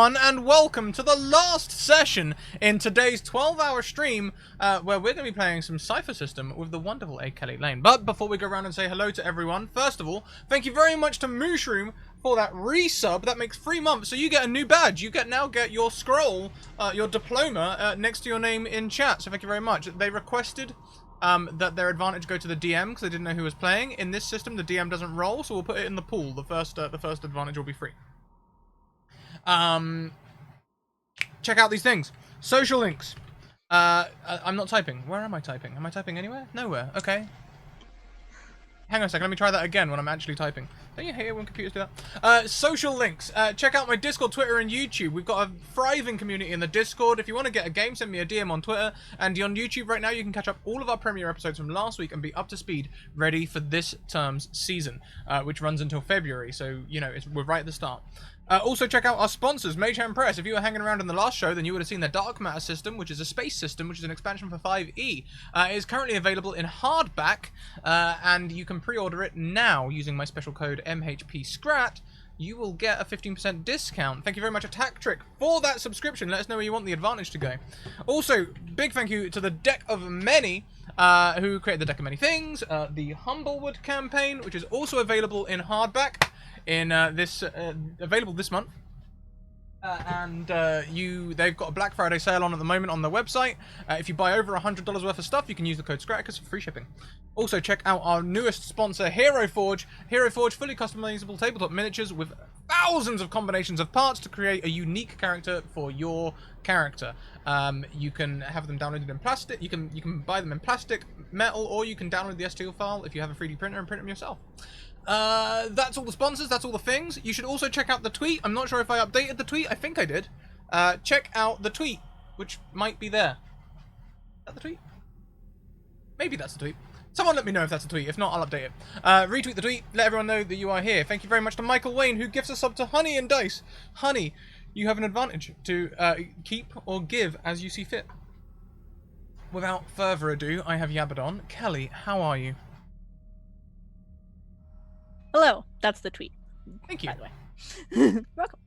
everyone, and welcome to the last session in today's 12-hour stream, where we're going to be playing some Cypher System with the wonderful AKellyLane. But before we go around and say hello to everyone, first of all, thank you very much to Mushroom for that resub. That makes 3 months, so you get a new badge. You now get your scroll, your diploma, next to your name in chat, so thank you very much. They requested that their advantage go to the DM because they didn't know who was playing. In this system, the DM doesn't roll, so we'll put it in the pool. The first advantage will be free. Check out these things. Social links. I'm not typing. Where am I typing? Am I typing anywhere? Nowhere. Okay. Hang on a second. Let me try that again when I'm actually typing. Don't you hate it when computers do that? Social links. Check out my Discord, Twitter, and YouTube. We've got a thriving community in the Discord. If you want to get a game, send me a DM on Twitter. And on YouTube right now, you can catch up all of our premiere episodes from last week and be up to speed, ready for this term's season, which runs until February. So, you know, we're right at the start. Also, check out our sponsors, Mage Hand Press. If you were hanging around in the last show, then you would have seen the Dark Matter system, which is a space system, which is an expansion for 5e. It is currently available in hardback, and you can pre-order it now using my special code MHPSCRAT. You will get a 15% discount. Thank you very much, Attack Trick, for that subscription. Let us know where you want the advantage to go. Also, big thank you to the Deck of Many, who created the Deck of Many Things, the Humblewood campaign, which is also available in hardback. Available this month, they've got a Black Friday sale on at the moment on their website. If you buy over $100 worth of stuff, you can use the code Scratticus for free shipping. Also, check out our newest sponsor, Hero Forge. Hero Forge, fully customizable tabletop miniatures with thousands of combinations of parts to create a unique character for your character. You can have them downloaded in plastic. You can buy them in plastic, metal, or you can download the STL file if you have a 3D printer and print them yourself. That's all the sponsors, that's all the things. You should also check out the tweet. I'm not sure if I updated the tweet. I think I did. Check out the tweet, which might be there. Is that the tweet? Maybe that's the tweet. Someone let me know if that's a tweet. If not, I'll update it. Retweet the tweet. Let everyone know that you are here. Thank you very much to Michael Wayne, who gives us up to Honey and Dice. Honey, you have an advantage to keep or give as you see fit. Without further ado, I have Yabadon. Kelly, how are you? Hello, that's the tweet. Thank you. By the way. Welcome.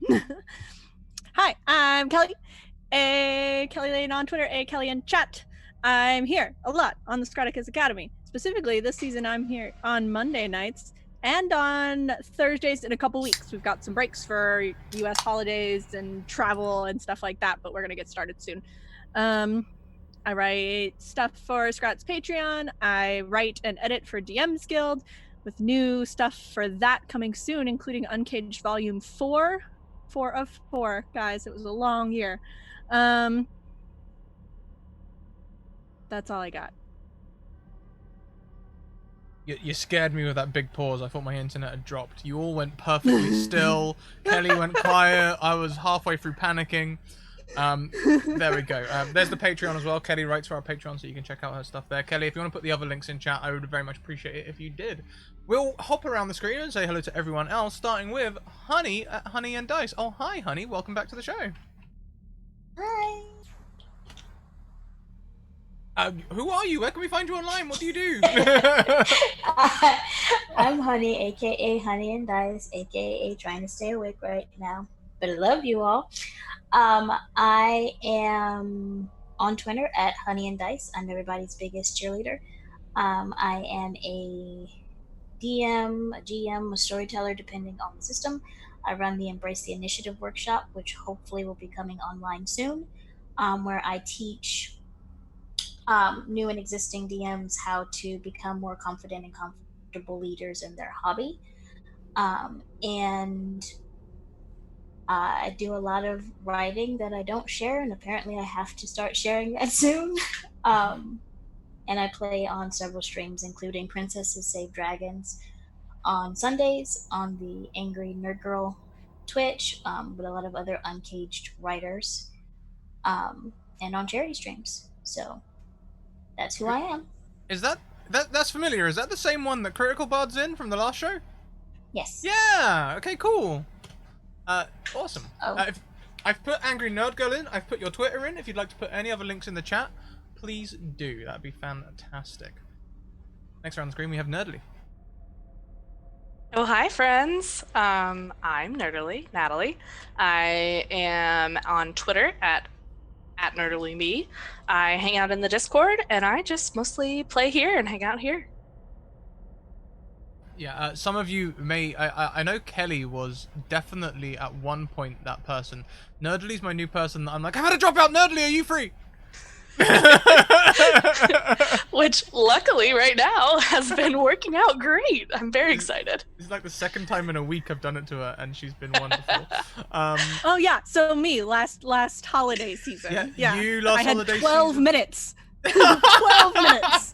Hi, I'm Kelly. AKellyLane on Twitter, AKelly in chat. I'm here a lot on the Scratticus Academy. Specifically, this season I'm here on Monday nights and on Thursdays in a couple weeks. We've got some breaks for US holidays and travel and stuff like that, but we're going to get started soon. I write stuff for Scrat's Patreon. I write and edit for DM's Guild, with new stuff for that coming soon, including Uncaged Volume 4. 4 of 4, guys. It was a long year. That's all I got. You scared me with that big pause. I thought my internet had dropped. You all went perfectly still. Kelly went quiet. I was halfway through panicking. There we go. There's the Patreon as well. Kelly writes for our Patreon, so you can check out her stuff there. Kelly, if you want to put the other links in chat, I would very much appreciate it if you did. We'll hop around the screen and say hello to everyone else, starting with Honey at Honey and Dice. Oh, hi, Honey. Welcome back to the show. Hi. Who are you? Where can we find you online? What do you do? I'm Honey, aka Honey and Dice, aka trying to stay awake right now. But I love you all. I am on Twitter at Honey and Dice. I'm everybody's biggest cheerleader. I am a DM, a GM, a storyteller, depending on the system. I run the Embrace the Initiative workshop, which hopefully will be coming online soon, where I teach new and existing DMs how to become more confident and comfortable leaders in their hobby. And I do a lot of writing that I don't share, and apparently I have to start sharing that soon. And I play on several streams, including Princesses Save Dragons on Sundays, on the Angry Nerd Girl Twitch, with a lot of other uncaged writers, and on charity streams. So that's who I am. Is that's familiar? Is that the same one that Critical Bard's in from the last show? Yes. Yeah. Okay. Cool. Awesome. Oh. I've put Angry Nerd Girl in. I've put your Twitter in. If you'd like to put any other links in the chat, please do. That'd be fantastic. Next around the screen, we have Nerdly. Oh, hi, friends. I'm Natalie. I am on Twitter at NerdlyMe. I hang out in the Discord, and I just mostly play here and hang out here. Yeah, some of you may. I know Kelly was definitely at one point that person. Nerdly's my new person that I'm like, I'm gonna drop out. Nerdly, are you free? Which, luckily, right now has been working out great. I'm very excited. It's like the second time in a week I've done it to her, and she's been wonderful. Oh yeah, so me last holiday season. Yeah, you last I had holiday 12 season. minutes. 12 minutes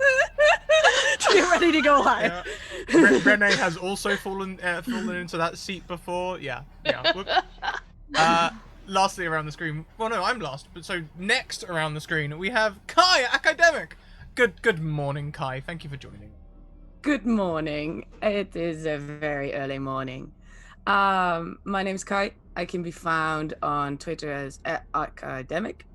to get ready to go live. Yeah. Renee has also fallen into that seat before. Yeah. Lastly around the screen. Well, no, I'm last. But so next around the screen we have Kai, academic. Good morning, Kai. Thank you for joining. Good morning. It is a very early morning. My name's Kai. I can be found on Twitter as @academic.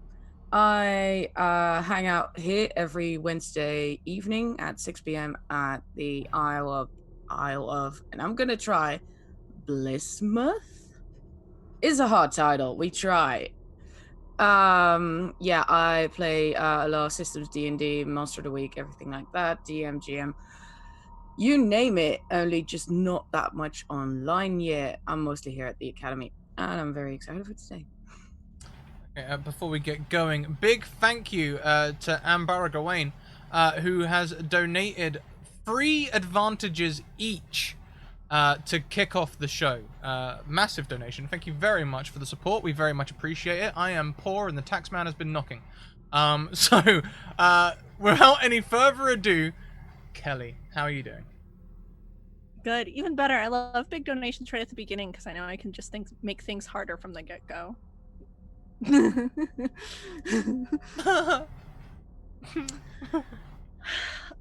I hang out here every Wednesday evening at 6 p.m. at the Isle of, and I'm gonna try Blissmouth. Is a hard title. We try. Yeah, I play a lot of systems, D&D, Monster of the Week, everything like that. DM, GM. You name it, only just not that much online yet. I'm mostly here at the Academy, and I'm very excited for today. Okay, before we get going, big thank you to Ambara Gawain, who has donated 3 advantages each to kick off the show. Massive donation. Thank you very much for the support. We very much appreciate it. I am poor, and the taxman has been knocking. So, without any further ado, Kelly, how are you doing? Good, even better. I love big donations right at the beginning because I know I can just make things harder from the get-go.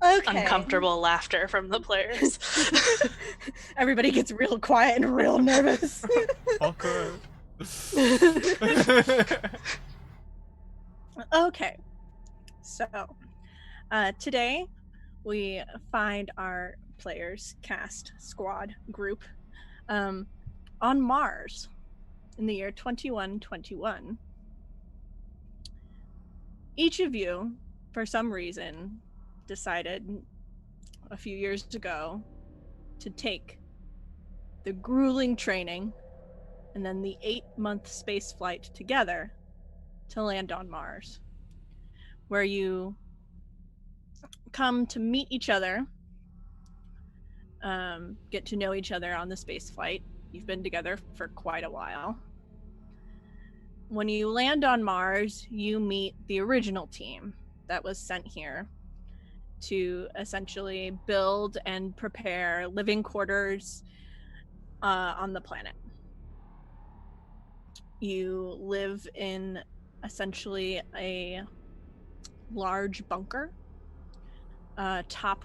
Okay. Uncomfortable laughter from the players. Everybody gets real quiet and real nervous. Awkward. Okay, so today we find our players cast squad group on Mars in the year 2121. Each of you, for some reason, decided a few years ago to take the grueling training and then the 8-month space flight together to land on Mars, where you come to meet each other, get to know each other on the space flight. You've been together for quite a while. When you land on Mars, you meet the original team that was sent here to essentially build and prepare living quarters on the planet. You live in essentially a large bunker,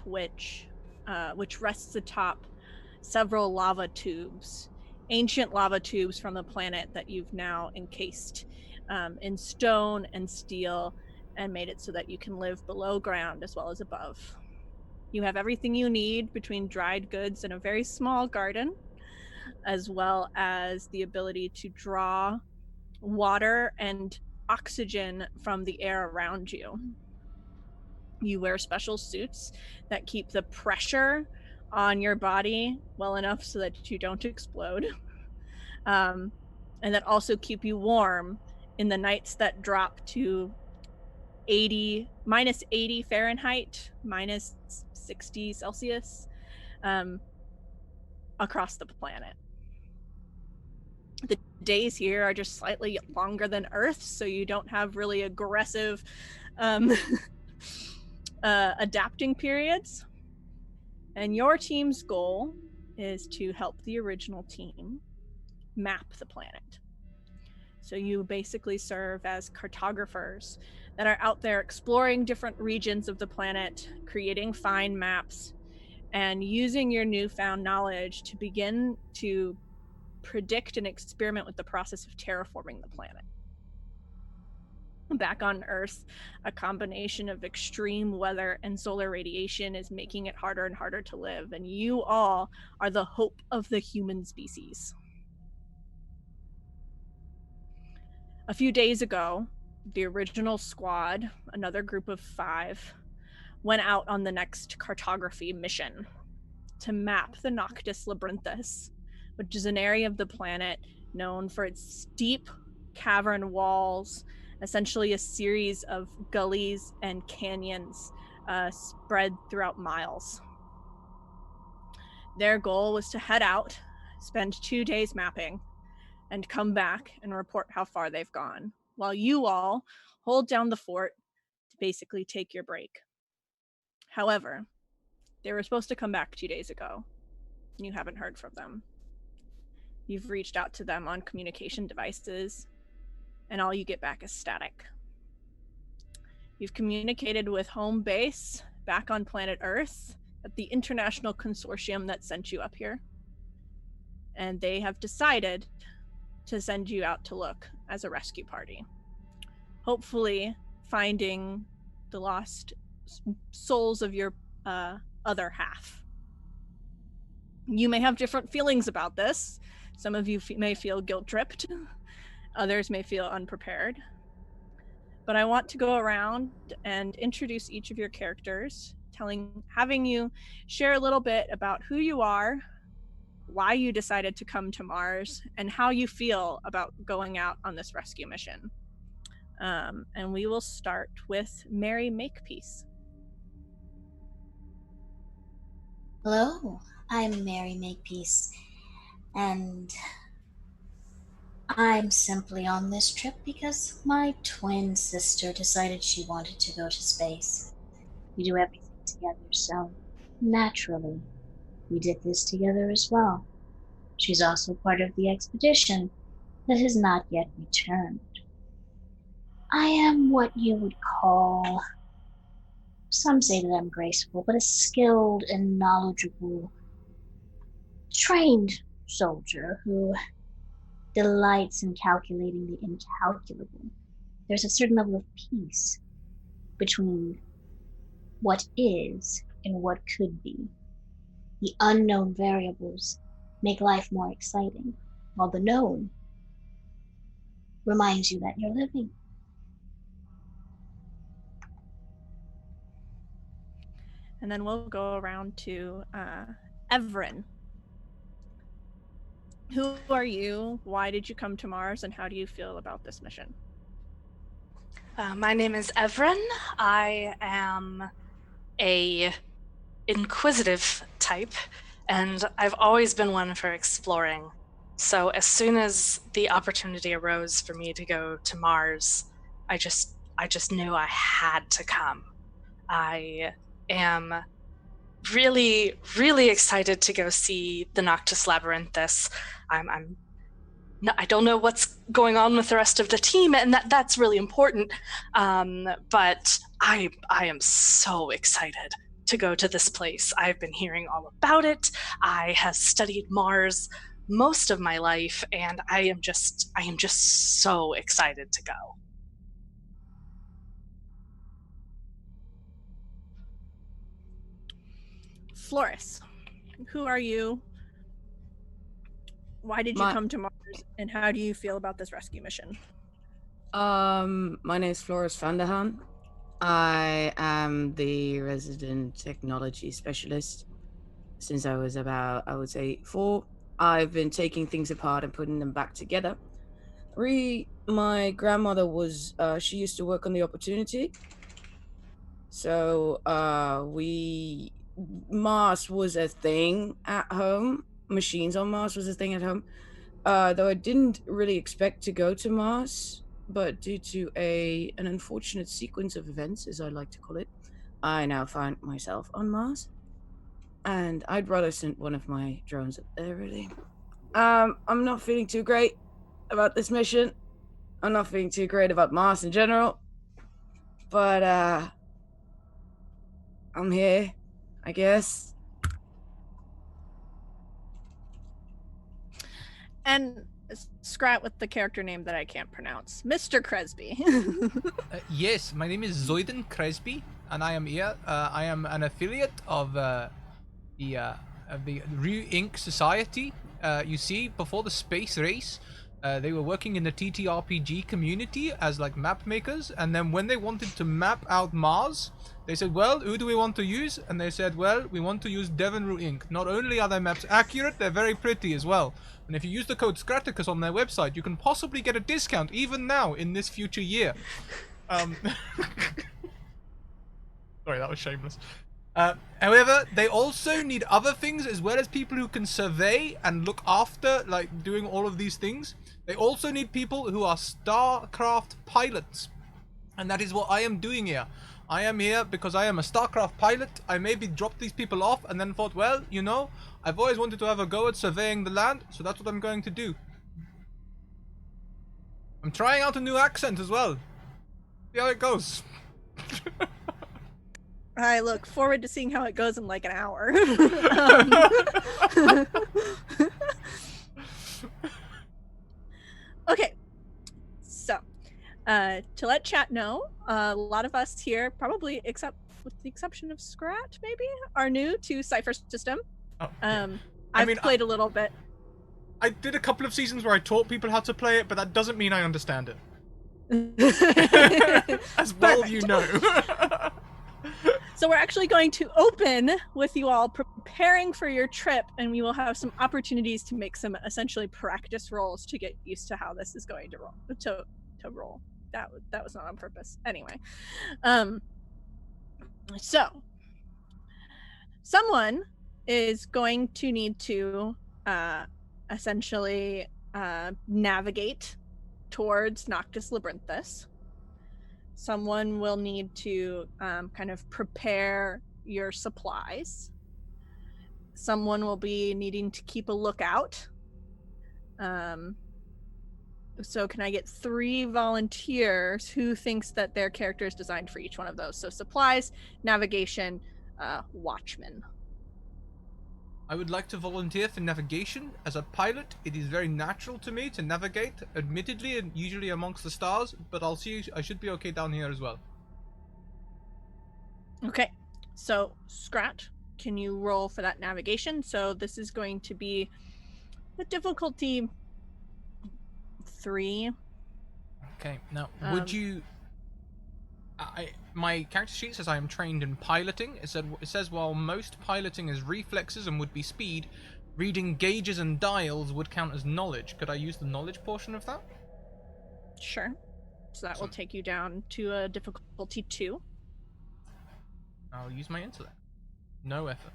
which rests atop several lava tubes, ancient lava tubes from the planet that you've now encased in stone and steel and made it so that you can live below ground as well as above. You have everything you need between dried goods and a very small garden, as well as the ability to draw water and oxygen from the air around you. You wear special suits that keep the pressure on your body well enough so that you don't explode, and that also keep you warm in the nights that drop to minus 80 Fahrenheit, minus 60 Celsius across the planet. The days here are just slightly longer than Earth, so you don't have really aggressive adapting periods. And your team's goal is to help the original team map the planet. So you basically serve as cartographers that are out there exploring different regions of the planet, creating fine maps, and using your newfound knowledge to begin to predict and experiment with the process of terraforming the planet. Back on Earth, a combination of extreme weather and solar radiation is making it harder and harder to live, and you all are the hope of the human species. A few days ago, the original squad, another group of 5, went out on the next cartography mission to map the Noctis Labyrinthus, which is an area of the planet known for its steep cavern walls, essentially a series of gullies and canyons spread throughout miles. Their goal was to head out, spend 2 days mapping, and come back and report how far they've gone, while you all hold down the fort to basically take your break. However, they were supposed to come back 2 days ago, and you haven't heard from them. You've reached out to them on communication devices, and all you get back is static. You've communicated with home base back on planet Earth at the international consortium that sent you up here, and they have decided to send you out to look as a rescue party, hopefully finding the lost souls of your other half. You may have different feelings about this. Some of you may feel guilt-tripped. Others may feel unprepared. But I want to go around and introduce each of your characters, having you share a little bit about who you are, why you decided to come to Mars, and how you feel about going out on this rescue mission. And we will start with Mary Makepeace. Hello, I'm Mary Makepeace, and I'm simply on this trip because my twin sister decided she wanted to go to space. We do everything together, so naturally, we did this together as well. She's also part of the expedition that has not yet returned. I am what you would call, some say that I'm graceful, but a skilled and knowledgeable, trained soldier who delights in calculating the incalculable. There's a certain level of peace between what is and what could be. The unknown variables make life more exciting, while the known reminds you that you're living. And then we'll go around to Evren. Who are you? Why did you come to Mars? And how do you feel about this mission? My name is Evren. I am a inquisitive type, and I've always been one for exploring. So as soon as the opportunity arose for me to go to Mars, I just knew I had to come. I am really, really excited to go see the Noctis Labyrinthus. I don't know what's going on with the rest of the team, and that's really important. But I am so excited to go to this place. I've been hearing all about it. I have studied Mars most of my life, and I am just so excited to go. Floris, who are you? Why did you come to Mars, and how do you feel about this rescue mission? My name is Floris van der Haan. I am the resident technology specialist. Since I was about, I would say, 4, I've been taking things apart and putting them back together. My grandmother was, she used to work on the Opportunity. So, Mars was a thing at home. Machines on Mars was a thing at home. Though I didn't really expect to go to Mars, but due to an unfortunate sequence of events, as I like to call it, I now find myself on Mars. And I'd rather send one of my drones up there, really. I'm not feeling too great about this mission. I'm not feeling too great about Mars in general. But, I'm here, I guess. And Scrat with the character name that I can't pronounce. Mr. Cresby. Yes, my name is Zoiden Cresby, and I am here. I am an affiliate of the Rue Inc. Society. You see, before the space race, they were working in the TTRPG community as like map makers, and then when they wanted to map out Mars, they said, well, who do we want to use? And they said, well, we want to use Devon Rue Inc. Not only are their maps accurate, they're very pretty as well. And if you use the code Scratticus on their website, you can possibly get a discount even now in this future year. Sorry, that was shameless. However, they also need other things as well as people who can survey and look after, like, doing all of these things. They also need people who are StarCraft pilots. And that is what I am doing here. I am here because I am a StarCraft pilot. I maybe dropped these people off and then thought, well, you know, I've always wanted to have a go at surveying the land, so that's what I'm going to do. I'm trying out a new accent as well. See how it goes. I look forward to seeing how it goes in like an hour. Okay, so to let chat know, a lot of us here, probably except with the exception of Scrat, maybe, are new to Cypher System. Oh, yeah. I've played a little bit. I did a couple of seasons where I taught people how to play it, but that doesn't mean I understand it. As well you know. So we're actually going to open with you all preparing for your trip, and we will have some opportunities to make some essentially practice rolls to get used to how this is going to roll. To roll. That was not on purpose. Anyway, so someone is going to need to essentially navigate towards Noctis Labyrinthus. Someone will need to kind of prepare your supplies. Someone will be needing to keep a lookout. So can I get 3 volunteers who thinks that their character is designed for each one of those? So supplies, navigation, watchman. I would like to volunteer for navigation. As a pilot, it is very natural to me to navigate, admittedly and usually amongst the stars, but I'll see. I should be okay down here as well. Okay, so Scrat, can you roll for that navigation? So this is going to be a difficulty 3. Okay, now would you... my character sheet says I am trained in piloting. It says while most piloting is reflexes and would be speed, reading gauges and dials would count as knowledge. Could I use the knowledge portion of that? Sure. So that will take you down to a difficulty 2. I'll use my intellect. No effort.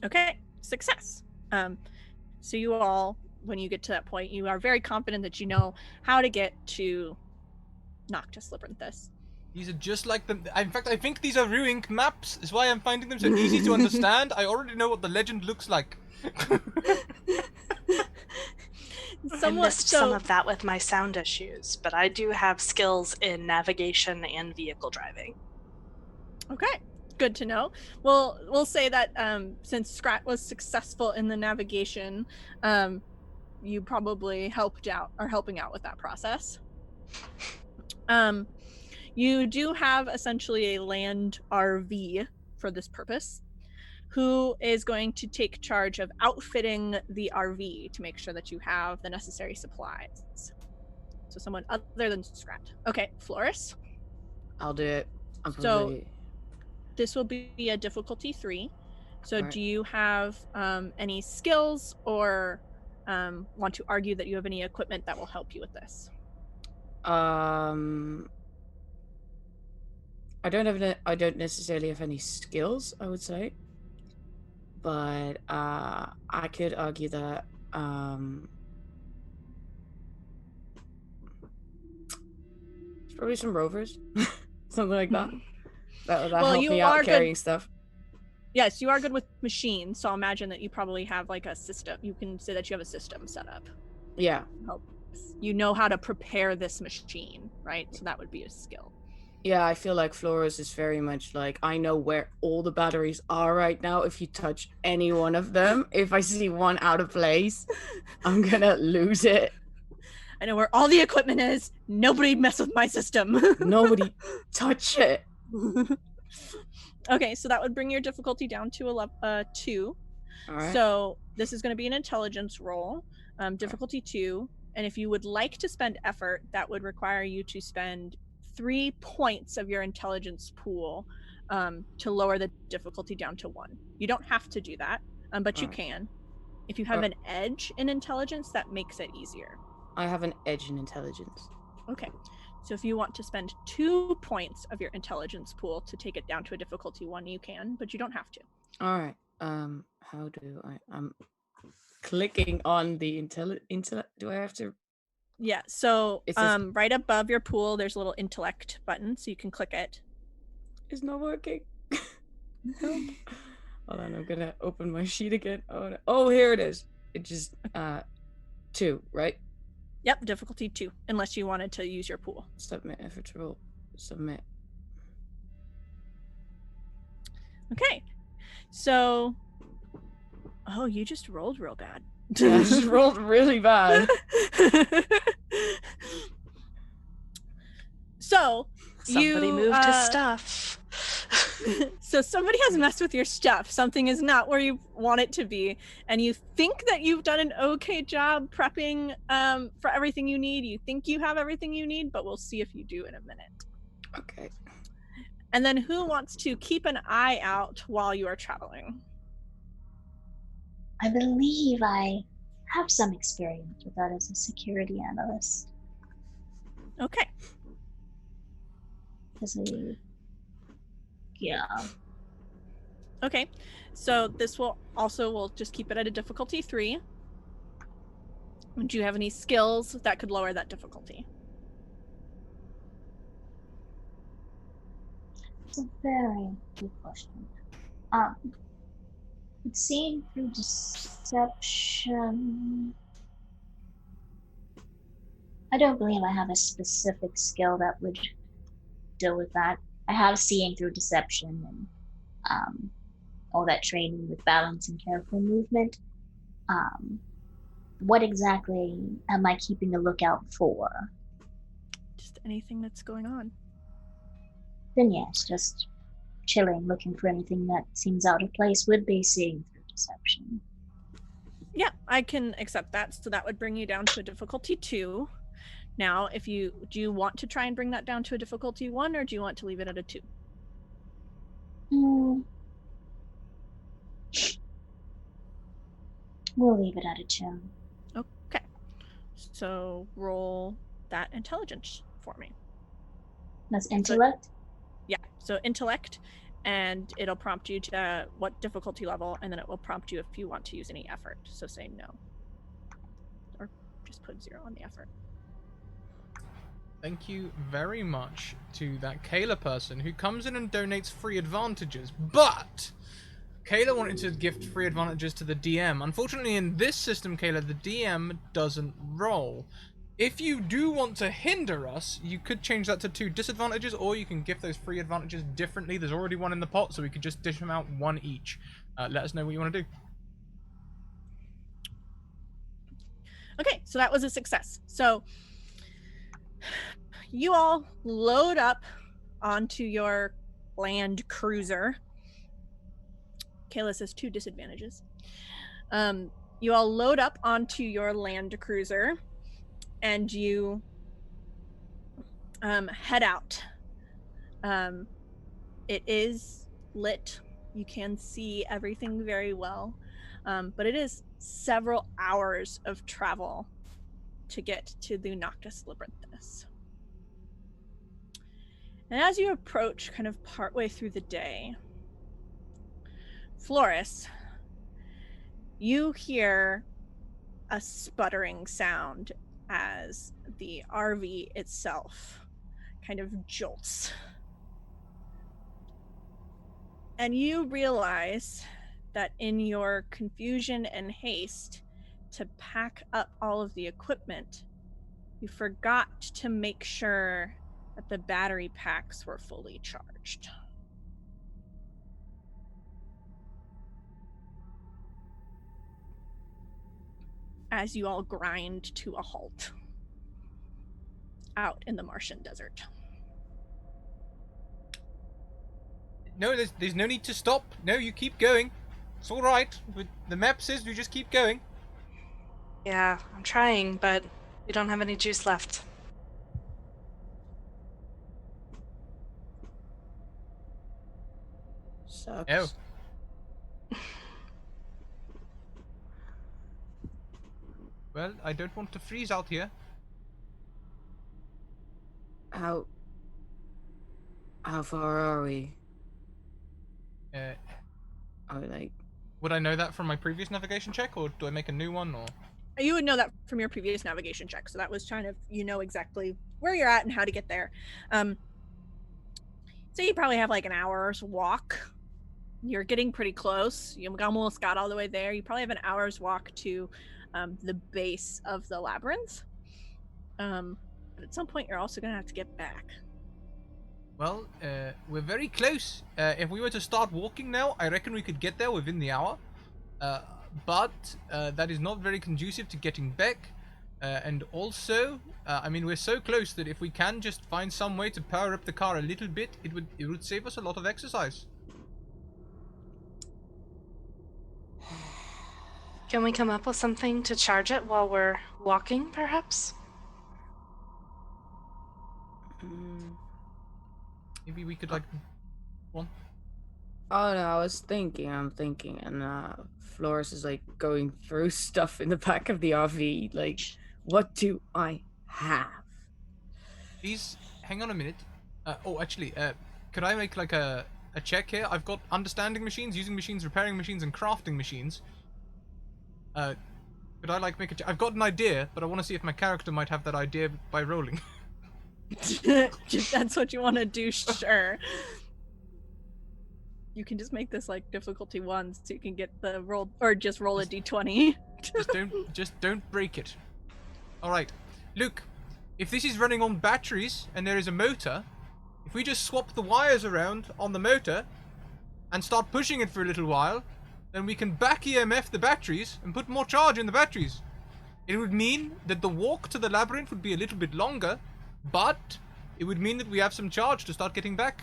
Okay, success. So you all, when you get to that point, you are very confident that you know how to get to Noctis Labyrinthus. These are just like the... In fact, I think these are Rue Inc. maps. Is why I'm finding them so easy to understand. I already know what the legend looks like. I missed some of that with my sound issues, but I do have skills in navigation and vehicle driving. Okay, good to know. We'll say that since Scrat was successful in the navigation, you probably are helping out with that process. You do have essentially a land RV for this purpose, who is going to take charge of outfitting the RV to make sure that you have the necessary supplies. So someone other than Scrat. Okay, Floris. I'll do it. So this will be a difficulty 3. So right. Do you have any skills or want to argue that you have any equipment that will help you with this? I don't necessarily have any skills, I would say, but I could argue that it's probably some rovers, something like that. That help me out carrying stuff. Yes, you are good with machines, so I'll imagine that you probably have like a system. You can say that you have a system set up. Yeah. You know how to prepare this machine, right? So that would be a skill. Yeah, I feel like Flores is very much like, I know where all the batteries are right now. If you touch any one of them, if I see one out of place, I'm gonna lose it. I know where all the equipment is. Nobody mess with my system. Nobody touch it. Okay, so that would bring your difficulty down to a 2. All right. So this is going to be an intelligence roll, difficulty 2. And if you would like to spend effort, that would require you to spend 3 points of your intelligence pool to lower the difficulty down to 1. You don't have to do that, but you can. If you have an edge in intelligence, that makes it easier. I have an edge in intelligence. Okay. So if you want to spend 2 points of your intelligence pool to take it down to a difficulty 1, you can, but you don't have to. All right. How do I'm clicking on the intellect. Do I have to? Yeah. So It says, right above your pool, there's a little intellect button, so you can click it. it's not working. Help. Hold on, I'm gonna open my sheet again. Oh, no. Oh, here it is. It just 2, right? Yep, difficulty 2, unless you wanted to use your pool. Submit effort roll. Submit. Okay. So, oh, you just rolled real bad. Yeah, I just rolled really bad. So, Somebody moved his stuff. So somebody has messed with your stuff. Something is not where you want it to be, and you think that you've done an okay job prepping for everything you need. You think you have everything you need, but we'll see if you do in a minute. Okay. And then who wants to keep an eye out while you are traveling? I believe I have some experience with that as a security analyst. Okay. Yeah. Okay. So this will also, we'll just keep it at a difficulty 3. Do you have any skills that could lower that difficulty? It's a very good question. Seeing through deception. I don't believe I have a specific skill that would deal with that. I have seeing through deception and all that training with balance and careful movement. What exactly am I keeping a lookout for? Just anything that's going on. Then yes, just chilling, looking for anything that seems out of place would be seeing through deception. Yeah, I can accept that. So that would bring you down to a difficulty 2. Now, do you want to try and bring that down to a difficulty 1, or do you want to leave it at a 2? We'll leave it at a 2. Okay. So roll that intelligence for me. That's intellect? Yeah, so intellect, and it'll prompt you to what difficulty level, and then it will prompt you if you want to use any effort. So say no. Or just put 0 on the effort. Thank you very much to that Kayla person who comes in and donates free advantages, but Kayla wanted to gift free advantages to the DM. Unfortunately, in this system, Kayla, the DM doesn't roll. If you do want to hinder us, you could change that to 2 disadvantages, or you can gift those free advantages differently. There's already 1 in the pot, so we could just dish them out 1 each. Let us know what you want to do. Okay, so that was a success. So you all load up onto your land cruiser. Kayla says 2 disadvantages. You all load up onto your land cruiser, and you head out. It is lit. You can see everything very well, but it is several hours of travel to get to the Noctis Labyrinthus. And as you approach kind of partway through the day, Floris, you hear a sputtering sound as the RV itself kind of jolts. And you realize that in your confusion and haste to pack up all of the equipment, you forgot to make sure that the battery packs were fully charged. As you all grind to a halt out in the Martian desert. No, there's no need to stop. No, you keep going. It's all right. The map says we just keep going. Yeah, I'm trying, but we don't have any juice left. Sucks. Oh. Well, I don't want to freeze out here. How far are we? Are we like... Would I know that from my previous navigation check, or do I make a new one, or? You would know that from your previous navigation check, so that was kind of, you know exactly where you're at and how to get there. So you probably have like an hour's walk. You're getting pretty close. You almost got all the way there. You probably have an hour's walk to the base of the labyrinth. But at some point, you're also going to have to get back. Well, we're very close. If we were to start walking now, I reckon we could get there within the hour. But that is not very conducive to getting back. And also, I mean, we're so close that if we can just find some way to power up the car a little bit, it would save us a lot of exercise. Can we come up with something to charge it while we're walking, perhaps? Maybe we could, like, one. Oh no, I'm thinking, and Flores is like going through stuff in the back of the RV. Like, what do I have? Please, hang on a minute. Actually, could I make like a check here? I've got understanding machines, using machines, repairing machines, and crafting machines. Could I like make a check? I've got an idea, but I want to see if my character might have that idea by rolling. If that's what you want to do, sure. You can just make this like difficulty 1 so you can get the roll, or just roll a d20. just don't break it. All right, Luke. If this is running on batteries and there is a motor, if we just swap the wires around on the motor and start pushing it for a little while, then we can back EMF the batteries and put more charge in the batteries. It would mean that the walk to the labyrinth would be a little bit longer, but it would mean that we have some charge to start getting back.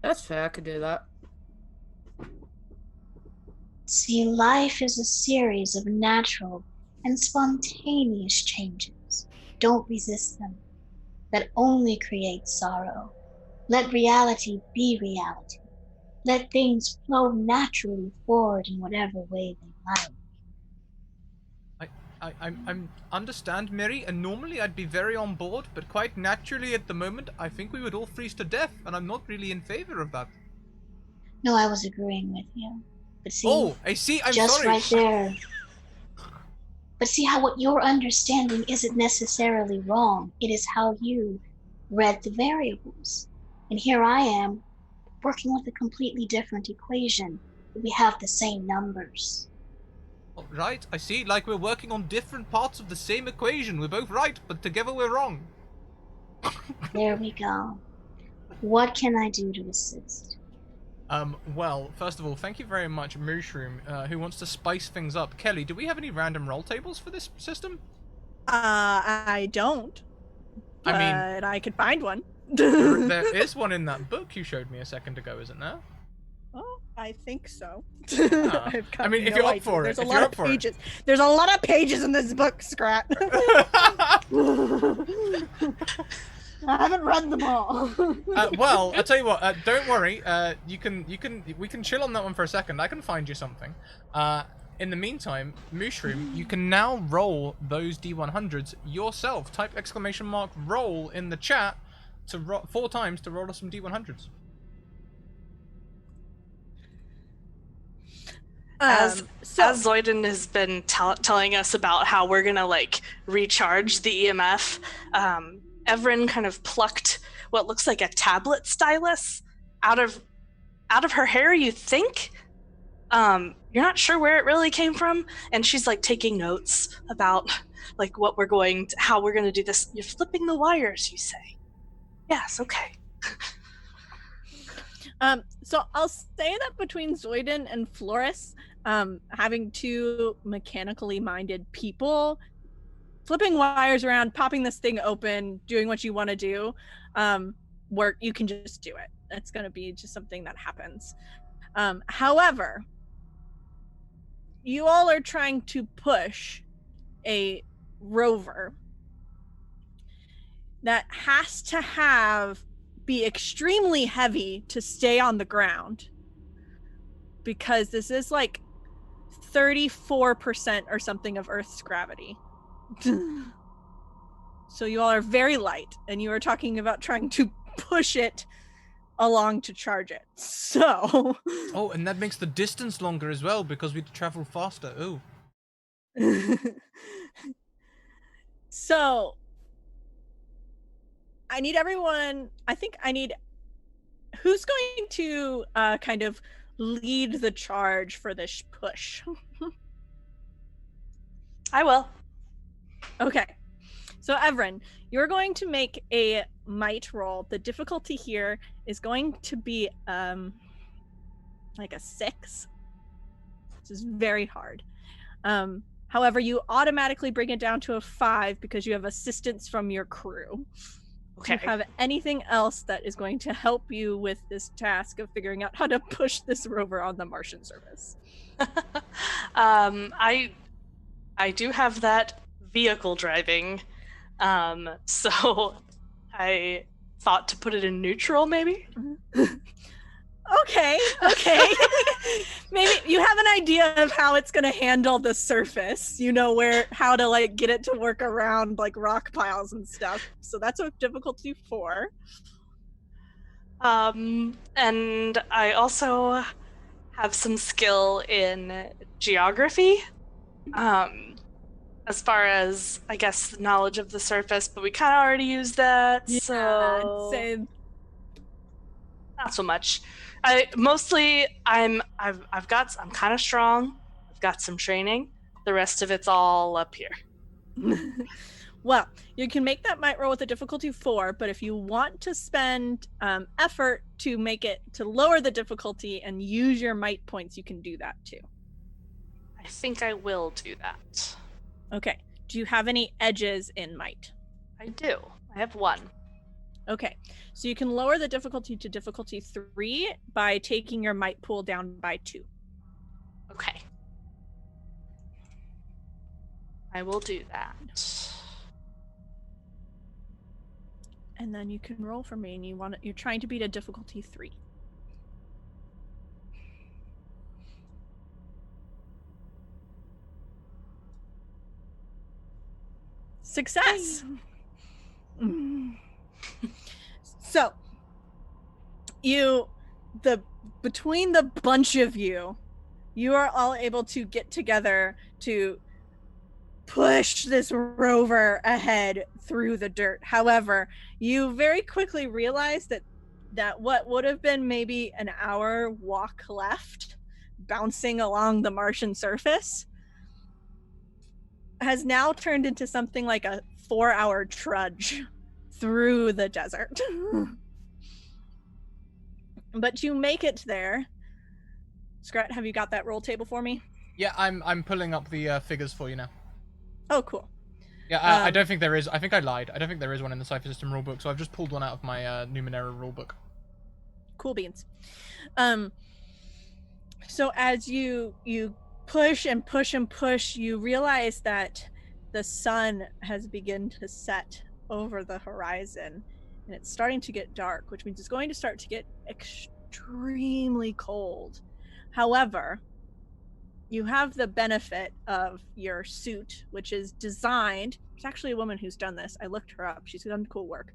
That's fair, I could do that. See, life is a series of natural and spontaneous changes. Don't resist them. That only creates sorrow. Let reality be reality. Let things flow naturally forward in whatever way they like. I'm understand, Mary, and normally I'd be very on board, but quite naturally at the moment, I think we would all freeze to death, and I'm not really in favor of that. No, I was agreeing with you. But see, I'm just sorry. right there. But see how what you're understanding isn't necessarily wrong. It is how you read the variables. And here I am, working with a completely different equation. We have the same numbers. Right, I see. Like we're working on different parts of the same equation. We're both right, but together we're wrong. There we go. What can I do to assist? Well, first of all, thank you very much, Mushroom, who wants to spice things up. Kelly, do we have any random roll tables for this system? I don't. But I mean, I could find one. there is one in that book you showed me a second ago, isn't there? Oh, I think so. I mean, if you're up for it, There's a lot of pages. There's a lot of pages in this book, Scrat. I haven't read them all. Well, I'll tell you what. Don't worry. We can chill on that one for a second. I can find you something. In the meantime, Mushroom, you can now roll those D100s yourself. Type !roll in the chat to 4 times to roll us some D100s. As Zoidon has been telling us about how we're gonna like recharge the EMF, Evren kind of plucked what looks like a tablet stylus out of her hair. You think you're not sure where it really came from, and she's like taking notes about like what how we're going to do this. You're flipping the wires, you say. Yes, okay. So I'll say that between Zoidon and Floris, having two mechanically minded people, flipping wires around, popping this thing open, doing what you want to do, where you can just do it. That's going to be just something that happens. However, you all are trying to push a rover that has to be extremely heavy to stay on the ground, because this is like 34% or something of Earth's gravity. So you all are very light, and you are talking about trying to push it along to charge it. So Oh, and that makes the distance longer as well, because we travel faster. Oh. So I need everyone, who's going to kind of lead the charge for this push? I will. Okay. So Evren, you're going to make a might roll. The difficulty here is going to be like a 6. This is very hard. However, you automatically bring it down to a 5 because you have assistance from your crew. Okay. Do you have anything else that is going to help you with this task of figuring out how to push this rover on the Martian surface? I do have that vehicle driving, so I thought to put it in neutral, maybe? Okay. Maybe you have an idea of how it's going to handle the surface. You know how to like get it to work around like rock piles and stuff. So that's a difficulty 4. And I also have some skill in geography. As far as, I guess, knowledge of the surface, but we kind of already used that, so same. Not so much. I'm kind of strong. I've got some training. The rest of it's all up here. Well, you can make that might roll with a difficulty 4, but if you want to spend effort to lower the difficulty and use your might points, you can do that too. I think I will do that. Okay. Do you have any edges in might? I do. I have 1. Okay. So you can lower the difficulty to difficulty 3 by taking your might pool down by 2. Okay. I will do that. And then you can roll for me, and you're trying to beat a difficulty 3. Success. So between the bunch of you are all able to get together to push this rover ahead through the dirt. However, you very quickly realize that what would have been maybe an hour walk left, bouncing along the Martian surface, has now turned into something like a 4-hour trudge through the desert. But you make it there. Scrat, have you got that roll table for me? Yeah, I'm pulling up the figures for you now. Oh, cool. Yeah, I don't think there is. I think I lied. I don't think there is one in the Cypher System rulebook, so I've just pulled one out of my Numenera rulebook. Cool beans. So as you push and push and push, you realize that the sun has begun to set over the horizon, and it's starting to get dark, which means it's going to start to get extremely cold. However, you have the benefit of your suit, which is designed, it's actually a woman who's done this, I looked her up, she's done cool work,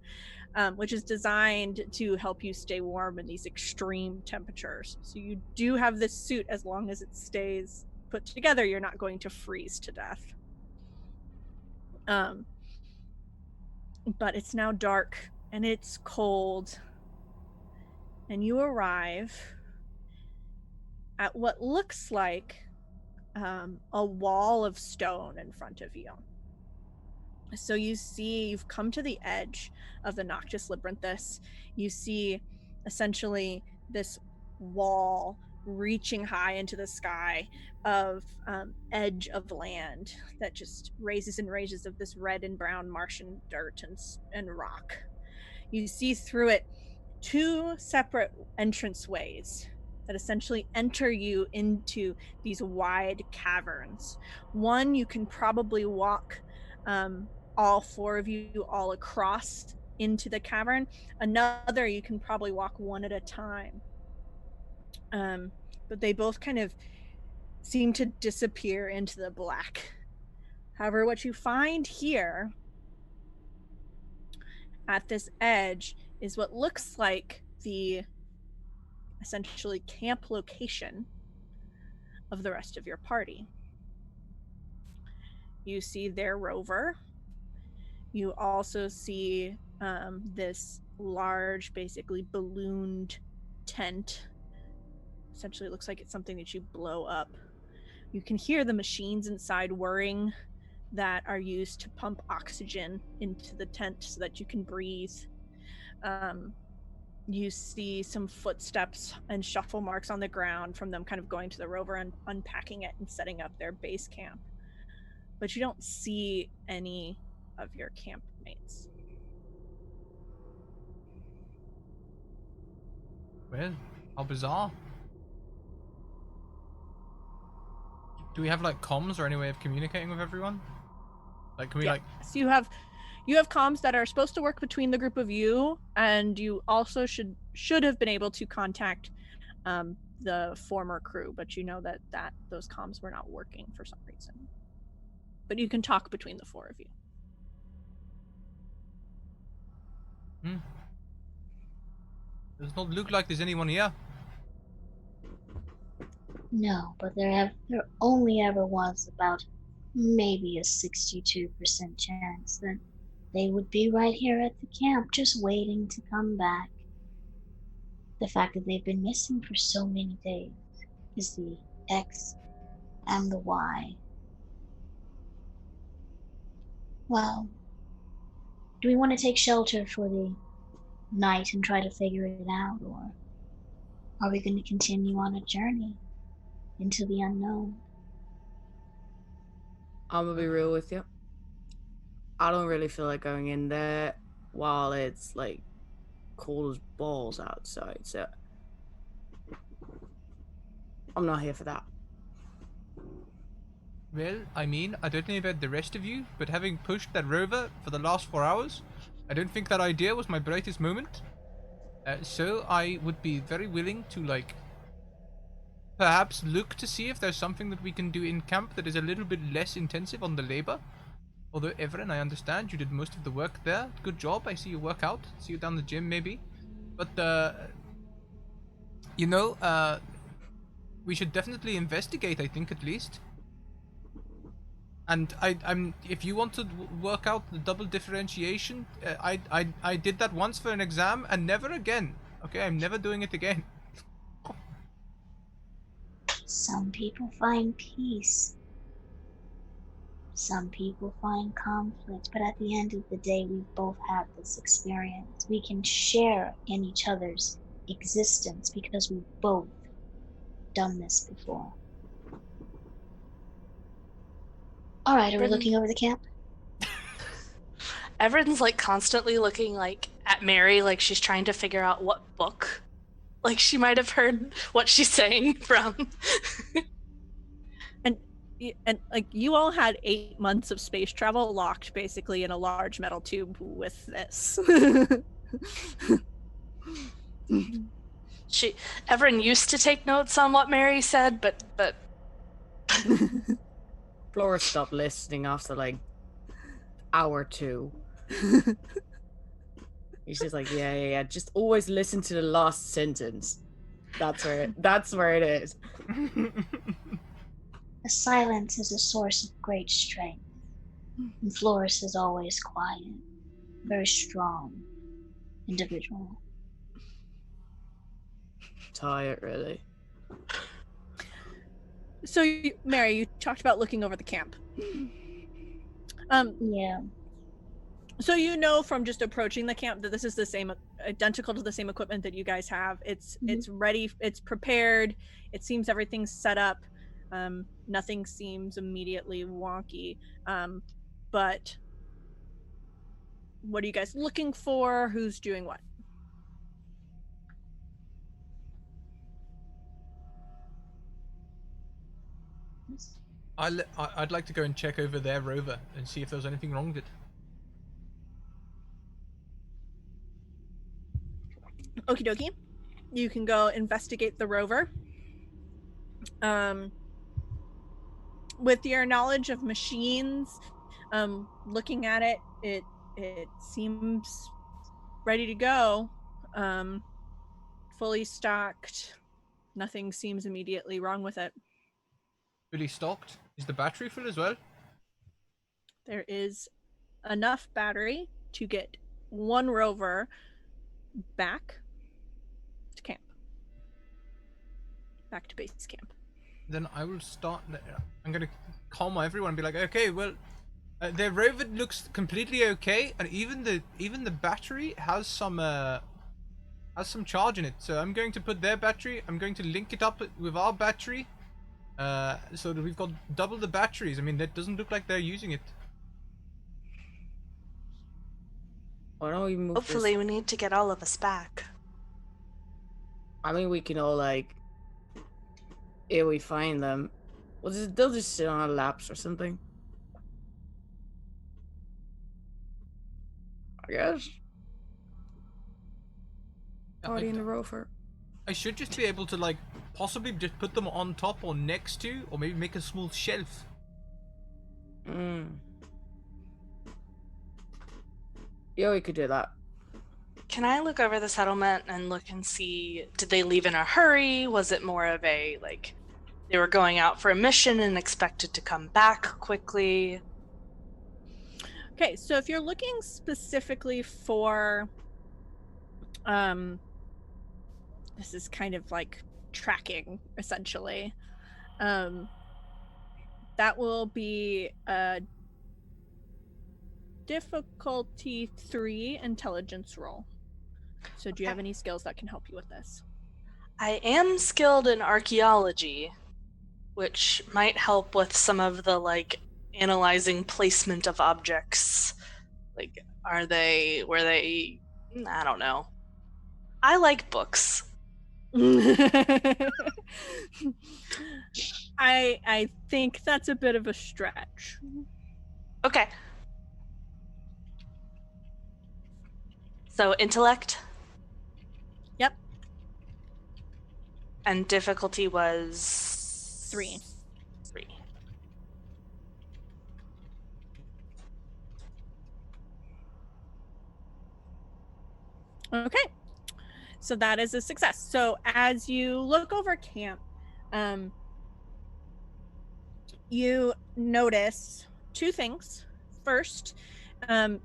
which is designed to help you stay warm in these extreme temperatures. So you do have this suit, as long as it stays put together, you're not going to freeze to death. But it's now dark and it's cold, and you arrive at what looks like a wall of stone in front of you. So you see, you've come to the edge of the Noctis Labyrinthus. You see essentially this wall reaching high into the sky of edge of land that just raises and raises of this red and brown Martian dirt and rock. You see through it two separate entranceways that essentially enter you into these wide caverns. One you can probably walk all four of you all across into the cavern. Another you can probably walk one at a time. But they both kind of seem to disappear into the black. However, what you find here at this edge is what looks like the essentially camp location of the rest of your party. You see their rover. You also see this large, basically ballooned tent. Essentially looks like it's something that you blow up. You can hear the machines inside whirring that are used to pump oxygen into the tent so that you can breathe. You see some footsteps and shuffle marks on the ground from them kind of going to the rover and unpacking it and setting up their base camp. But you don't see any of your campmates. Well, how bizarre. Do we have like comms or any way of communicating with everyone? Like, can we like? So you have comms that are supposed to work between the group of you, and you also should have been able to contact the former crew, but you know that those comms were not working for some reason. But you can talk between the four of you. Does not look like there's anyone here. No, but there only ever was about maybe a 62% chance that they would be right here at the camp, just waiting to come back. The fact that they've been missing for so many days is the X and the Y. Well, do we want to take shelter for the night and try to figure it out, or are we going to continue on a journey into the unknown? I'm gonna be real with you. I don't really feel like going in there while it's like cold as balls outside, so I'm not here for that. Well, I mean, I don't know about the rest of you, but having pushed that rover for the last 4 hours, I don't think that idea was my brightest moment. So I would be very willing to, like, perhaps look to see if there's something that we can do in camp that is a little bit less intensive on the labor. Although, Everin, I understand you did most of the work there. Good job. I see you work out. See you down the gym, maybe. But, you know, we should definitely investigate, I think, at least. And I'm if you want to work out the double differentiation, I did that once for an exam and never again. Okay, I'm never doing it again. Some people find peace. Some people find conflict, but at the end of the day, we've both had this experience. We can share in each other's existence because we've both done this before. All right, are we looking over the camp? Everyone's like constantly looking like at Mary, like she's trying to figure out what book, like she might have heard what she's saying from. And like you all had 8 months of space travel locked basically in a large metal tube with this. Everyone used to take notes on what Mary said, but Flora stopped listening after like hour 2. He's just like, yeah. Just always listen to the last sentence. That's where it is. The silence is a source of great strength. And Floris is always quiet, very strong individual. Tired, really. So, Mary, you talked about looking over the camp. Yeah. So you know from just approaching the camp that this is the same, identical to the same equipment that you guys have. It's ready, it's prepared. It seems everything's set up. Nothing seems immediately wonky. But what are you guys looking for? Who's doing what? I'd like to go and check over their rover and see if there was anything wrong with it. Okie dokie. You can go investigate the rover. With your knowledge of machines, looking at it, it seems ready to go. Fully stocked. Nothing seems immediately wrong with it. Fully stocked? Is the battery full as well? There is enough battery to get one rover back to camp. Back to base camp. Then I will start. I'm gonna calm everyone and be like, okay, well, their rover looks completely okay, and even the battery has some charge in it. So I'm going to put their battery. I'm going to link it up with our battery, so that we've got double the batteries. I mean, that doesn't look like they're using it. Why don't we move Hopefully, this? we need to get all of us back. I mean, we can all like, if we find them, they'll just sit on our laps or something. I guess. Party in the rover. I should just be able to like possibly just put them on top or next to, or maybe make a small shelf. Yeah, we could do that. Can I look over the settlement and look and see, did they leave in a hurry? Was it more of a, like, they were going out for a mission and expected to come back quickly? Okay, so if you're looking specifically for, this is kind of like tracking, essentially. That will be a difficulty 3 intelligence roll. So do you have any skills that can help you with this? I am skilled in archaeology, which might help with some of the, like, analyzing placement of objects. Like, were they, I don't know. I like books. I think that's a bit of a stretch. Okay. So, intellect? Yep. And difficulty was 3. 3. Okay. So that is a success. So as you look over camp, you notice 2 things. First,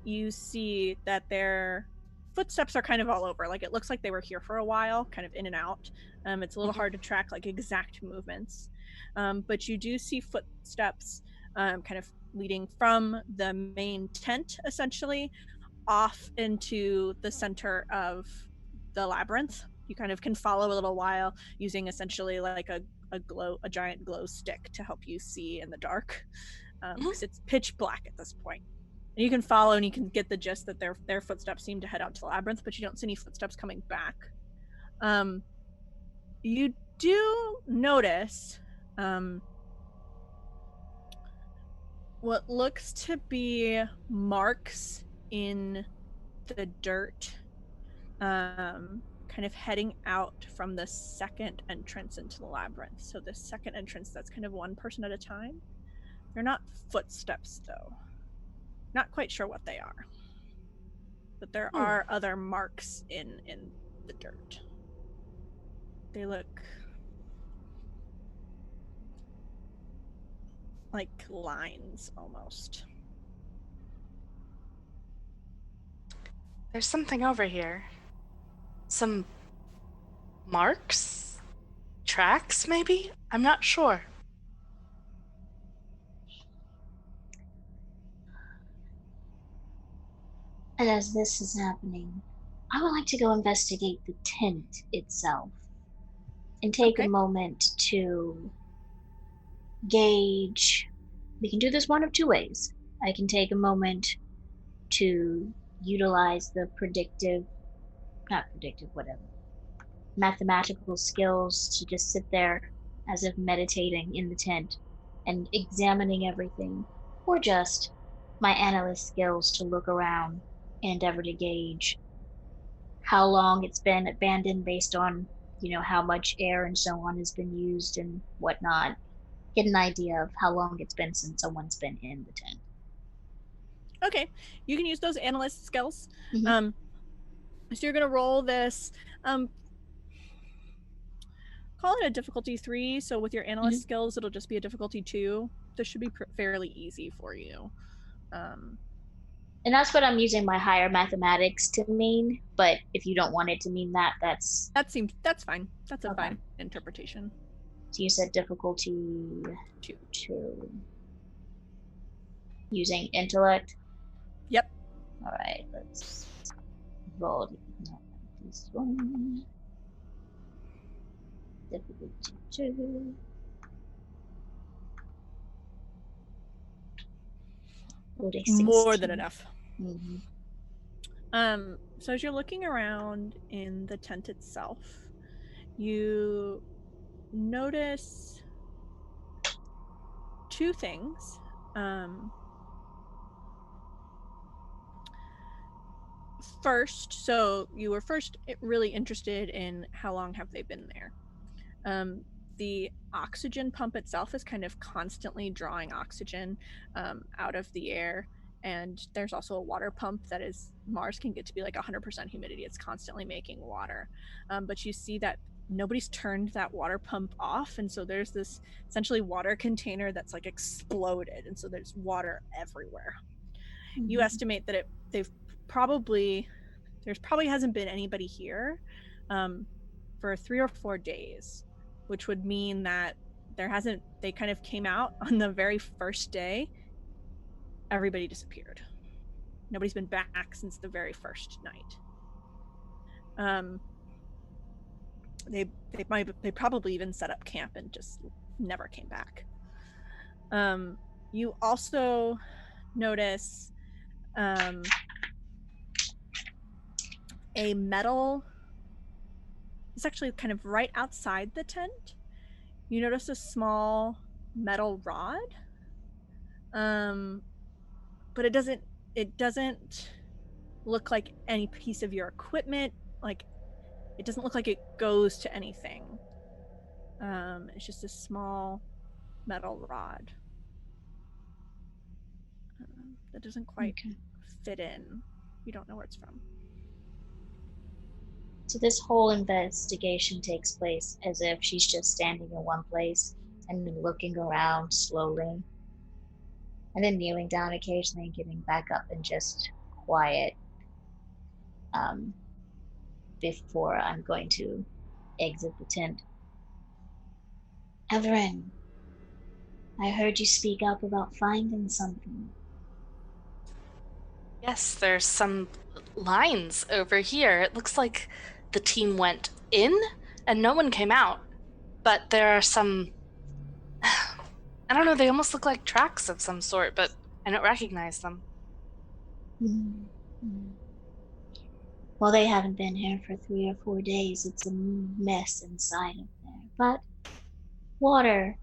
you see that their footsteps are kind of all over. Like, it looks like they were here for a while, kind of in and out. It's a little hard to track like exact movements. But you do see footsteps kind of leading from the main tent, essentially, off into the center of the labyrinth. You kind of can follow a little while using essentially like a giant glow stick to help you see in the dark, because it's pitch black at this point. And you can follow and you can get the gist that their footsteps seem to head out to the labyrinth, but you don't see any footsteps coming back. You do notice what looks to be marks in the dirt, kind of heading out from the second entrance into the labyrinth. So the second entrance, that's kind of one person at a time. They're not footsteps, though. Not quite sure what they are. But there are other marks in the dirt. They look like lines, almost. There's something over here. Some marks? Tracks, maybe? I'm not sure. And as this is happening, I would like to go investigate the tent itself and take a Okay. moment to gauge. We can do this one of two ways. I can take a moment to utilize the mathematical skills to just sit there as if meditating in the tent and examining everything, or just my analyst skills to look around and endeavor to gauge how long it's been abandoned based on, how much air and so on has been used and whatnot. Get an idea of how long it's been since someone's been in the tent. Okay, you can use those analyst skills. Mm-hmm. So you're gonna roll this. Call it a difficulty 3. So with your analyst skills, it'll just be a difficulty 2. This should be fairly easy for you. And that's what I'm using my higher mathematics to mean. But if you don't want it to mean that, that's fine. That's a fine interpretation. So you said difficulty 2. Using intellect? Yep. Alright, let's roll this one. Difficulty 2. More than enough. Mm-hmm. So as you're looking around in the tent itself, you notice 2 things. First, so you were first really interested in how long have they been there. The oxygen pump itself is kind of constantly drawing oxygen out of the air, and there's also a water pump that is, Mars can get to be like 100% humidity. It's constantly making water, but you see that nobody's turned that water pump off, and so there's this essentially water container that's like exploded, and so there's water everywhere. Mm-hmm. You estimate that there's probably hasn't been anybody here for 3 or 4 days, which would mean that they kind of came out on the very first day. Everybody disappeared. Nobody's been back since the very first night. They probably even set up camp and just never came back. You also notice a metal. It's actually kind of right outside the tent. You notice a small metal rod. But it doesn't look like any piece of your equipment. Like, it doesn't look like it goes to anything. It's just a small metal rod that doesn't quite fit in. You don't know where it's from. So this whole investigation takes place as if she's just standing in one place and then looking around slowly, and then kneeling down occasionally and getting back up and just quiet before I'm going to exit the tent. Everin, I heard you speak up about finding something. Yes, there's some lines over here. It looks like the team went in and no one came out. But there are some... I don't know, they almost look like tracks of some sort, but I don't recognize them. Well, they haven't been here for 3 or 4 days. It's a mess inside of there. But water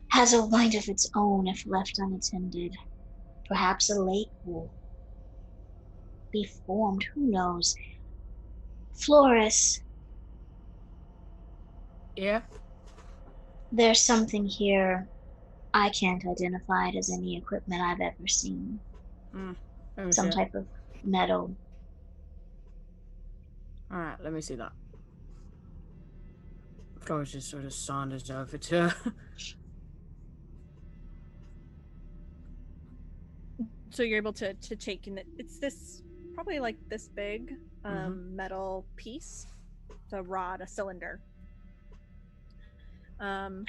has a mind of its own if left unattended. Perhaps a lake will be formed. Who knows? Floris. Yeah? There's something here. I can't identify it as any equipment I've ever seen. Some type of metal. Alright, let me see that. Floris just sort of saunters over to her. So you're able to take in it. It's this, probably like this big metal piece. It's a rod, a cylinder. And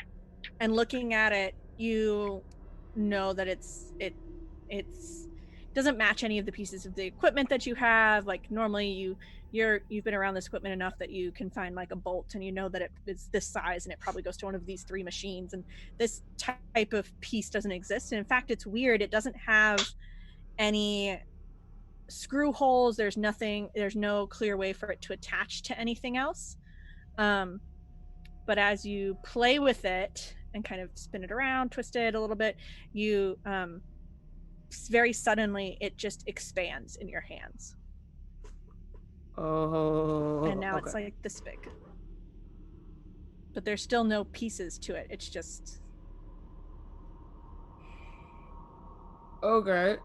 looking at it, you know that it's doesn't match any of the pieces of the equipment that you have. Like normally you've been around this equipment enough that you can find like a bolt and you know that it is this size and it probably goes to one of these 3 machines, and this type of piece doesn't exist. And in fact, it's weird, it doesn't have any screw holes. There's no clear way for it to attach to anything else. But as you play with it and kind of spin it around, twist it a little bit, you very suddenly it just expands in your hands. Oh. And now okay. it's like this big. But there's still no pieces to it. It's just... Okay.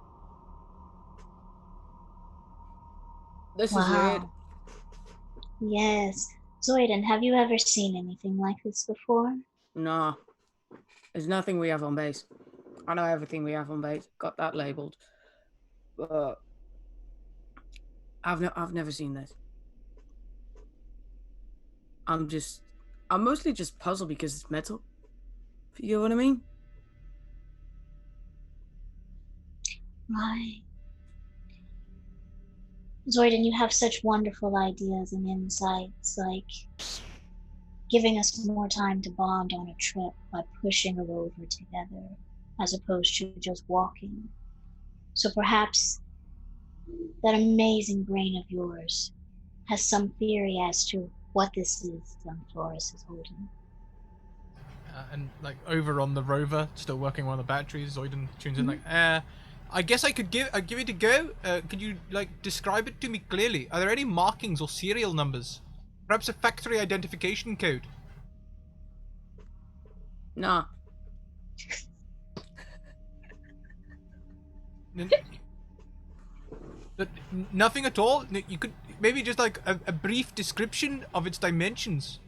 This is weird. Wow. Yes. Zoidan, have you ever seen anything like this before? Nah. There's nothing we have on base. I know everything we have on base. Got that labeled. But I've never seen this. I'm mostly just puzzled because it's metal. If you know what I mean? Right. Zoidan, you have such wonderful ideas and insights, like giving us more time to bond on a trip by pushing a rover together, as opposed to just walking. So perhaps that amazing brain of yours has some theory as to what this is Flores is holding. And like over on the rover, still working on the batteries, Zoidan tunes in like, I guess I'd give it a go. Could you like describe it to me clearly? Are there any markings or serial numbers? Perhaps a factory identification code? Nah. Nothing at all? You could maybe just like a brief description of its dimensions.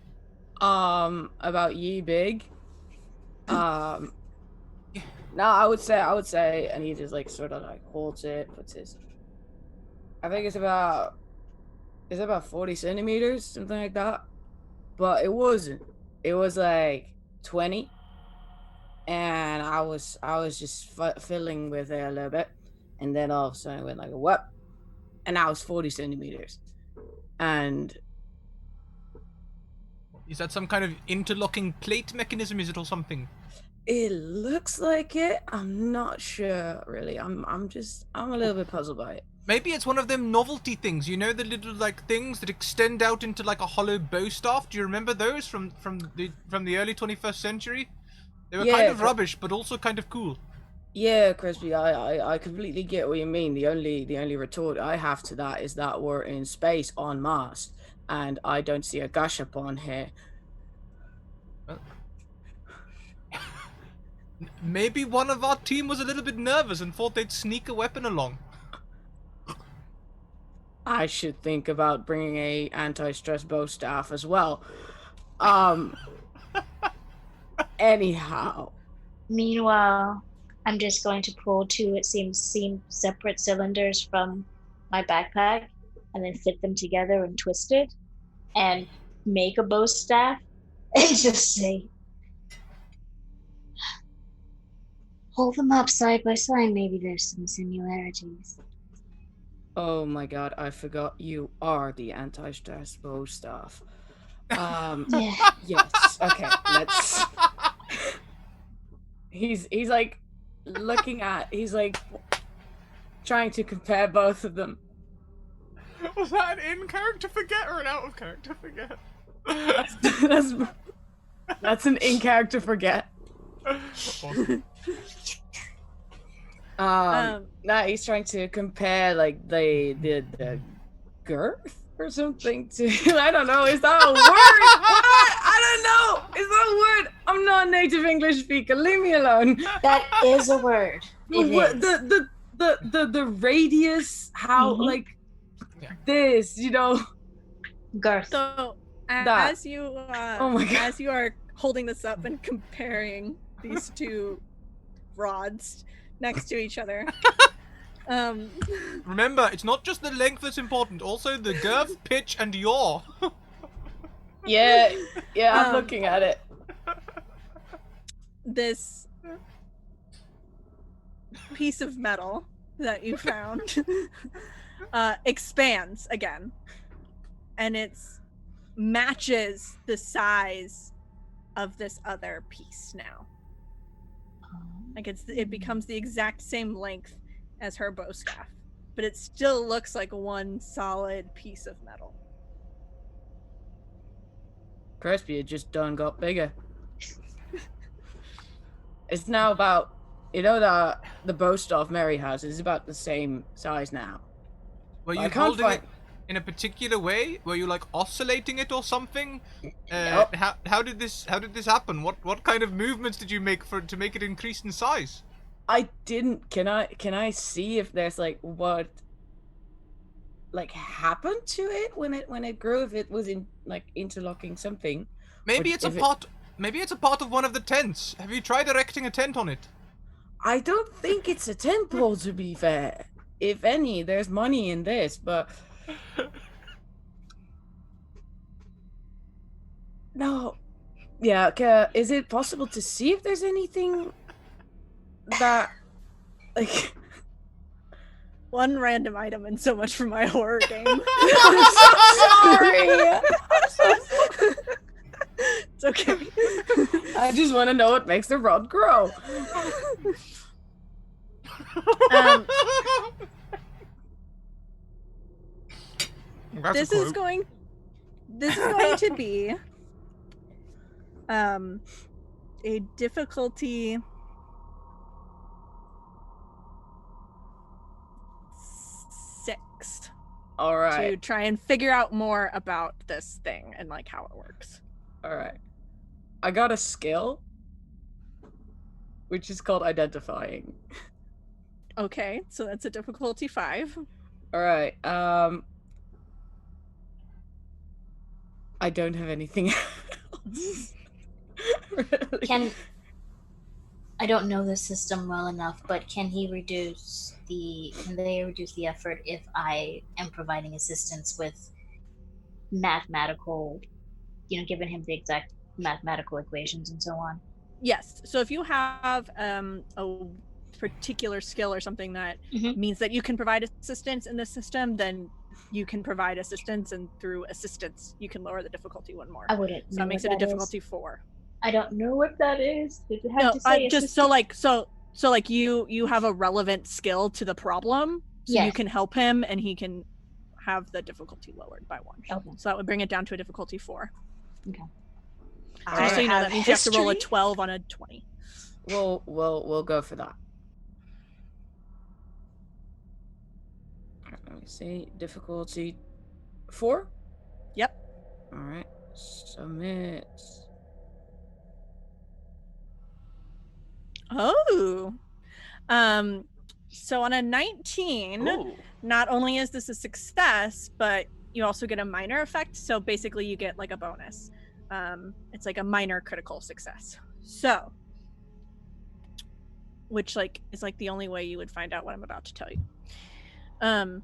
About ye big. No, I would say, and he just like sort of like holds it, puts his. I think it's about 40 centimeters, something like that. But it wasn't. It was like 20, and I was just fiddling with it a little bit, and then all of a sudden it went like a what, and now it's 40 centimeters, and. Is that some kind of interlocking plate mechanism? Is it or something? It looks like it. I'm not sure, really. I'm a little bit puzzled by it. Maybe it's one of them novelty things, you know, the little like things that extend out into like a hollow bow staff. Do you remember those from the early 21st century? They were kind of rubbish, but also kind of cool. Yeah, Crispy, I completely get what you mean. The only retort I have to that is that we're in space on Mars, and I don't see a gush up on here. Maybe one of our team was a little bit nervous and thought they'd sneak a weapon along. I should think about bringing a anti-stress bow staff as well. Anyhow. Meanwhile, I'm just going to pull 2, it seems, separate cylinders from my backpack and then fit them together and twist it and make a bow staff and just say, hold them up side by side, maybe there's some similarities. Oh my god, I forgot you are the anti-stress bow staff. Yeah. Yes, okay, let's... He's like looking at, he's like trying to compare both of them. Was that an in-character forget or an out-of-character forget? That's an in-character forget. Awesome. Nah, he's trying to compare like the girth or something to I don't know, is that a word? What? I don't know. Is that a word? I'm not a native English speaker. Leave me alone. That is a word. The radius, how like this, you know. Girth. So as you oh my God. as you are holding this up and comparing these 2 rods next to each other. Remember, it's not just the length that's important, also the girth, pitch, and yaw. Yeah, I'm looking at it. This piece of metal, that you found expands again, and it's matches the size of this other piece now. Like it becomes the exact same length as her bow staff, but it still looks like one solid piece of metal. Crispy, it just done got bigger. It's now about, that the bow staff Mary has is about the same size now. Were I you can't holding find- it in a particular way? Were you like oscillating it or something? Yep. How did this happen? What kind of movements did you make to make it increase in size? I didn't. Can I see if there's what happened to it when it grew? If it was in interlocking something? Maybe Or it's a if it- part. Maybe it's a part of one of the tents. Have you tried erecting a tent on it? I don't think it's a tent pole, to be fair. If any, there's money in this, but no. Yeah. Is it possible to see if there's anything that One random item and so much for my horror game. I'm so sorry. It's okay. I just want to know what makes the rod grow. That's This a is quote. going to be a difficulty 6 All right. to try and figure out more about this thing and how it works. All right. I got a skill, which is called identifying. Okay, so that's a difficulty 5. All right. I don't have anything else. Really. I don't know the system well enough, but can they reduce the effort if I am providing assistance with mathematical, giving him the exact mathematical equations and so on? Yes. So if you have a particular skill or something that Mhm. means that you can provide assistance in the system, then you can provide assistance, and through assistance you can lower the difficulty 1 more. I wouldn't So know that makes what it a that is. difficulty 4. I don't know what that is. Did you have No, to say just so you have a relevant skill to the problem, so you Yes. can help him and he can have the difficulty lowered by 1. Okay. So that would bring it down to a difficulty 4. Okay. So just so you know, that means you have to roll a 12 on a 20. We'll go for that. Let me see. Difficulty 4? Yep. All right. Submit. Oh. So on a 19, Ooh. not only is this a success, but you also get a minor effect. So basically you get a bonus. It's a minor critical success. So, which is the only way you would find out what I'm about to tell you.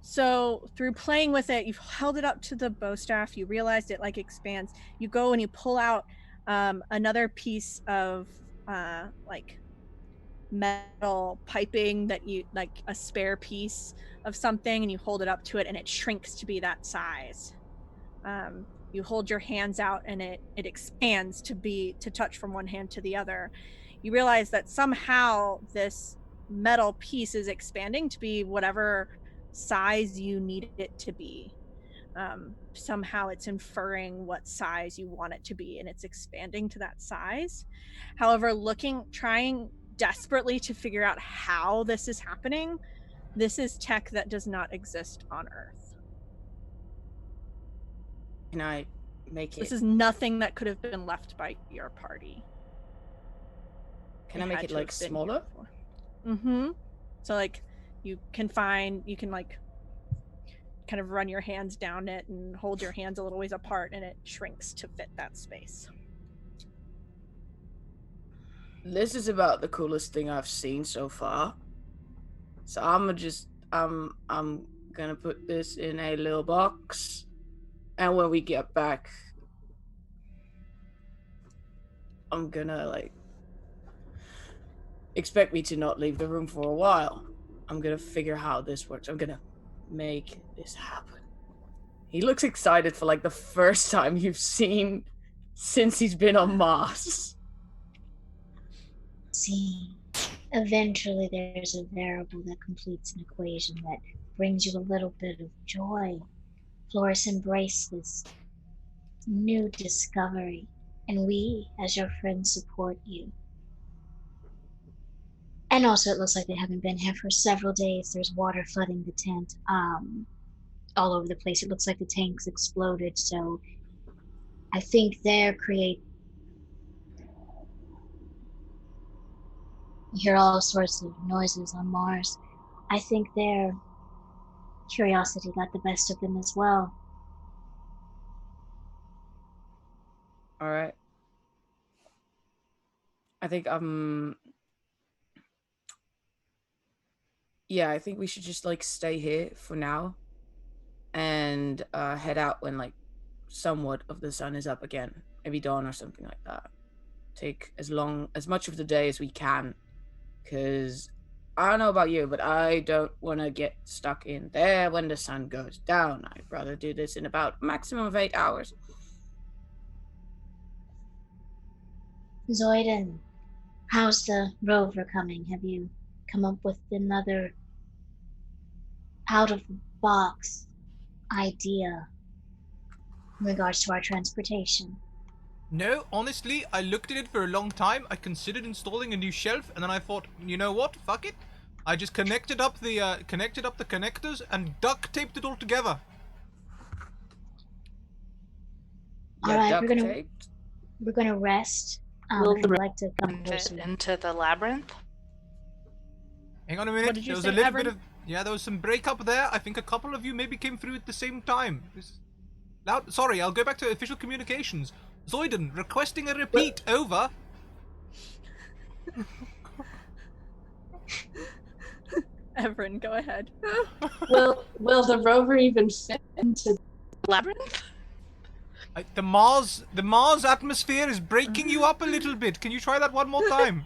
So through playing with it, you've held it up to the bow staff, you realized it expands. You go and you pull out another piece of metal piping that you a spare piece of something, and you hold it up to it and it shrinks to be that size. You hold your hands out and it expands to touch from one hand to the other. You realize that somehow this metal piece is expanding to be whatever size you need it to be. Somehow it's inferring what size you want it to be, and it's expanding to that size. However, trying desperately to figure out how this is happening, this is tech that does not exist on Earth. Can I make it? This is nothing that could have been left by your party. Can I make it smaller? Mm-hmm. So you can kind of run your hands down it and hold your hands a little ways apart, and it shrinks to fit that space. This is about the coolest thing I've seen so far. So I'm gonna put this in a little box, and when we get back, I'm gonna expect me to not leave the room for a while. I'm gonna figure how this works. I'm gonna make this happen. He looks excited for like the first time you've seen since he's been on Mars. See, eventually there's a variable that completes an equation that brings you a little bit of joy. Flores, embrace this new discovery, and we, as your friends, support you. And also, it looks like they haven't been here for several days. There's water flooding the tent, all over the place. It looks like the tanks exploded, so I think they're You hear all sorts of noises on Mars. I think their curiosity got the best of them as well. All right. I think yeah, I think we should just like stay here for now and head out when like somewhat of the sun is up again, maybe dawn or something like that. Take as much of the day as we can, because I don't know about you, but I don't want to get stuck in there when the sun goes down. I'd rather do this in about maximum of 8 hours. Zoiden, how's the rover coming? Have you come up with another out-of-the-box idea in regards to our transportation? No, honestly, I looked at it for a long time. I considered installing a new shelf, and then I thought, you know what? Fuck it. I just connected up the connectors and duct taped it all together. All right, duct we're taped? gonna rest. Will I'd the like to come Fit closer. into the labyrinth? Hang on a minute. What did you There was say, a little Avern? bit of there was some breakup there. I think a couple of you maybe came through at the same time. Sorry, I'll go back to official communications. Zoiden requesting a repeat. Over. Everin, go ahead. Will the rover even fit into? Labyrinth? The Mars atmosphere is breaking you up a little bit. Can you try that one more time?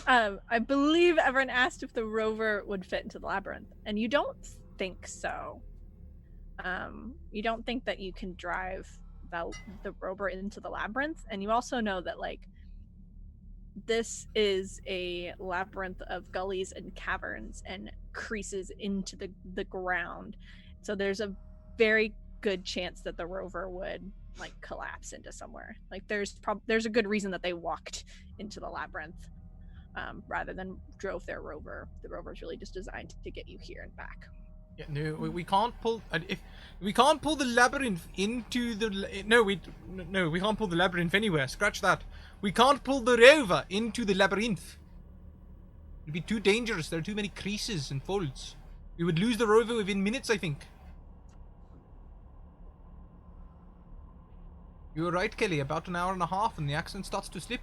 I believe Everin asked if the rover would fit into the labyrinth, and you don't think so. You don't think that you can drive the rover into the labyrinth, and you also know that like this is a labyrinth of gullies and caverns and creases into the ground, so there's a very good chance that the rover would like collapse into somewhere. Like there's a good reason that they walked into the labyrinth rather than drove their rover. The rover is really just designed to get you here and back. Yeah, no, we can't pull. If we can't pull the labyrinth into the we can't pull the labyrinth anywhere. Scratch that. We can't pull the rover into the labyrinth. It'd be too dangerous. There are too many creases and folds. We would lose the rover within minutes, I think. You were right, Kelly. About an hour and a half, and the accent starts to slip.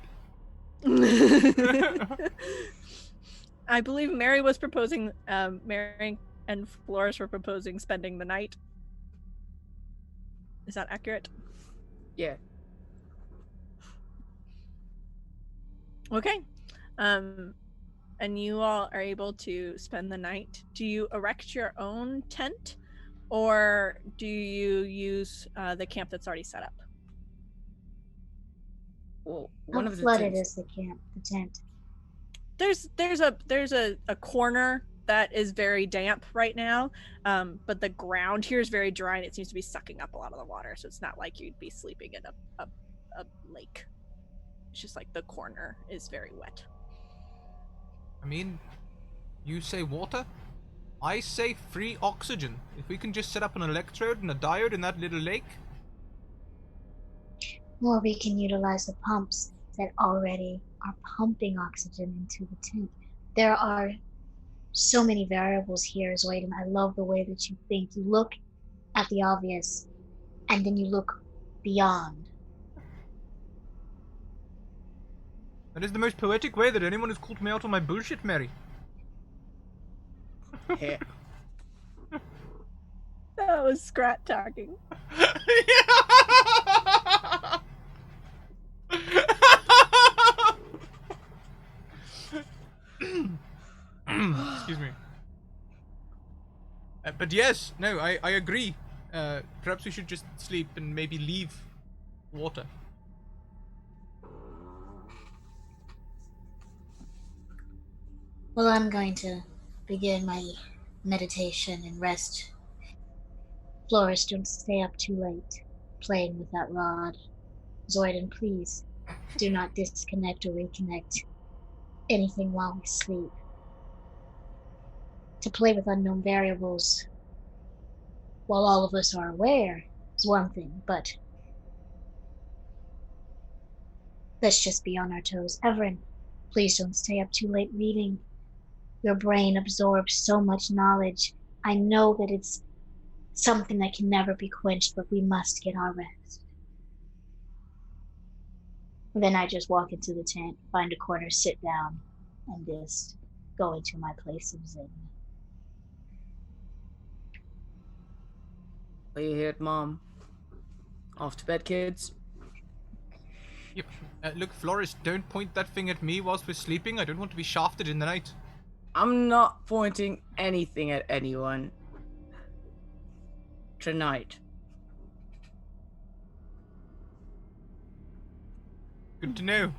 I believe Mary was proposing. Mary and Flores were proposing spending the night. Is that accurate? Yeah. Okay. And you all are able to spend the night. Do you erect your own tent, or do you use the camp that's already set up? Well, How one of the flooded tents- is the tent? There's a corner that is very damp right now, but the ground here is very dry and it seems to be sucking up a lot of the water, so it's not like you'd be sleeping in a lake. It's just like the corner is very wet. I mean, you say water, I say free oxygen. If we can just set up an electrode and a diode in that little lake. Or we can utilize the pumps that already are pumping oxygen into the tent. There are so many variables here, Zoiden. I love the way that you think. You look at the obvious, and then you look beyond. That is the most poetic way that anyone has called me out on my bullshit, Mary. Yeah. That was Scrat talking. Excuse me. But yes, no, I agree. Perhaps we should just sleep and maybe leave water. Well, I'm going to begin my meditation and rest. Flores, don't stay up too late playing with that rod. Zoidon, please do not disconnect or reconnect anything while we sleep. To play with unknown variables while all of us are aware is one thing, but let's just be on our toes. Everin, please don't stay up too late reading. Your brain absorbs so much knowledge. I know that it's something that can never be quenched, but we must get our rest. And then I just walk into the tent, find a corner, sit down, and just go into my place of zen. Are you here, Mom? Off to bed, kids. Yep. Look, Flores, don't point that thing at me whilst we're sleeping. I don't want to be shafted in the night. I'm not pointing anything at anyone. Tonight. Good to know.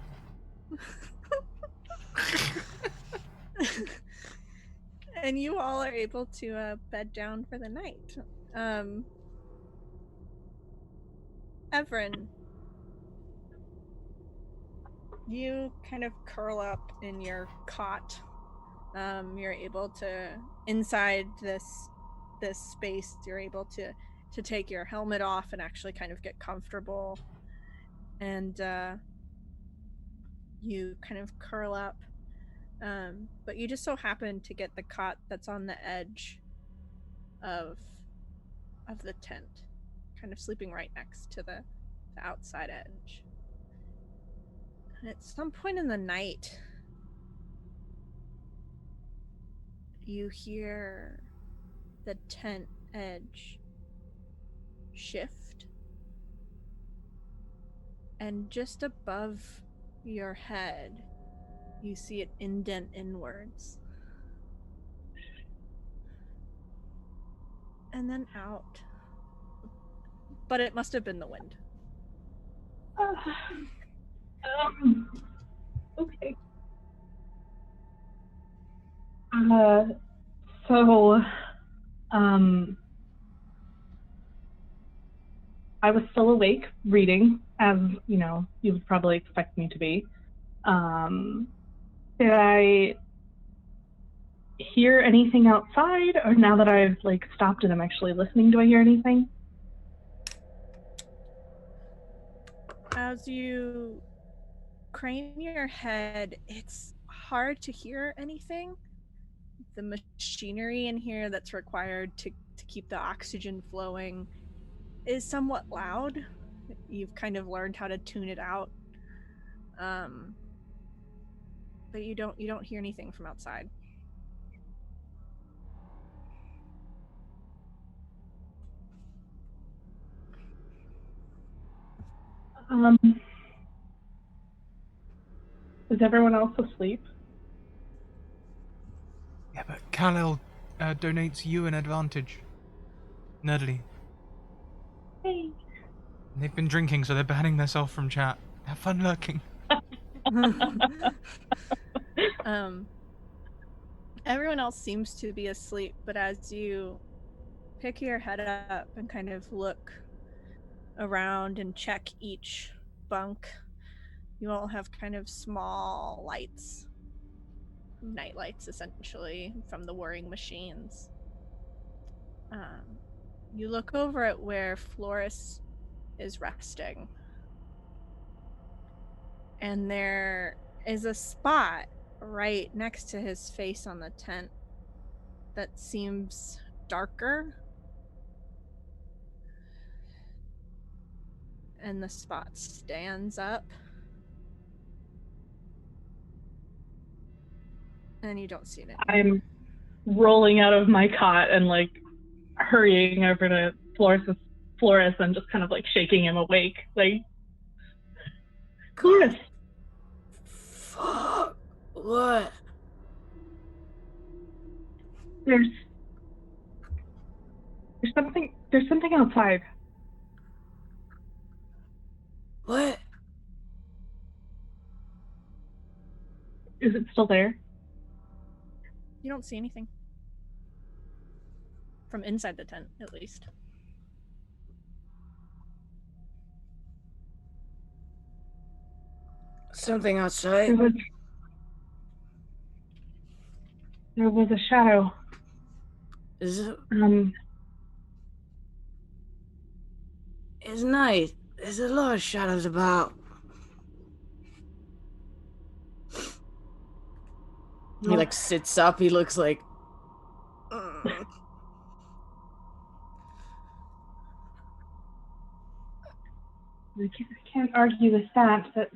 And you all are able to bed down for the night. Everin, you kind of curl up in your cot. You're able to, inside this space, you're able to take your helmet off and actually kind of get comfortable. And you kind of curl up. But you just so happen to get the cot that's on the edge of the tent, kind of sleeping right next to the outside edge. And at some point in the night, you hear the tent edge shift, and just above your head, you see it indent inwards. And then out. But it must have been the wind. Okay. So, I was still awake reading, as you know, you would probably expect me to be. Did I hear anything outside, or now that I've stopped and I'm actually listening, do I hear anything? As you crane your head, it's hard to hear anything. The machinery in here that's required to keep the oxygen flowing is somewhat loud. You've kind of learned how to tune it out. But you don't hear anything from outside. Is everyone else asleep? Yeah, but Kal-El donates you an advantage. Nerdly. Hey. They've been drinking, so they're banning themselves from chat. Have fun lurking. Everyone else seems to be asleep, but as you pick your head up and kind of look around and check each bunk, you all have kind of small lights, night lights essentially, from the whirring machines. You look over at where Flores is resting, and there is a spot right next to his face on the tent that seems darker, and the spot stands up, and you don't see it anymore. I'm rolling out of my cot and hurrying over to Flores and just kind of shaking him awake. Flores! Fuck. What? There's There's something outside. What? Is it still there? You don't see anything. From inside the tent, at least. Something outside? There was a shadow. Is it? Um, It's night. There's a lot of shadows about. He like sits up. He looks like. I can't argue with that, but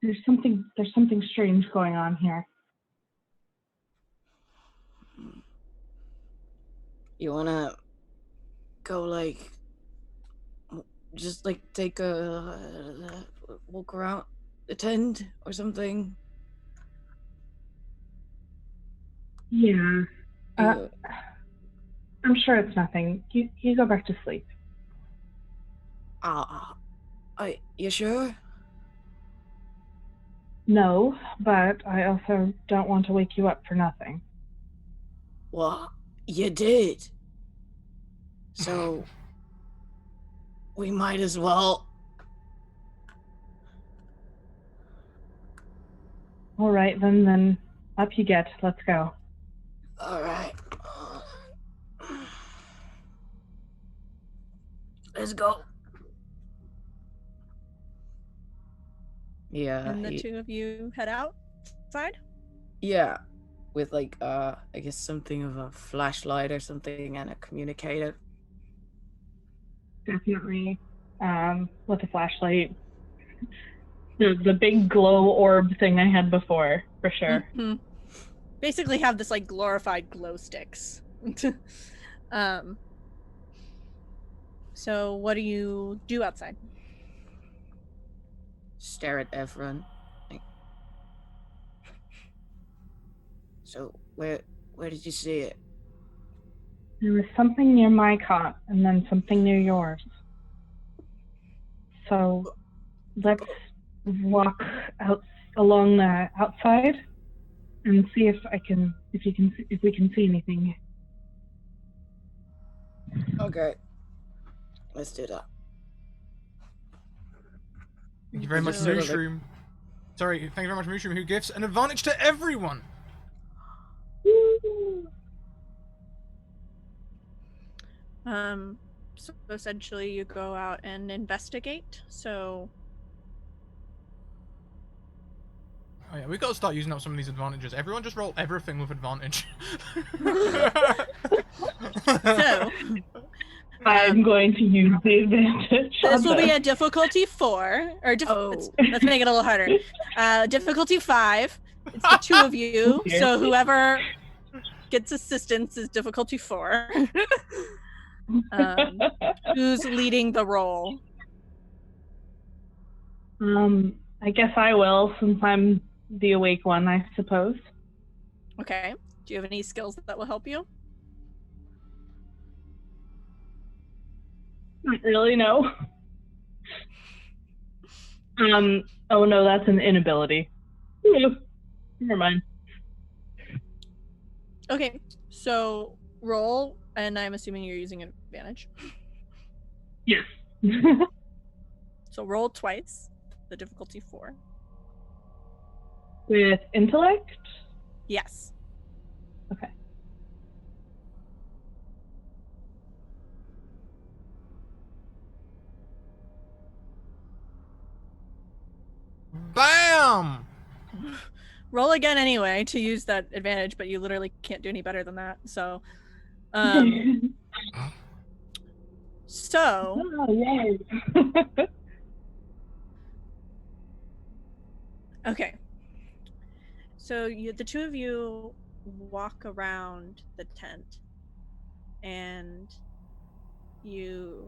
there's something strange going on here. You wanna go like, just like take a walk around the tent or something? Yeah. I'm sure it's nothing. You go back to sleep. You sure? No, but I also don't want to wake you up for nothing. Well, you did. So we might as well. All right, then up you get. Let's go. All right. Let's go. Yeah. And the two of you head outside? Yeah. With like I guess something of a flashlight or something and a communicator. Definitely. With a flashlight. The big glow orb thing I had before, for sure. Mm-hmm. Basically have this like glorified glow sticks. So what do you do outside? Stare at everyone. So where did you see it? There was something near my cot, and then something near yours. So let's walk out along the outside and see if we can see anything. Okay. Let's do that. Thank you very much, Just sort of like- Mushroom. Sorry, thank you very much, Mushroom, who gives an advantage to everyone. So essentially you go out and investigate. So Oh yeah, we've got to start using up some of these advantages. Everyone just roll everything with advantage. so I'm going to use the advantage. this will be a difficulty 4, or let's make it a little harder. Difficulty 5. It's the two of you, so whoever gets assistance is difficulty 4. Who's leading the roll? I guess I will, since I'm the awake one, I suppose. Okay. Do you have any skills that will help you? Not really, no. Oh no, that's an inability. Never mind. Okay, so roll, and I'm assuming you're using advantage. Yes. So roll twice, the difficulty 4. With intellect? Yes. Okay. Bam! Roll again anyway to use that advantage, but you literally can't do any better than that. So, so Oh, yay. okay. So the two of you walk around the tent, and you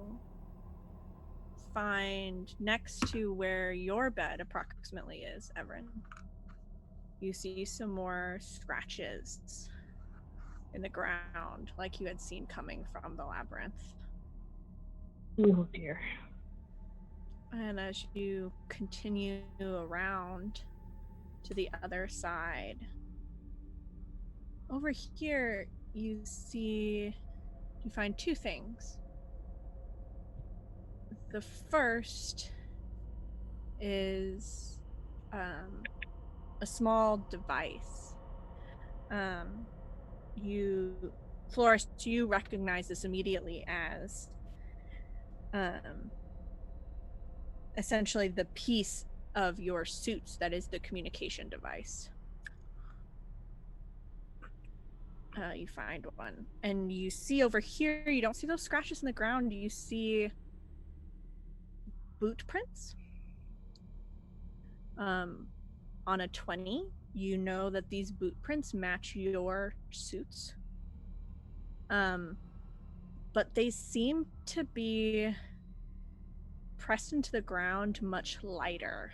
find next to where your bed approximately is, Everin, you see some more scratches in the ground, like you had seen coming from the labyrinth. Oh dear. And as you continue around to the other side, over here you find two things. The first is a small device. Florist, you recognize this immediately as essentially the piece of your suits that is the communication device. You find one, and you see over here, you don't see those scratches in the ground, you see boot prints on a 20. You know that these boot prints match your suits, but they seem to be pressed into the ground much lighter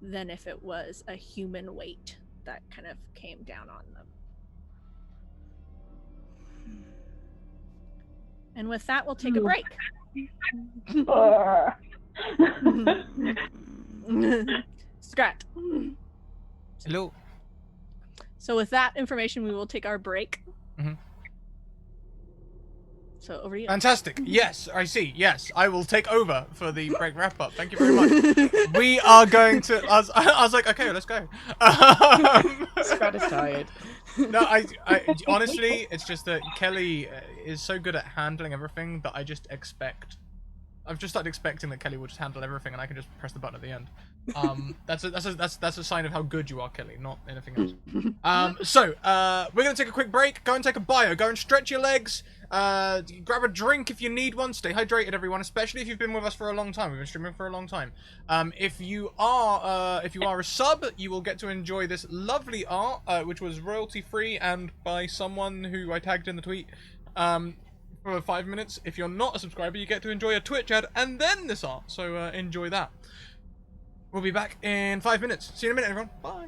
than if it was a human weight that kind of came down on them. And with that, we'll take a break. Scrat. Hello. So with that information, we will take our break. Mm-hmm. So over to you. Fantastic. Yes, I see. Yes, I will take over for the break wrap up. Thank you very much. We are going to. I was like, okay, let's go. Scrat is tired. No, I honestly, it's just that Kelly is so good at handling everything that I just expect. I've just started expecting that Kelly will just handle everything, and I can just press the button at the end. That's a sign of how good you are, Kelly, not anything else. So we're gonna take a quick break. Go and take a bio. Go and stretch your legs. Grab a drink if you need one. Stay hydrated, everyone, especially if you've been with us for a long time. We've been streaming for a long time. If you are a sub, you will get to enjoy this lovely art, which was royalty free and by someone who I tagged in the tweet. For 5 minutes. If you're not a subscriber, you get to enjoy a Twitch ad and then this art. So enjoy that. We'll be back in 5 minutes. See you in a minute, everyone. Bye.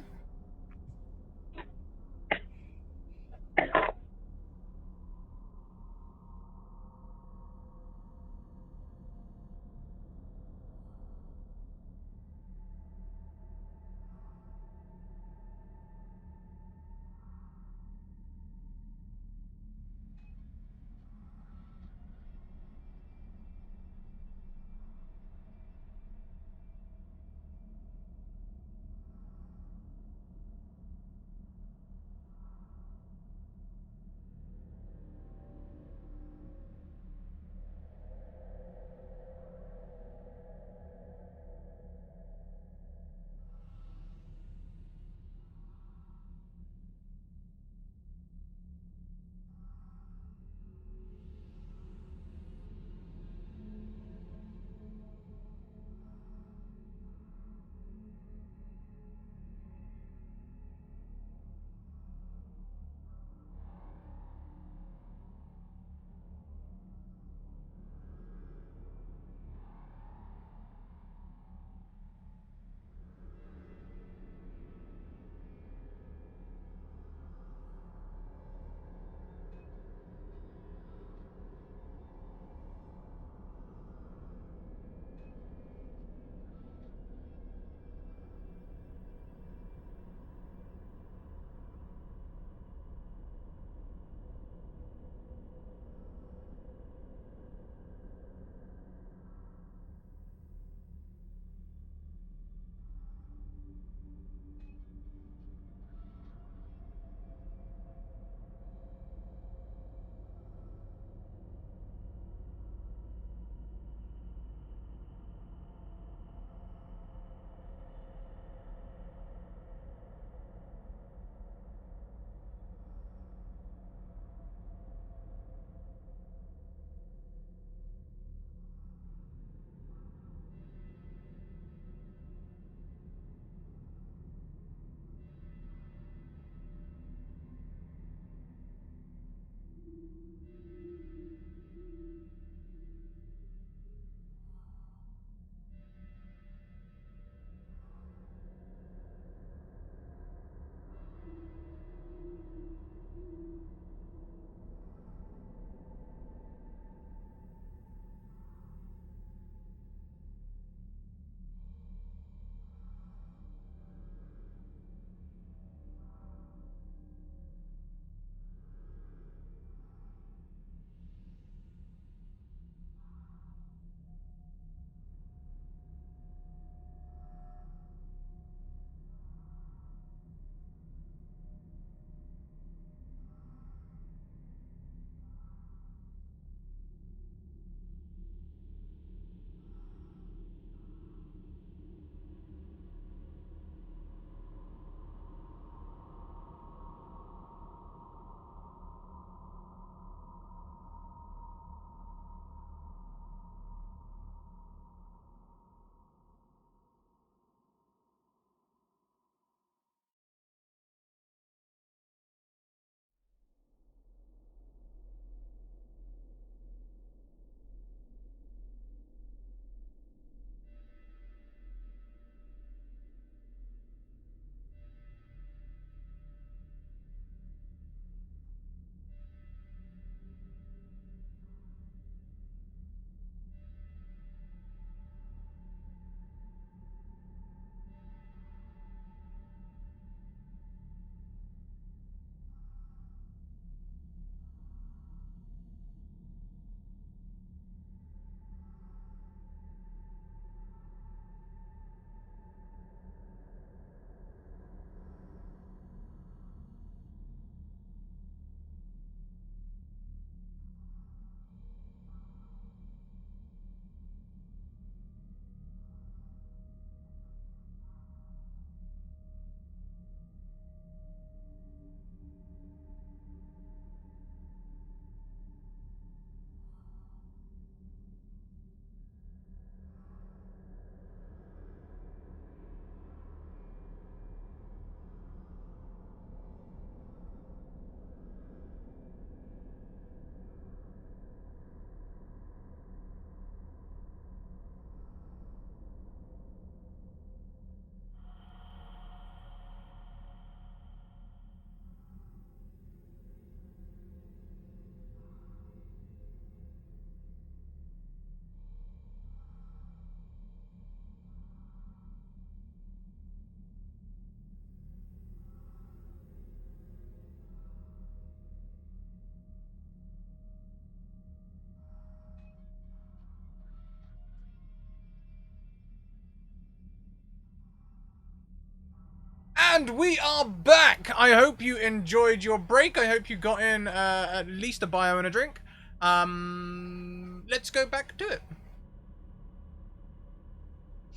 And we are back! I hope you enjoyed your break. I hope you got in at least a bio and a drink. Let's go back to it.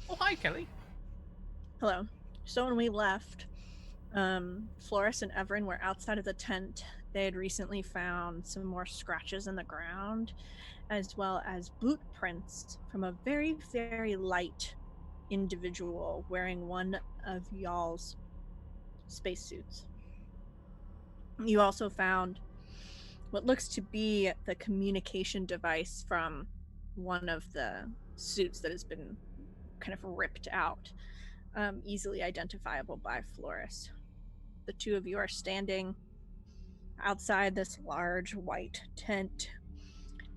Oh, hi, Kelly. Hello. So when we left, Floris and Everin were outside of the tent. They had recently found some more scratches in the ground, as well as boot prints from a very, very light individual wearing one of y'all's spacesuits. You also found what looks to be the communication device from one of the suits that has been kind of ripped out, easily identifiable by Floris. The two of you are standing outside this large white tent.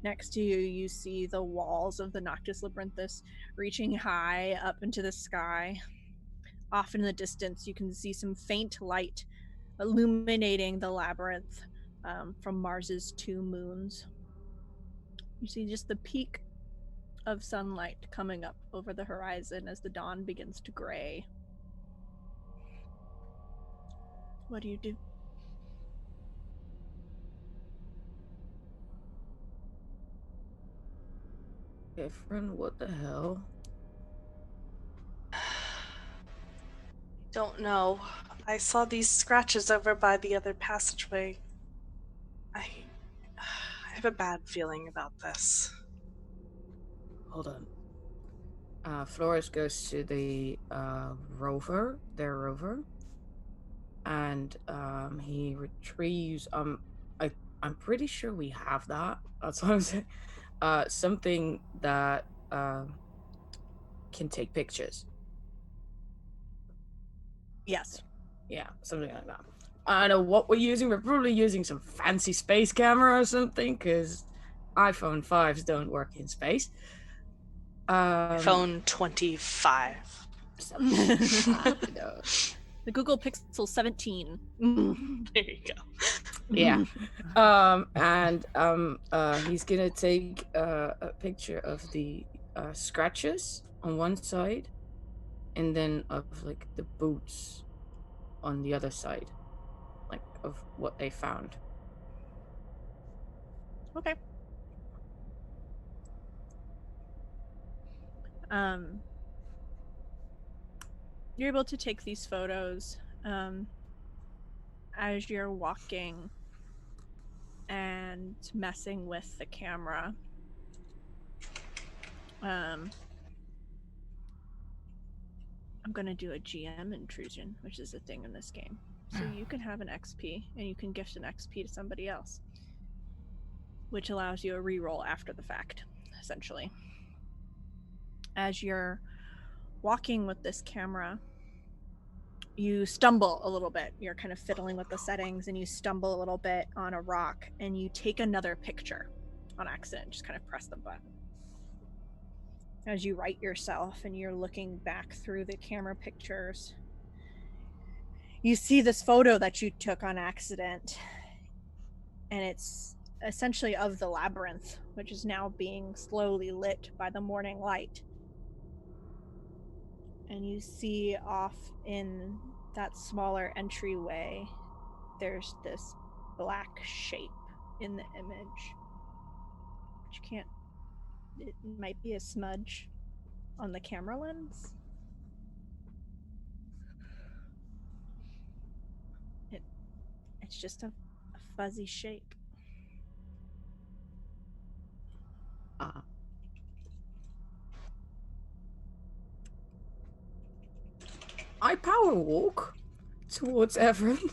Next to you, you see the walls of the Noctis Labyrinthus reaching high up into the sky. Off in the distance, you can see some faint light illuminating the labyrinth from Mars's 2 moons. You see just the peak of sunlight coming up over the horizon as the dawn begins to gray. What do you do? Efren, what the hell? Don't know. I saw these scratches over by the other passageway. I have a bad feeling about this. Hold on. Flores goes to the rover, their rover, and he retrieves. I'm pretty sure we have that. That's what I'm saying. Something that can take pictures. Yes. Yeah, something like that. I don't know what we're using. We're probably using some fancy space camera or something, because iPhone 5s don't work in space. Phone 25. The Google Pixel 17. There you go. Yeah. And he's gonna take a picture of the scratches on one side, and then of like the boots on the other side, like of what they found. Okay. You're able to take these photos as you're walking and messing with the camera. I'm gonna do a GM intrusion, which is a thing in this game. So you can have an XP, and you can gift an XP to somebody else, which allows you a reroll after the fact, essentially. As you're walking with this camera, you stumble a little bit. You're kind of fiddling with the settings, and you stumble a little bit on a rock, and you take another picture on accident. Just kind of press the button. As you right yourself and you're looking back through the camera pictures, you see this photo that you took on accident, and it's essentially of the labyrinth, which is now being slowly lit by the morning light. And you see off in that smaller entryway, there's this black shape in the image. But you can't, it might be a smudge on the camera lens. It's just a fuzzy shape. I power walk towards Everin.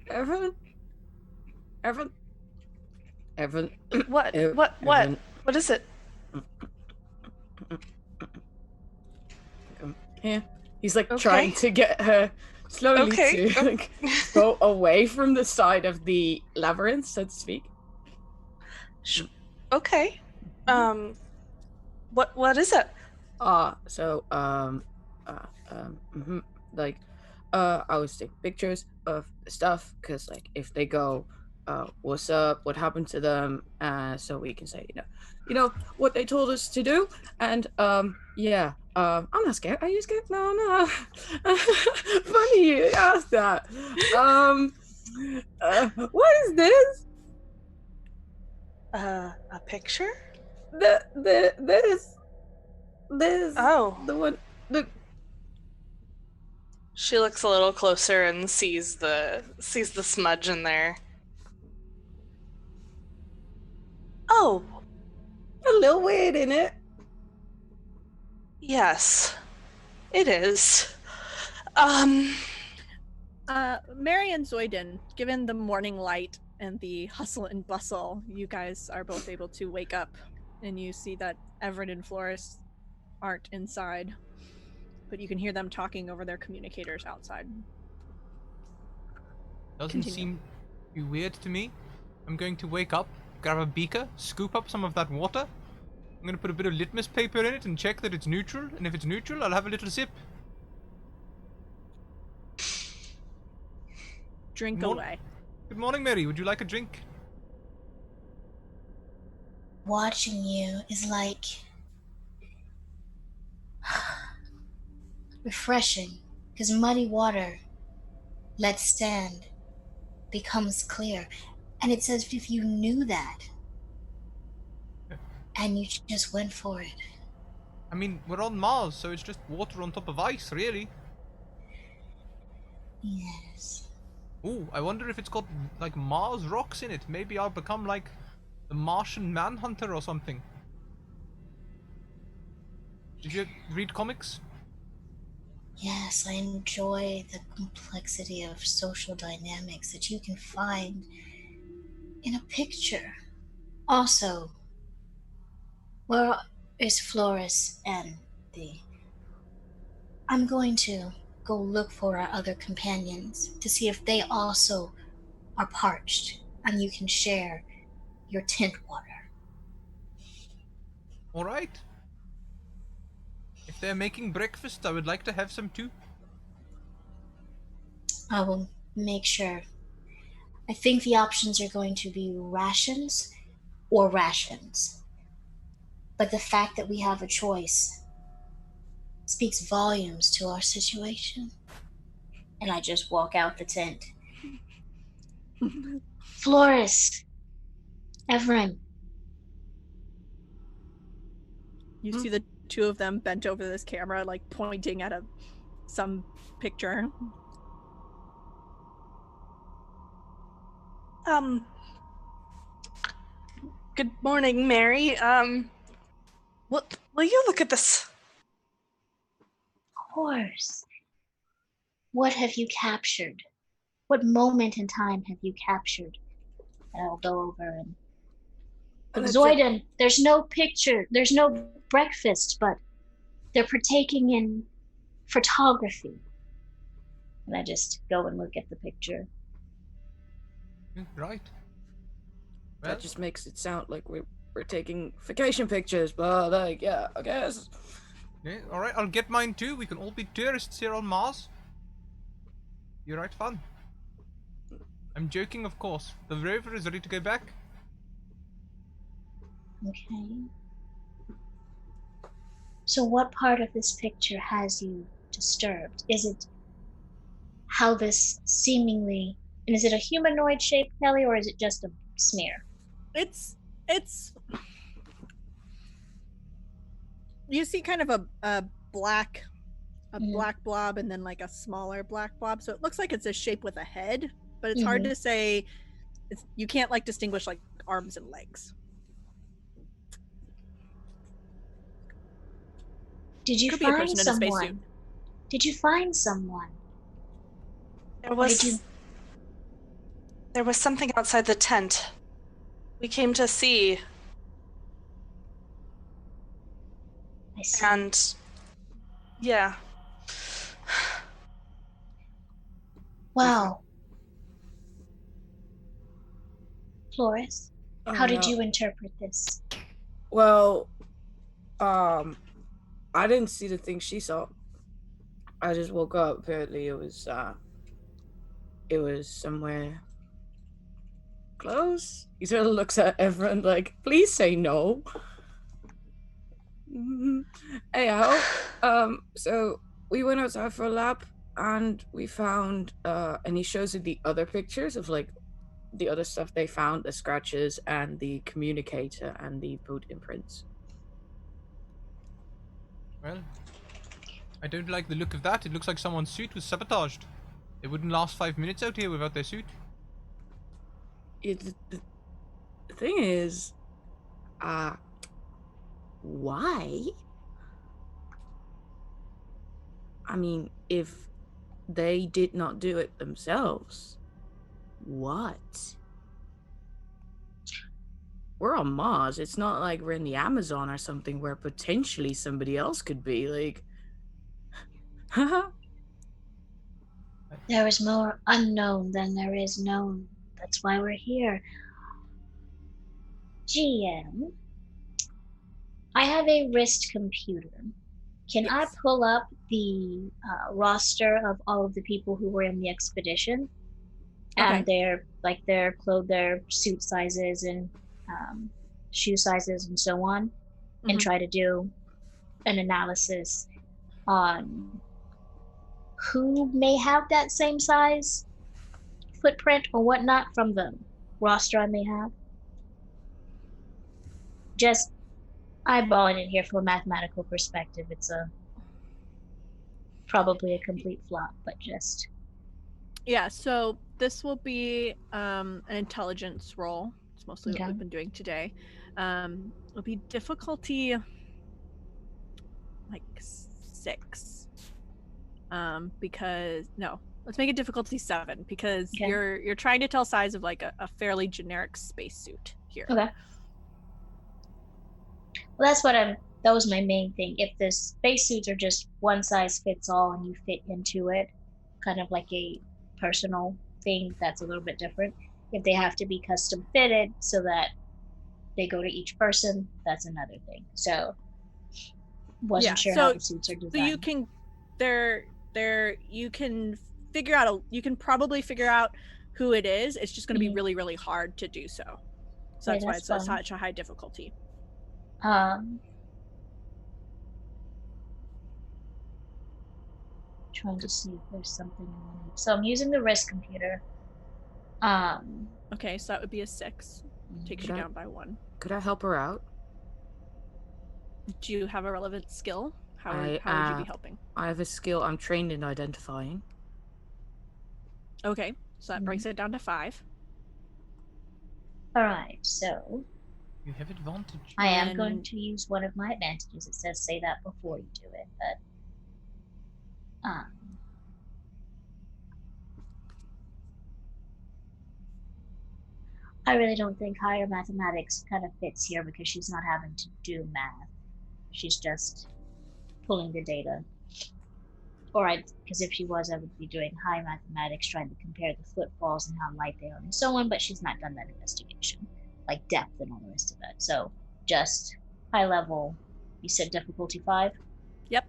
Everin? What? Ev- What? Everin. What is it? Yeah. He's like Okay. trying to get her slowly Okay. to like, go away from the side of the labyrinth, so to speak. Okay. What is it? I always take pictures of stuff, because like if they go, what's up, what happened to them, so we can say, you know what they told us to do, and yeah, I'm not scared. Are you scared? No. Funny you asked that. What is this? A picture? This. Oh. The one. The. She looks a little closer and sees the smudge in there. Oh, A little weird, in it. yes, it is. Mary and Zoidin, given the morning light and the hustle and bustle, you guys are both able to wake up, and you see that Everett and Flores aren't inside, but you can hear them talking over their communicators outside. Doesn't Continue. seem too weird to me. I'm going to wake up, grab a beaker, scoop up some of that water. I'm going to put a bit of litmus paper in it and check that it's neutral, and if it's neutral, I'll have a little sip. Drink Mor- away. Good morning, Mary. Would you like a drink? Watching you is like refreshing, because muddy water, let stand, becomes clear. And it's as if you knew that. And you just went for it. I mean, we're on Mars, so it's just water on top of ice, really. Yes. Ooh, I wonder if it's got, like, Mars rocks in it. Maybe I'll become, like, the Martian Manhunter or something. Did you read comics? Yes, I enjoy the complexity of social dynamics that you can find in a picture. Also, where is Flores and the... I'm going to go look for our other companions to see if they also are parched and you can share your tent water. Alright. If they're making breakfast, I would like to have some too. I will make sure. I think the options are going to be rations or rations. But the fact that we have a choice speaks volumes to our situation. And I just walk out the tent. Flores, Everin, You see the two of them bent over this camera, like pointing at some picture. Good morning, Mary. What will you look at this? of course. What have you captured? What moment in time have you captured? And I'll go over and... Zoidin, there's no picture, there's no breakfast, but they're partaking in photography. And I just go and look at the picture. Right. Well, That just makes it sound like we're taking vacation pictures, but like, yeah, I guess. yeah, alright, I'll get mine too. We can all be tourists here on Mars. You're right, fun. I'm joking, of course. The rover is ready to go back. Okay. So what part of this picture has you disturbed? Is it how this seemingly... And is it a humanoid shape, Kelly, or is it just a smear? It's you see kind of a black black blob and then like a smaller black blob, so it looks like it's a shape with a head, but it's hard to say. You can't like distinguish like arms and legs. Did you Could be a find person in a spacesuit. someone? Did you find someone? There was something outside the tent. We came to see. I see. And yeah. Wow. Flores, how did you interpret this? Well, I didn't see the thing she saw. I just woke up. Apparently, it was somewhere close. He sort of looks at everyone like, "Please say no." Anyhow, so we went outside for a lap and we found, and he shows you the other pictures of like the other stuff they found, the scratches and the communicator and the boot imprints. Well, I don't like the look of that. It looks like someone's suit was sabotaged. They wouldn't last 5 minutes out here without their suit. The thing is, why? I mean, if they did not do it themselves, what? We're on Mars. It's not like we're in the Amazon or something where potentially somebody else could be. Like, There is more unknown than there is known. That's why we're here. GM, I have a wrist computer. Can I pull up the roster of all of the people who were in the expedition and their suit sizes and shoe sizes and so on, and try to do an analysis on who may have that same size footprint or whatnot from the roster I may have? Just eyeballing it here from a mathematical perspective. It's probably a complete flop, but just... Yeah, so this will be an intelligence roll. It's mostly what we've been doing today. It'll be difficulty like 6. Because let's make it difficulty 7 because you're trying to tell size of like a fairly generic spacesuit here. Okay. Well, that was my main thing. If the spacesuits are just one size fits all and you fit into it, kind of like a personal thing, that's a little bit different. If they have to be custom fitted so that they go to each person, that's another thing. So wasn't sure how the suits are designed. So you can you can figure out you can probably figure out who it is. It's just going to be really, really hard to do so. So that's why it's such a high difficulty. Trying to see if there's something. So I'm using the wrist computer. Okay, so that would be a 6. Takes you down by 1. Could I help her out? Do you have a relevant skill? How would you be helping? I have a skill. I'm trained in identifying. Okay, so that brings it down to 5. All right, so you have advantage. I am going to use one of my advantages. It says say that before you do it, but I really don't think higher mathematics kind of fits here because she's not having to do math. She's just pulling the data. Because if she was, I would be doing high mathematics, trying to compare the footfalls and how light they are and so on, but she's not done that investigation, like depth and all the rest of that. So just high level. You said difficulty 5? Yep.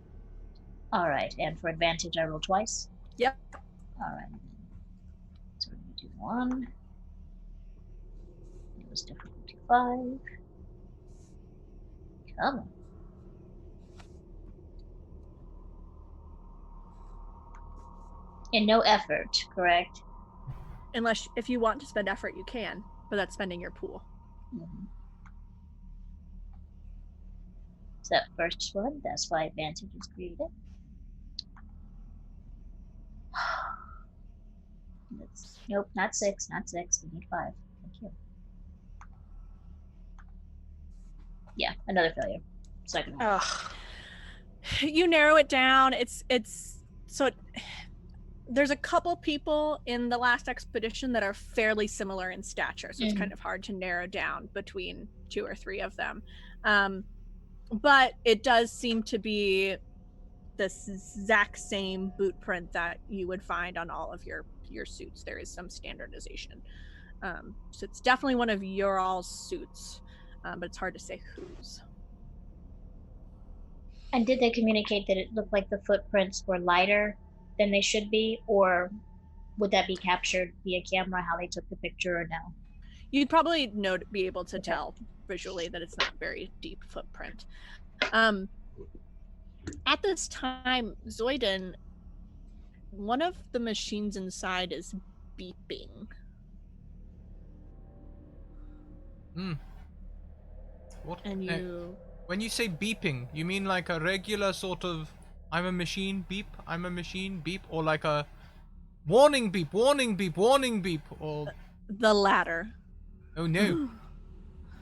All right, and for advantage, I roll twice? Yep. All right. So we're going to do 1. It was difficulty 5. Come on. And no effort, correct? Unless, if you want to spend effort, you can, but that's spending your pool. So that first one, that's why advantage is created. Nope, not 6, not 6. We need 5. Thank you. Yeah, another failure. Second one. You narrow it down. There's a couple people in the last expedition that are fairly similar in stature, so it's kind of hard to narrow down between 2 or 3 of them. But it does seem to be this exact same boot print that you would find on all of your suits. There is some standardization. So it's definitely one of your all's suits, but it's hard to say whose. And did they communicate that it looked like the footprints were lighter than they should be, or would that be captured via camera, how they took the picture, or no? You'd probably be able to tell visually that it's not very deep footprint. At this time, Zoidan, one of the machines inside is beeping. What? And you... When you say beeping, you mean like a regular sort of I'm a machine beep, I'm a machine beep, or like a warning beep, warning beep, warning beep, or... The latter. Oh no.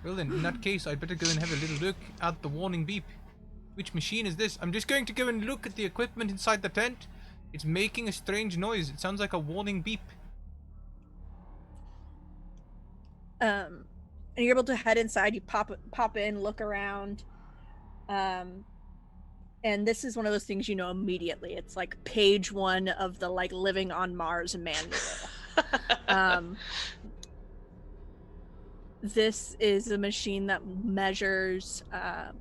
Well then, in that case, I'd better go and have a little look at the warning beep. Which machine is this? I'm just going to go and look at the equipment inside the tent. It's making a strange noise. It sounds like a warning beep. And you're able to head inside. You pop in, look around. And this is one of those things you know immediately. It's like page 1 of the like living on Mars manual. This is a machine that measures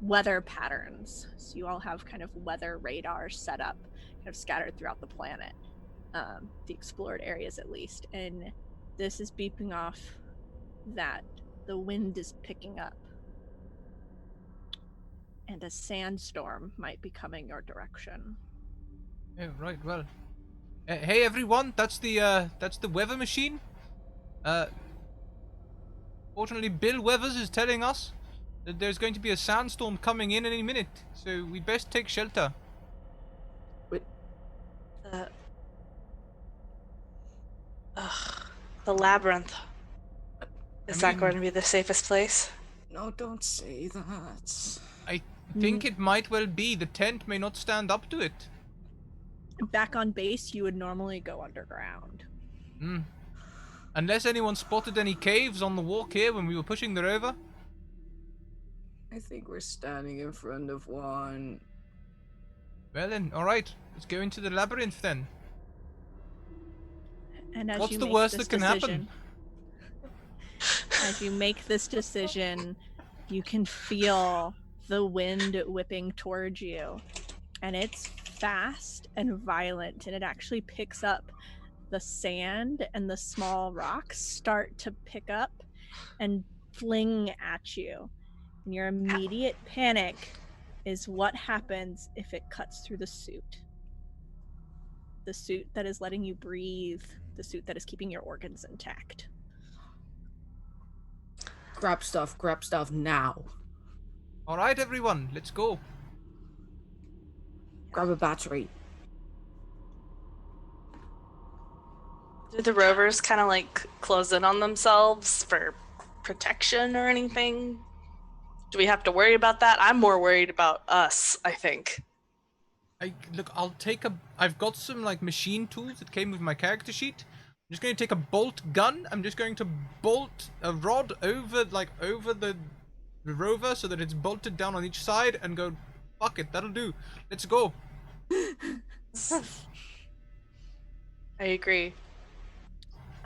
weather patterns. So you all have kind of weather radars set up, kind of scattered throughout the planet, the explored areas at least. And this is beeping off that the wind is picking up. And a sandstorm might be coming your direction. Yeah, right, well. Hey everyone, that's the weather machine. Fortunately, Bill Weathers is telling us that there's going to be a sandstorm coming in any minute, so we best take shelter. The labyrinth. Is that going to be the safest place? No, don't say that. I think it might well be. The tent may not stand up to it. Back on base, you would normally go underground. Unless anyone spotted any caves on the walk here when we were pushing the rover. I think we're standing in front of one. Well then, alright. Let's go into the labyrinth then. And as What's you the make worst this that can happen? As you make this decision, you can feel the wind whipping towards you. And it's fast and violent, and it actually picks up the sand, and the small rocks start to pick up and fling at you. And your immediate panic is what happens if it cuts through the suit. The suit that is letting you breathe, the suit that is keeping your organs intact. Grab stuff now. Alright everyone, let's go. Grab a battery. Do the rovers kind of like close in on themselves for protection or anything? Do we have to worry about that? I'm more worried about us, I think. I've got some like machine tools that came with my character sheet. I'm just going to take a bolt gun. I'm just going to bolt a rod over the rover so that it's bolted down on each side and go, fuck it, that'll do. Let's go. I agree.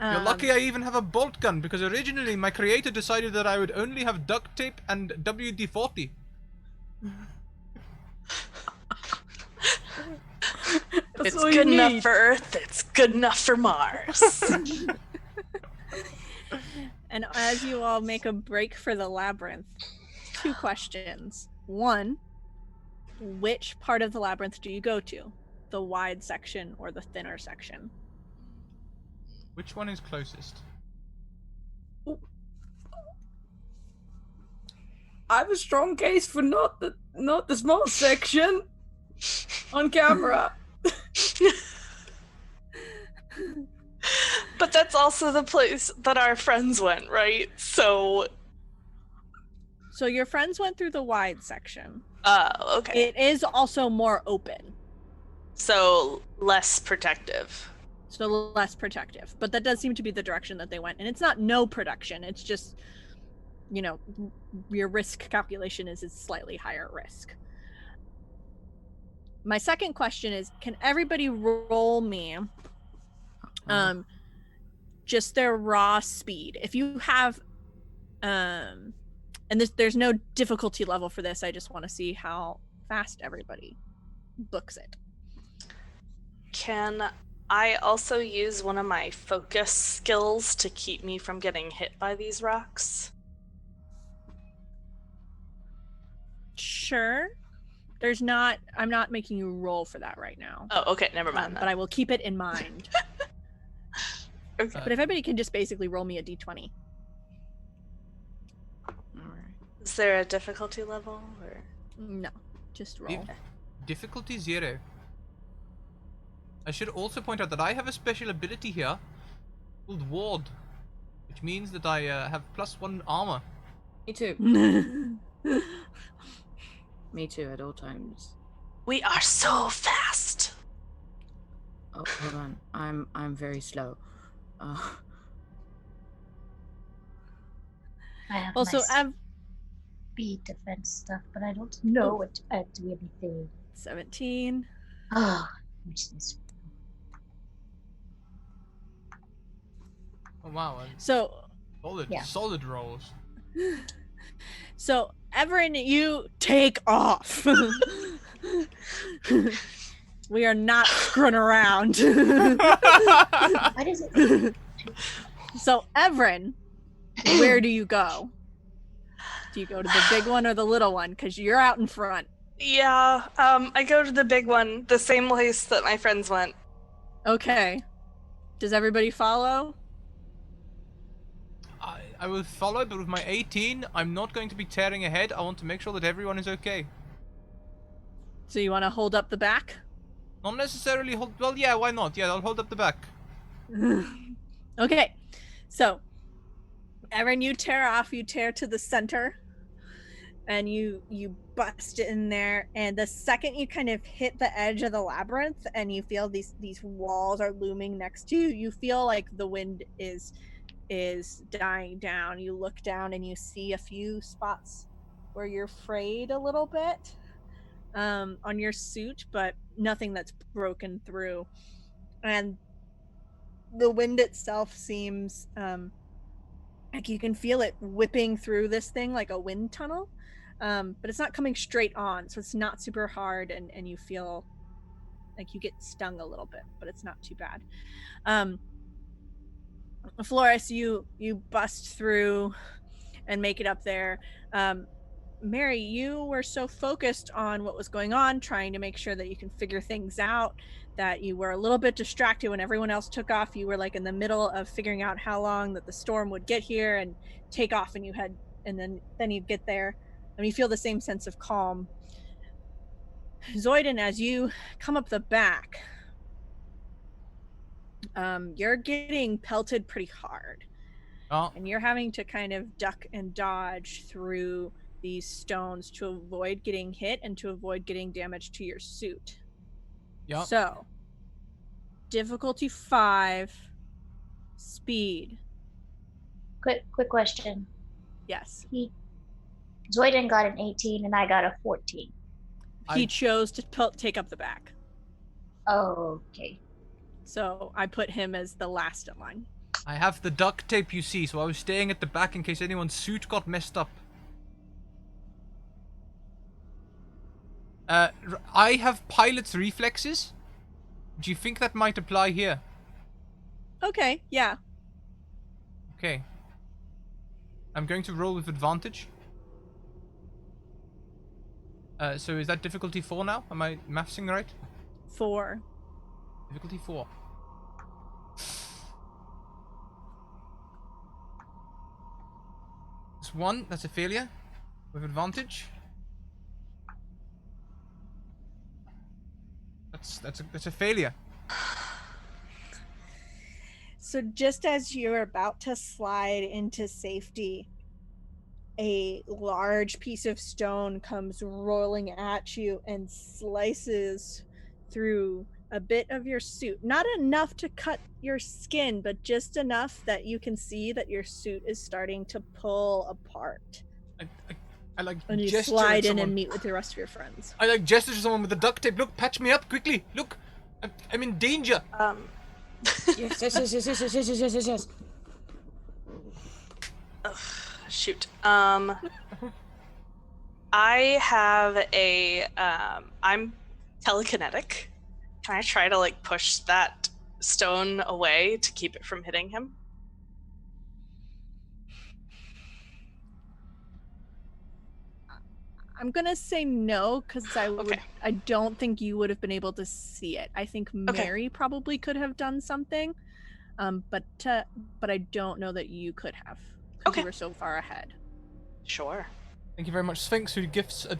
You're lucky I even have a bolt gun, because originally my creator decided that I would only have duct tape and WD-40. It's good enough for Earth, it's good enough for Mars. And as you all make a break for the labyrinth, 2 questions. 1, which part of the labyrinth do you go to? The wide section or the thinner section? Which one is closest? I have a strong case for not the small section on camera. But that's also the place that our friends went, right? So your friends went through the wide section. Okay. It is also more open. So less protective. So less protective. But that does seem to be the direction that they went. And it's not no protection. It's just, your risk calculation is slightly higher risk. My second question is, can everybody roll me just their raw speed? If you have, and there's no difficulty level for this, I just want to see how fast everybody books it. Can I also use one of my focus skills to keep me from getting hit by these rocks? Sure. There's not. I'm not making you roll for that right now. Oh, okay, never mind then. But I will keep it in mind. Okay. But if everybody can just basically roll me a d20. Alright. Is there a difficulty level? Or... No, just roll. Difficulty 0. I should also point out that I have a special ability here called Ward, which means that I have +1 armor. Me too. Me too at all times. We are so fast. Oh, hold on. I'm very slow. I have Also, my speed defense stuff, but I don't know what to do anything. 17. Oh, which is Oh wow, So, solid rolls. so Everin, you take off. We are not screwing around. what is it? So, Everin, where do you go? Do you go to the big one or the little one? Because you're out in front. Yeah, I go to the big one, the same place that my friends went. Okay. Does everybody follow? I will follow, but with my 18, I'm not going to be tearing ahead. I want to make sure that everyone is okay. So you want to hold up the back? Not necessarily hold... Well, yeah, why not? Yeah, I'll hold up the back. Okay. So, Erin, you tear off. You tear to the center. And you bust in there. And the second you kind of hit the edge of the labyrinth and you feel these walls are looming next to you, you feel like the wind is dying down. You look down and you see a few spots where you're frayed a little bit on your suit, but nothing that's broken through. And the wind itself seems like you can feel it whipping through this thing like a wind tunnel, but it's not coming straight on, so it's not super hard, and you feel like you get stung a little bit, but it's not too bad. Flores, you bust through and make it up there. Mary, you were so focused on what was going on, trying to make sure that you can figure things out, that you were a little bit distracted when everyone else took off. You were like in the middle of figuring out how long that the storm would get here and take off, and then you get there and you feel the same sense of calm. Zoidin, as you come up the back, you're getting pelted pretty hard. Oh. And you're having to kind of duck and dodge through these stones to avoid getting hit and to avoid getting damage to your suit. Yeah. So, difficulty 5, speed. Quick question. Yes. Zoidin got an 18 and I got a 14. He chose to take up the back. Oh, okay. So I put him as the last in line. I have the duct tape, you see, so I was staying at the back in case anyone's suit got messed up. I have pilot's reflexes. Do you think that might apply here? Okay, yeah. Okay. I'm going to roll with advantage. So is that difficulty 4 now? Am I mathsing right? 4. Difficulty 4. That's 1. That's a failure. With advantage. That's a failure. So just as you're about to slide into safety, a large piece of stone comes rolling at you and slices through a bit of your suit. Not enough to cut your skin, but just enough that you can see that your suit is starting to pull apart. I like and you gesture slide at in someone. and meet with the rest of your friends. I like gesture to someone with the duct tape. Look, patch me up quickly. Look, I'm in danger. Yes. Ugh, shoot. I have a I'm telekinetic. Can I try to like push that stone away to keep it from hitting him? I'm gonna say no because Okay. I don't think you would have been able to see it. I think Okay. Mary probably could have done something, but I don't know that you could have because Okay. you were so far ahead. Sure. Thank you very much, Sphinx, who gifts a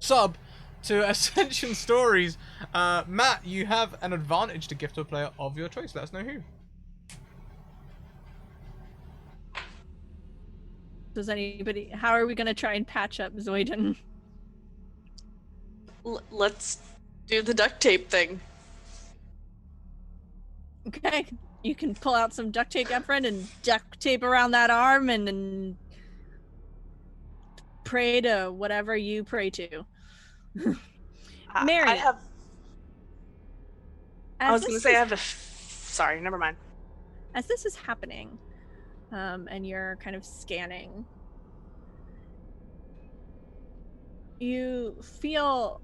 sub to Ascension Stories. Matt, you have an advantage to gift to a player of your choice. Let us know who. Does anybody? How are we gonna try and patch up Zoidon? Let's do the duct tape thing. Okay, you can pull out some duct tape, friend, and duct tape around that arm, and pray to whatever you pray to. Mary, I have. I as was gonna this say I is have a. Sorry, never mind. as this is happening, and you're kind of scanning, you feel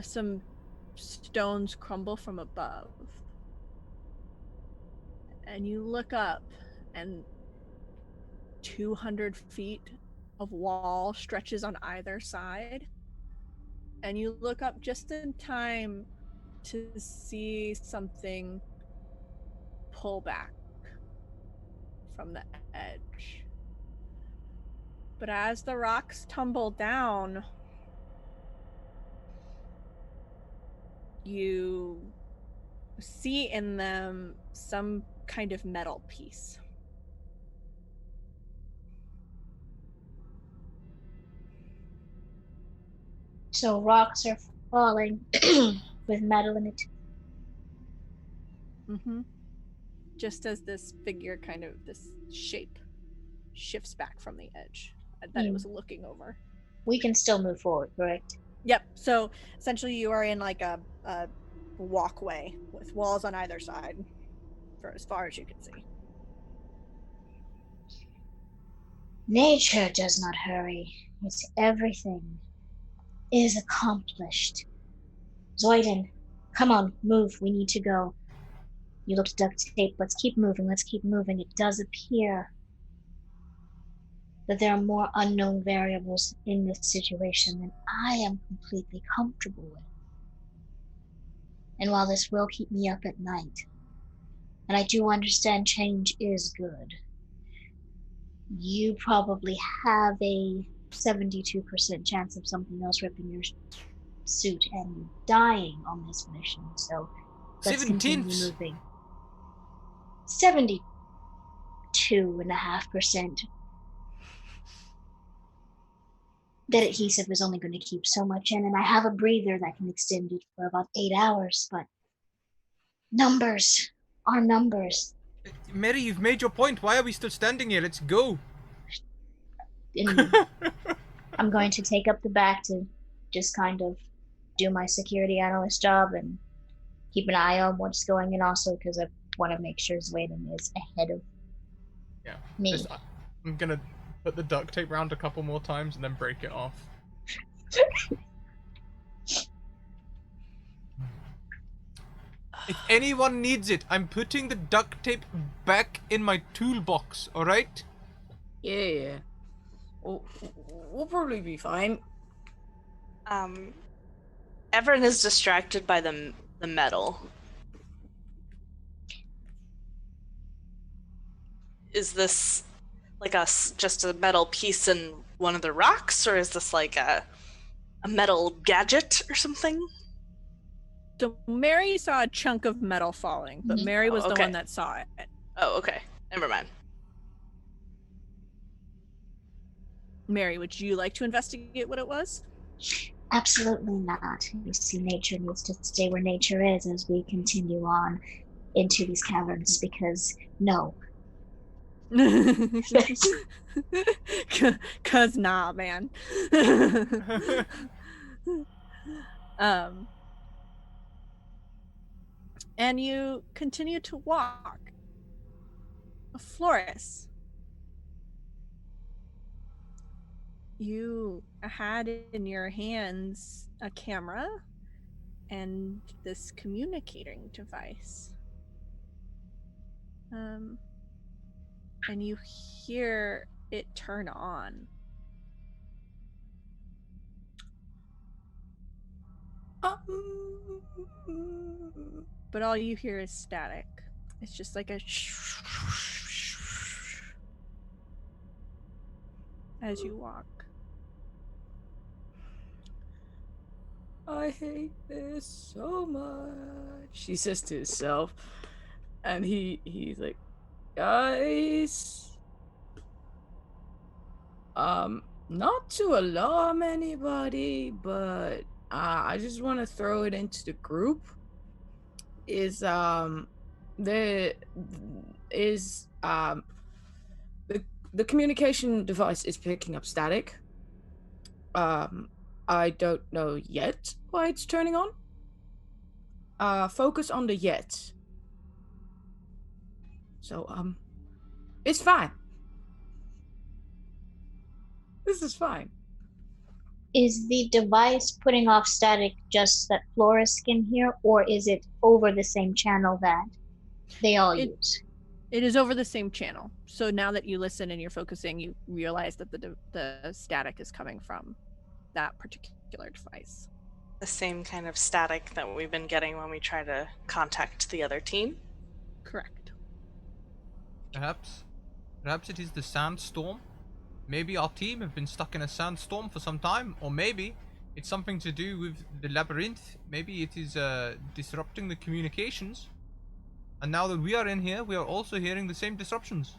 some stones crumble from above. And you look up, and 200 feet of wall stretches on either side. And you look up just in time to see something pull back from the edge. But as the rocks tumble down, you see in them some kind of metal piece. So rocks are falling with metal in it. Mm-hmm. Just as this figure this shape shifts back from the edge that it was looking over. We can still move forward, correct? Yep. So essentially you are in like a walkway with walls on either side for as far as you can see. Nature does not hurry. Its everything is accomplished. Zoidon, come on, move. We need to go. You looked duct tape. Let's keep moving. Let's keep moving. It does appear that there are more unknown variables in this situation than I am completely comfortable with. And while this will keep me up at night, and I do understand change is good, you probably have a 72% chance of something else ripping your suit and dying on this mission. So let's continue 17th. moving. 72.5%. That adhesive is only going to keep so much in, and I have a breather that can extend it for about 8 hours, but numbers are numbers. Mary, you've made your point. Why are we still standing here? Let's go. And I'm going to take up the back to just kind of do my security analyst job and keep an eye on what's going on, also because I want to make sure Zoidon is ahead of me. I'm gonna put the duct tape round a couple more times and then break it off. If anyone needs it, I'm putting the duct tape back in my toolbox, alright? Yeah. We'll probably be fine. Everyone is distracted by the metal. Is this like just a metal piece in one of the rocks, or is this like a metal gadget or something? So Mary saw a chunk of metal falling, but Mary was the one that saw it. Oh, okay. Never mind. Mary, would you like to investigate what it was? Absolutely not. You see, nature needs to stay where nature is as we continue on into these caverns, because no. Cause nah, man. And you continue to walk. Floris, you had in your hands a camera and this communicating device. And you hear it turn on. But all you hear is static. It's just like a as you walk. I hate this so much, he says to himself. And he's like, guys, not to alarm anybody, but I just want to throw it into the group. There is the communication device is picking up static. I don't know yet why it's turning on. Focus on the yet. So it's fine. This is fine. Is the device putting off static just that Flores can hear, or is it over the same channel that they all use? It is over the same channel. So now that you listen and you're focusing, you realize that the static is coming from that particular device. The same kind of static that we've been getting when we try to contact the other team. Correct. Perhaps it is the sandstorm. Maybe our team have been stuck in a sandstorm for some time, or maybe it's something to do with the labyrinth. Maybe it is disrupting the communications. And now that we are in here, we are also hearing the same disruptions.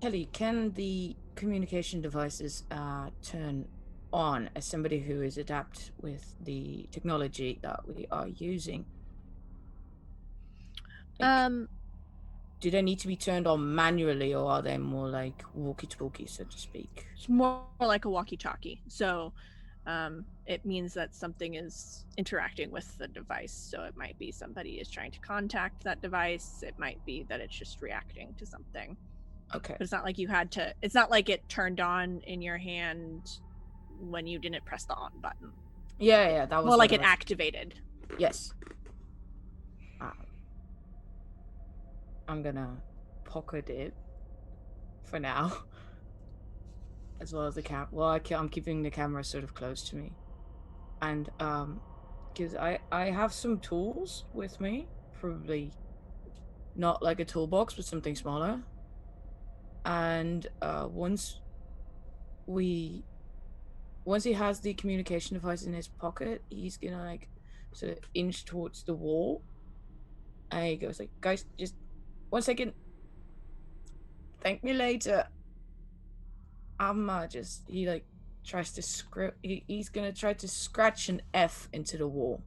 Kelly, can the communication devices turn on as somebody who is adept with the technology that we are using? Do they need to be turned on manually, or are they more like walkie-talkie, so to speak? It's more like a walkie-talkie. So it means that something is interacting with the device. So it might be somebody is trying to contact that device. It might be that it's just reacting to something. Okay. But it's not like you had to, it's not like it turned on in your hand when you didn't press the on button. Yeah, that was more like it activated. Yes. I'm gonna pocket it for now, as well as the cam. Well, I'm keeping the camera sort of close to me, and because I have some tools with me, probably not like a toolbox, but something smaller. And once he has the communication device in his pocket, he's gonna like sort of inch towards the wall, and he goes like, "Guys, just 1 second. Thank me later." He like tries to he's gonna try to scratch an F into the wall.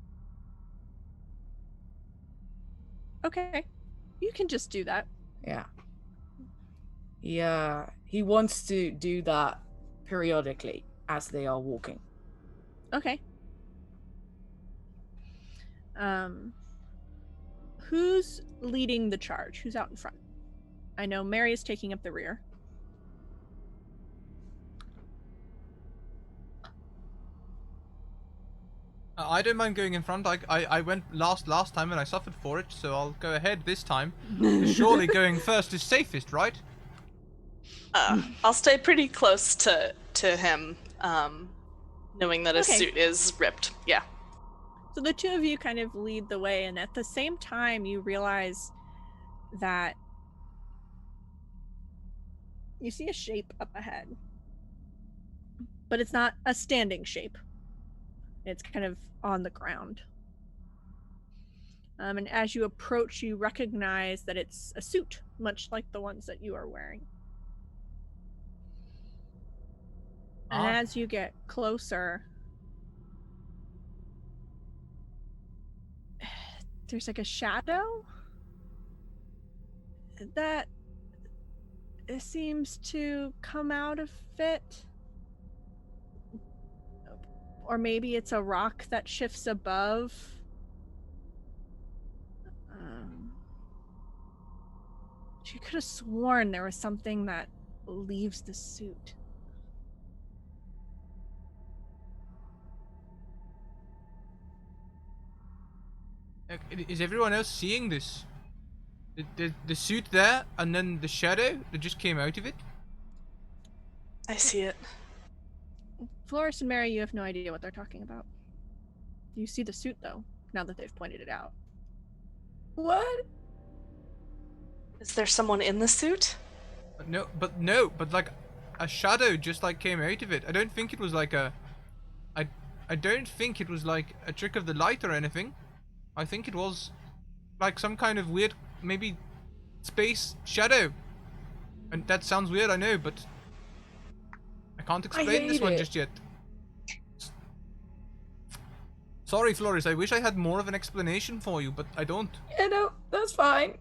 Okay. You can just do that. Yeah. He wants to do that periodically as they are walking. Okay. Who's leading the charge? Who's out in front? I know Mary is taking up the rear. I don't mind going in front. I went last time and I suffered for it, so I'll go ahead this time. Surely going first is safest, right? I'll stay pretty close to him, knowing that his suit is ripped. Yeah. So the two of you kind of lead the way, and at the same time you realize that you see a shape up ahead. But it's not a standing shape. It's kind of on the ground. And as you approach, you recognize that it's a suit, much like the ones that you are wearing. And as you get closer, there's like a shadow that seems to come out of it. Or maybe it's a rock that shifts above. She could have sworn there was something that leaves the suit. Is everyone else seeing this? The suit there, and then the shadow that just came out of it. I see it. Florist and Mary, you have no idea what they're talking about. You see the suit, though, now that they've pointed it out. What? Is there someone in the suit? But like a shadow just like came out of it. I don't think it was like I don't think it was like a trick of the light or anything. I think it was like some kind of weird, maybe space shadow. And that sounds weird, I know, but I can't explain this hate one it. just yet. Sorry, Floris, I wish I had more of an explanation for you, but I don't. Yeah, no, that's fine.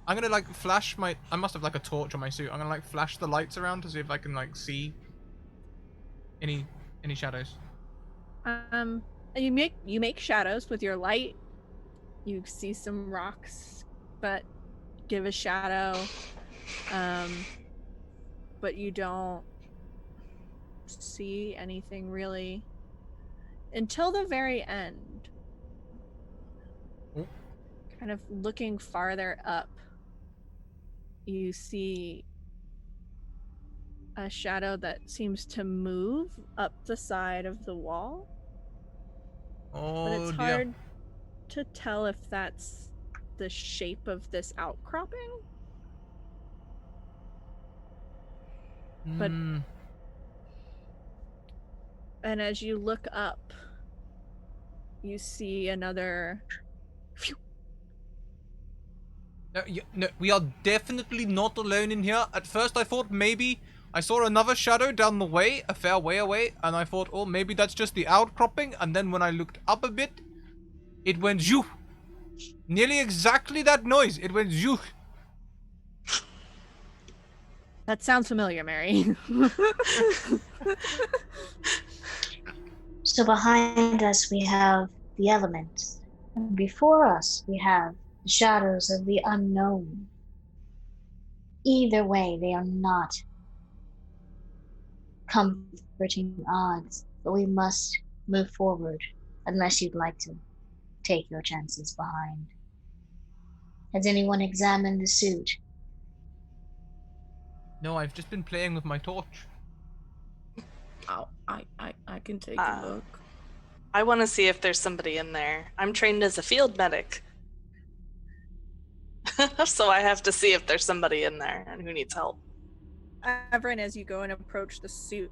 I'm gonna like flash my. I must have like a torch on my suit. I'm gonna like flash the lights around to see if I can like see any shadows. You make shadows with your light. You see some rocks, but give a shadow. But you don't see anything really until the very end. Oh. Kind of looking farther up, you see a shadow that seems to move up the side of the wall. Oh But it's dear. hard to tell if that's the shape of this outcropping. But Hmm. and as you look up, you see another. Phew. No, we are definitely not alone in here. At first I thought maybe I saw another shadow down the way, a fair way away, and I thought, oh, maybe that's just the outcropping, and then when I looked up a bit, it went zoo. Nearly exactly that noise. It went zoo. That sounds familiar, Mary. So behind us we have the elements, and before us we have the shadows of the unknown. Either way, they are not comforting odds, but we must move forward unless you'd like to take your chances behind. Has anyone examined the suit? No, I've just been playing with my torch. Oh, I can take a look. I want to see if there's somebody in there. I'm trained as a field medic. So I have to see if there's somebody in there and who needs help. Everin, as you go and approach the suit,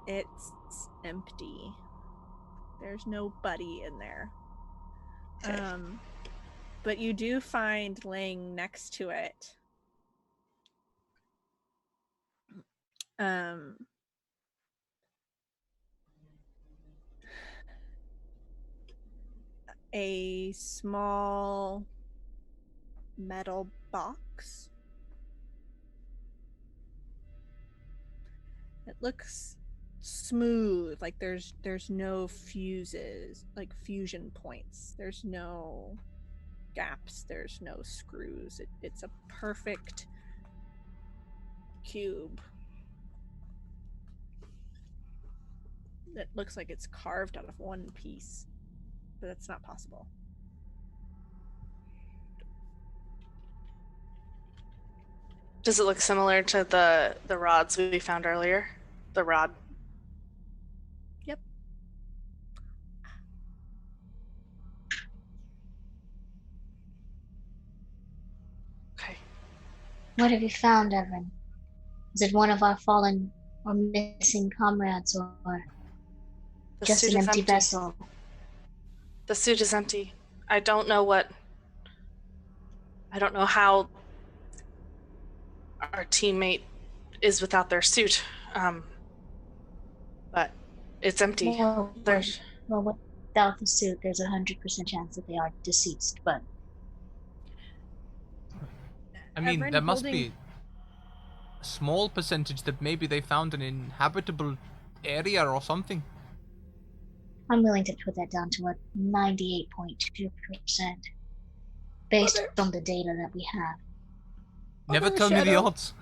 it's empty. There's nobody in there. Okay. But you do find laying next to it a small metal box. It looks smooth, like there's no fuses, like fusion points. There's no gaps, there's no screws. It's a perfect cube. It looks like it's carved out of one piece, but that's not possible. Does it look similar to the rods we found earlier? The rod. Yep. Okay. What have you found, Evan? Is it one of our fallen or missing comrades, or The just suit an is empty empty. vessel? The suit is empty. I don't know how our teammate is without their suit. But it's empty. Well, There's without the suit, there's 100% chance that they are deceased, but I mean, Everin there must holding- be a small percentage that maybe they found an inhabitable area or something. I'm willing to put that down to a 98.2% based on the data that we have. Never Other tell me the shadow. odds.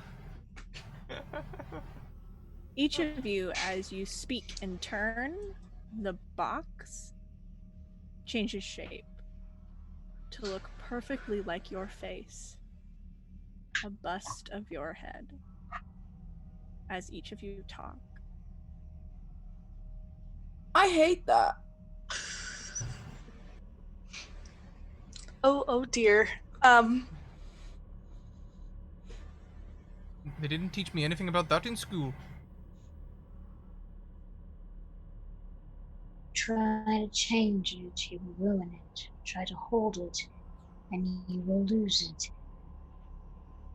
Each of you, as you speak in turn, the box changes shape to look perfectly like your face. A bust of your head as each of you talk. I hate that. Oh dear. They didn't teach me anything about that in school. Try to change it, you will ruin it. Try to hold it, and you will lose it.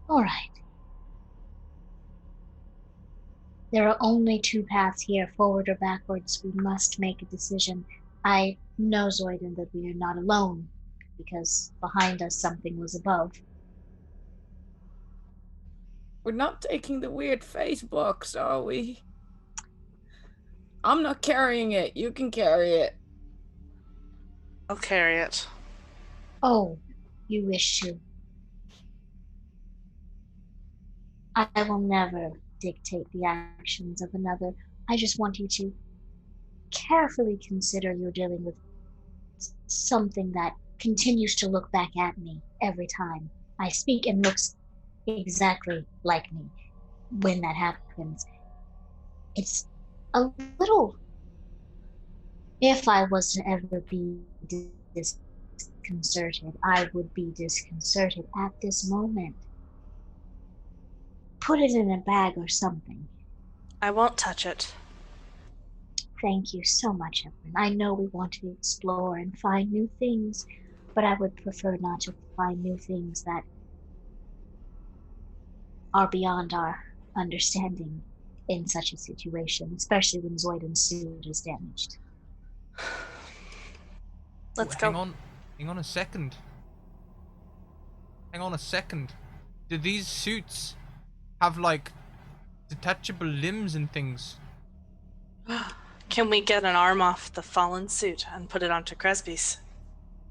Alright. There are only two paths here, forward or backwards. We must make a decision. I know, Zoidon, that we are not alone, because behind us something was above. We're not taking the weird face box, are we? I'm not carrying it. You can carry it. I'll carry it. Oh, you wish to. I will never dictate the actions of another. I just want you to carefully consider you're dealing with something that continues to look back at me every time I speak and looks exactly like me when that happens. It's a little... If I was to ever be disconcerted, I would be disconcerted at this moment. Put it in a bag or something. I won't touch it. Thank you so much, Evelyn. I know we want to explore and find new things, but I would prefer not to find new things that are beyond our understanding in such a situation, especially when Zoidon's suit is damaged. Let's Hang go. on. Hang on a second. Hang on a second. Do these suits have, like, detachable limbs and things? Can we get an arm off the fallen suit and put it onto Cresby's?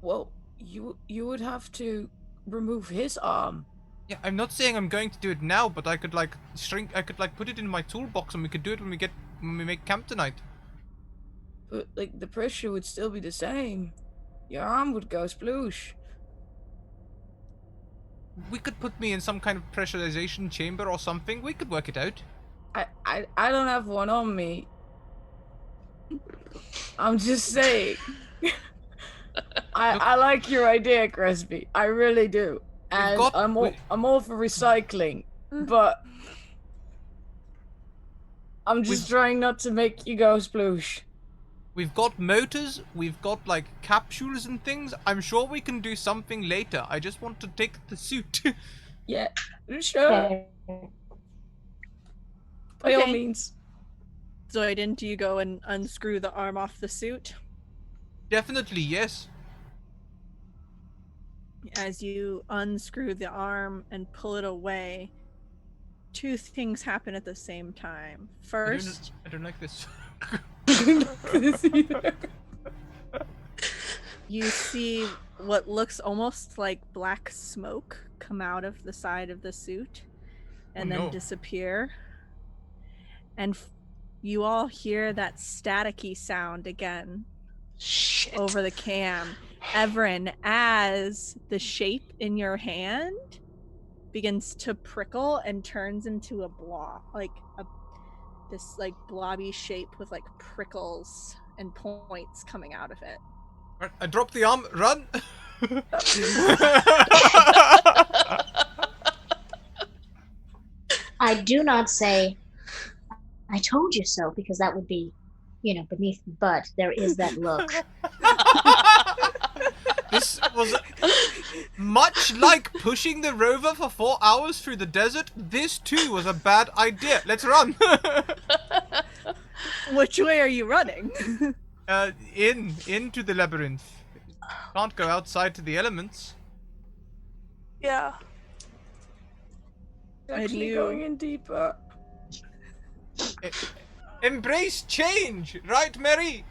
Well, you would have to remove his arm. Yeah, I'm not saying I'm going to do it now, but I could, like, put it in my toolbox and we could do it when we make camp tonight. But, like, the pressure would still be the same. Your arm would go sploosh. We could put me in some kind of pressurization chamber or something. We could work it out. I don't have one on me. I'm just saying. I like your idea, Cresby. I really do. And I'm all for recycling, but I'm just trying not to make you go sploosh. We've got motors, we've got, like, capsules and things. I'm sure we can do something later. I just want to take the suit. Yeah, sure. By all means. Zoidon, do you go and unscrew the arm off the suit? Definitely, yes. As you unscrew the arm and pull it away, two things happen at the same time. First, I don't like this. you see what looks almost like black smoke come out of the side of the suit and then disappear. And you all hear that staticky sound again. Shit. Over the cam. Everin, as the shape in your hand begins to prickle and turns into a blob, this blobby shape with like prickles and points coming out of it. Right, I drop the arm. Run! I do not say, I told you so, because that would be, beneath me, but there is that look. This was much like pushing the rover for 4 hours through the desert. This too was a bad idea. Let's run. Which way are you running? Into the labyrinth. Can't go outside to the elements. Yeah. Actually going in deeper. Embrace change, right, Mary?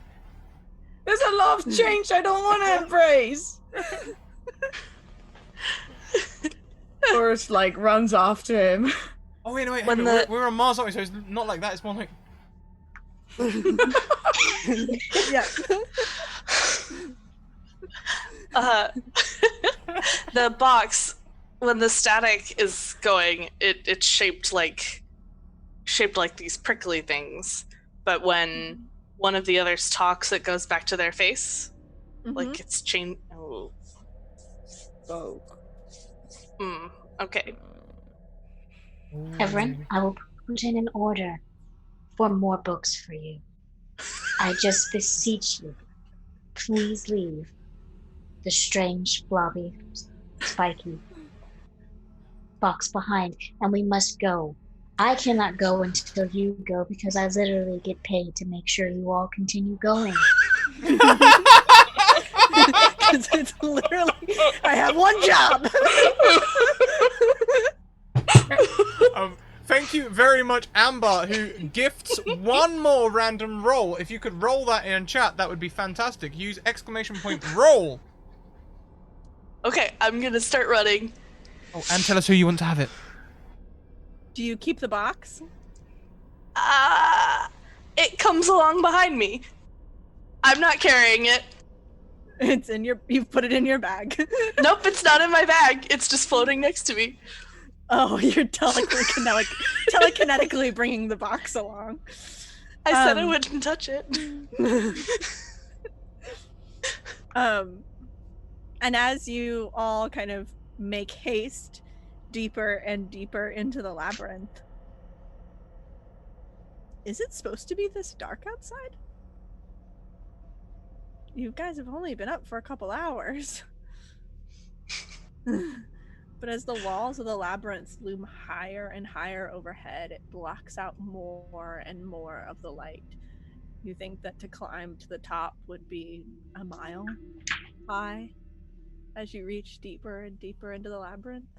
There's a lot of change I don't want to embrace. Forrest runs after him. Oh wait, no, wait. When We're on Mars, aren't we? So it's not like that. It's more like. Yeah. The box, when the static is going, it's shaped like these prickly things. But when one of the others talks, it goes back to their face. Like it's changed. Oh. Okay. Everyone, I will put in an order for more books for you. I just beseech you, please leave the strange, blobby, spiky box behind, and we must go. I cannot go until you go because I literally get paid to make sure you all continue going. Because it's literally, I have one job. Thank you very much, Amber, who gifts one more random roll. If you could roll that in chat, that would be fantastic. Use !roll. Okay, I'm gonna start running. Oh, and tell us who you want to have it. Do you keep the box? It comes along behind me. I'm not carrying it. It's in your. You've put it in your bag. Nope, it's not in my bag. It's just floating next to me. Oh, you're telekinetically bringing the box along. I said I wouldn't touch it. And as you all kind of make haste deeper and deeper into the labyrinth, is it supposed to be this dark outside? You guys have only been up for a couple hours. But as the walls of the labyrinth loom higher and higher overhead, it blocks out more and more of the light. You think that to climb to the top would be a mile high as you reach deeper and deeper into the labyrinth.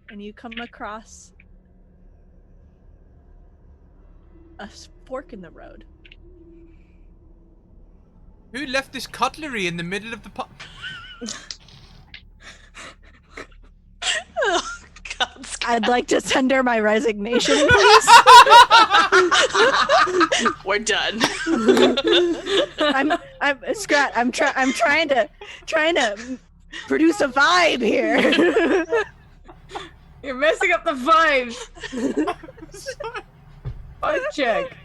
And you come across a fork in the road. Who left this cutlery in the middle of the Oh, God, I'd like to tender my resignation, please. We're done. I'm Scrat. I'm trying to produce a vibe here. You're messing up the vibes. Vibe check.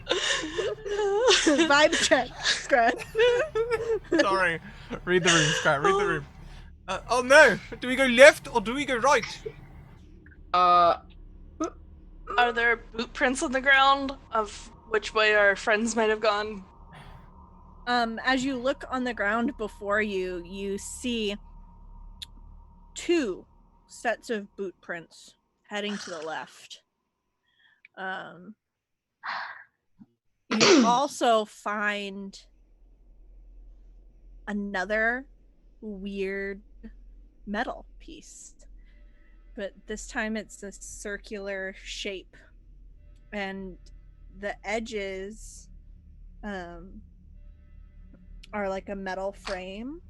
Vibe check, Scrat. Sorry. Read the room, Scrat. Read the room. Oh no! Do we go left or do we go right? Are there boot prints on the ground of which way our friends might have gone? As you look on the ground before you, you see 2 sets of boot prints heading to the left. You also find another weird metal piece, but this time it's a circular shape, and the edges are like a metal frame,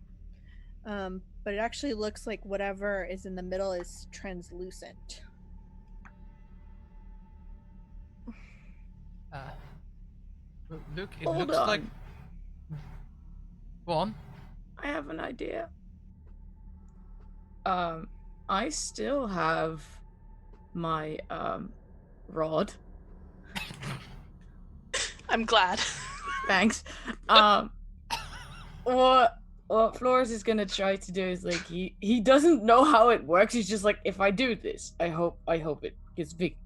but it actually looks like whatever is in the middle is translucent. Look, it Hold looks on. like... Go on. I have an idea. I still have my rod. I'm glad. Thanks. What Flores is gonna try to do is like he doesn't know how it works. He's just like, if I do this, I hope it gets big.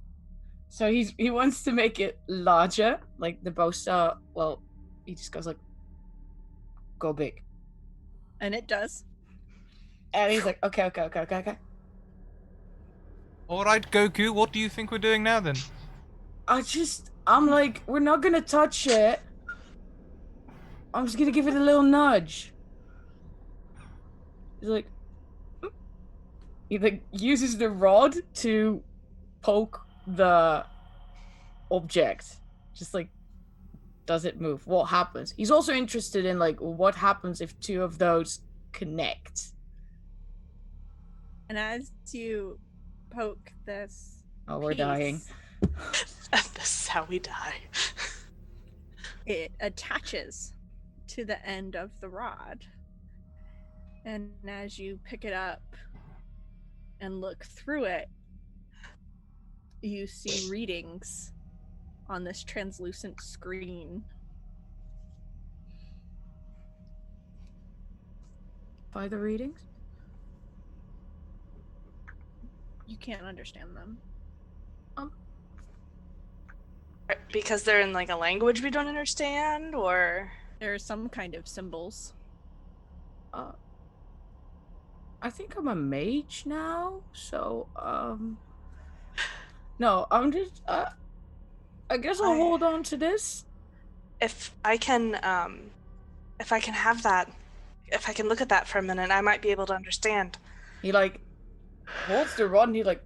So he wants to make it larger, like the bow star. Well, he just goes like, go big. And it does. And he's like, okay. Alright, Goku, what do you think we're doing now then? I'm like, we're not gonna touch it. I'm just gonna give it a little nudge. He's like, he like uses the rod to poke the object. Just like, does it move? What happens? He's also interested in like, what happens if 2 of those connect? And as you poke this Oh, we're piece, dying. This is how we die. it attaches to the end of the rod, And as you pick it up and look through it, you see readings on this translucent screen. By the readings? You can't understand them. Because they're in like a language we don't understand, or There are some kind of symbols. I think I'm a mage now, so no, I'm just I guess I'll hold on to this. if I can have that, if I can look at that for a minute, I might be able to understand. He like holds the rod and he like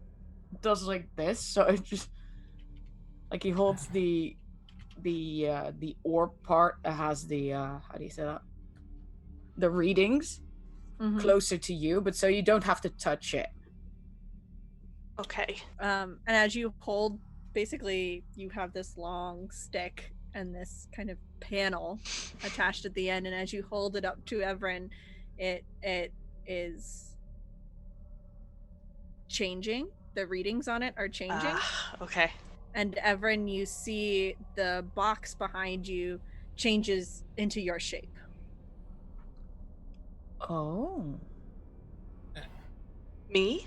does like this, so it just like he holds the orb part that has the how do you say that? The readings closer to you, but so you don't have to touch it. Okay. And as you hold, basically you have this long stick and this kind of panel attached at the end, and as you hold it up to Everin, it is changing. The readings on it are changing. Okay. And Everin, you see the box behind you changes into your shape. Oh. Me?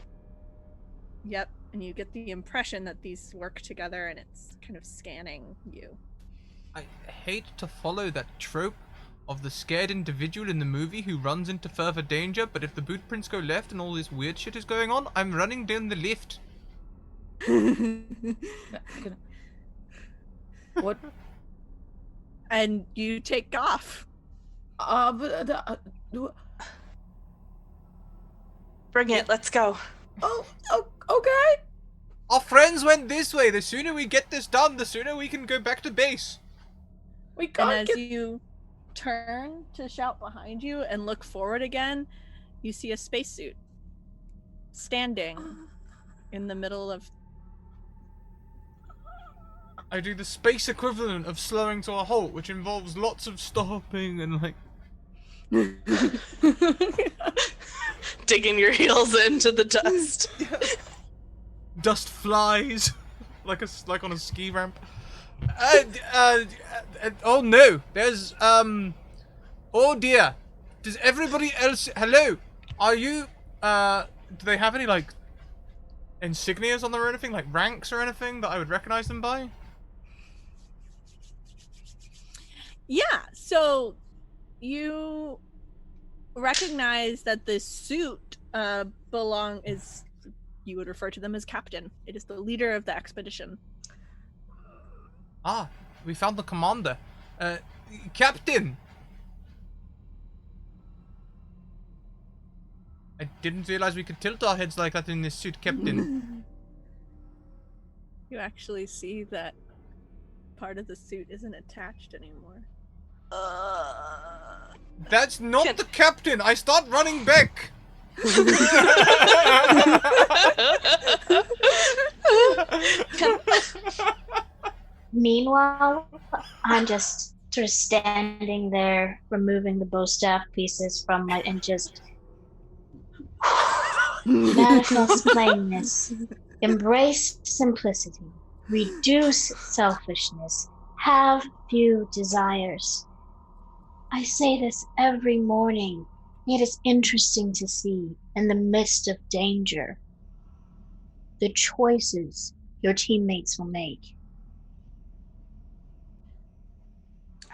Yep, and you get the impression that these work together and it's kind of scanning you. I hate to follow that trope of the scared individual in the movie who runs into further danger, but if the boot prints go left and all this weird shit is going on, I'm running down the lift. What? And you take off. Bring it. Let's go. Oh, okay. Our friends went this way. The sooner we get this done, the sooner we can go back to base. We And can't as you turn to shout behind you and look forward again, you see a spacesuit standing in the middle of... I do the space equivalent of slowing to a halt, which involves lots of stopping and like... Digging your heels into the dust. Dust flies like on a ski ramp. Oh no, there's oh dear. Does everybody else? Hello, are you? Do they have any like insignias on them or anything, like ranks or anything that I would recognize them by? Yeah, so you recognize that this suit you would refer to them as captain. It is the leader of the expedition. Ah, we found the commander. Captain! I didn't realize we could tilt our heads like that in this suit, Captain. You actually see that part of the suit isn't attached anymore. That's not the captain! I start running back! Meanwhile, I'm just sort of standing there, removing the bow staff pieces from my, and just manifest plainness, embrace simplicity, reduce selfishness, have few desires. I say this every morning. It is interesting to see, in the midst of danger, the choices your teammates will make.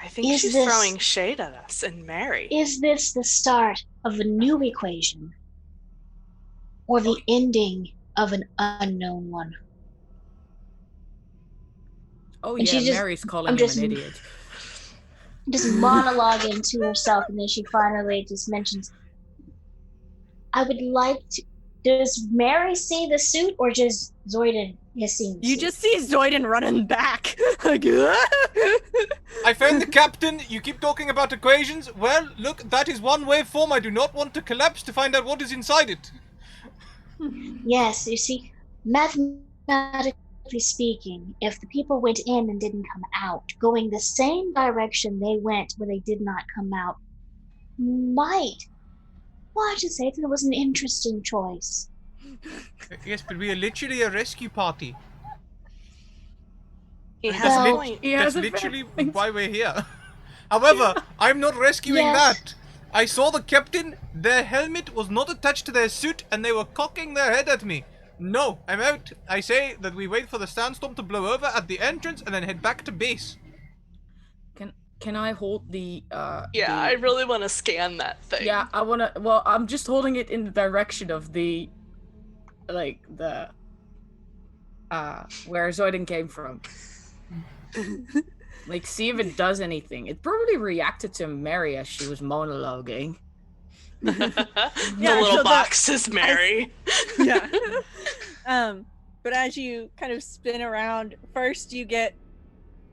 I think she's throwing shade at us and Mary. Is this the start of a new equation? Or the ending of an unknown one? Oh And yeah, Mary's calling him an idiot. Just monologuing to herself, and then she finally just mentions, I would like to... Does Mary see the suit, or just Zoidan has seen the You suit? just see Zoidan running back. I found the captain. You keep talking about equations. Well, look, that is one waveform I do not want to collapse to find out what is inside it. Yes, you see, mathematically speaking, if the people went in and didn't come out, going the same direction they went where they did not come out, might Well, I have to say that it was an interesting choice. Yes, but we are literally a rescue party. He And has Well, a point. He That's has a literally point. why we're here. However, I'm not rescuing Yes. that. I saw the captain. Their helmet was not attached to their suit, and they were cocking their head at me. No, I'm out. I say that we wait for the sandstorm to blow over at the entrance and then head back to base. Can I hold the Yeah, the- I really want to scan that thing. Yeah, I wanna. Well, I'm just holding it in the direction of the, like the, where Zoiden came from. Like, see if it does anything. It probably reacted to Mary as she was monologuing. The Yeah, little so box is Mary. Yeah. But as you kind of spin around, first you get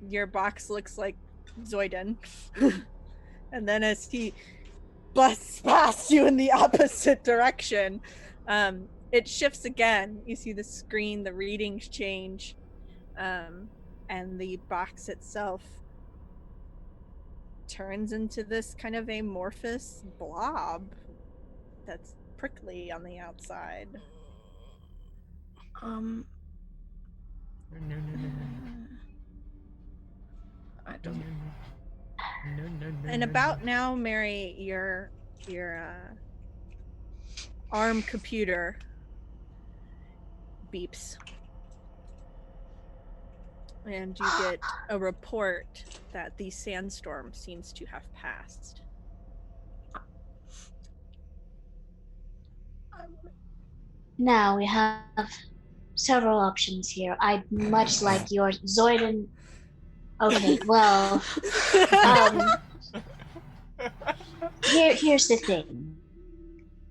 your box looks like Zoiden. And then as he busts past you in the opposite direction, it shifts again. You see the screen, the readings change, and the box itself turns into this kind of amorphous blob that's prickly on the outside. No, no, no, I no, don't. no, no, no. And about now, Mary, your ARM computer beeps. And you get a report that the sandstorm seems to have passed. Now we have several options here. I'd much like yours. Zoiden. Okay, well, here's the thing.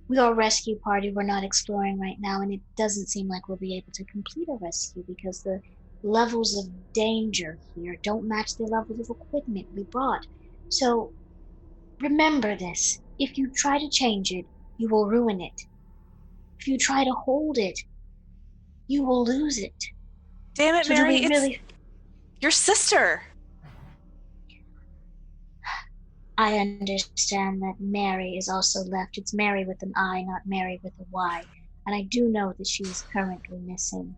We are a rescue party. We're not exploring right now, and it doesn't seem like we'll be able to complete a rescue because the levels of danger here don't match the levels of equipment we brought. So, remember this. If you try to change it, you will ruin it. If you try to hold it, you will lose it. Damn it, So do Mary, we it's really... your sister. I understand that Mary is also left. It's Mary with an I, not Mary with a Y. And I do know that she is currently missing.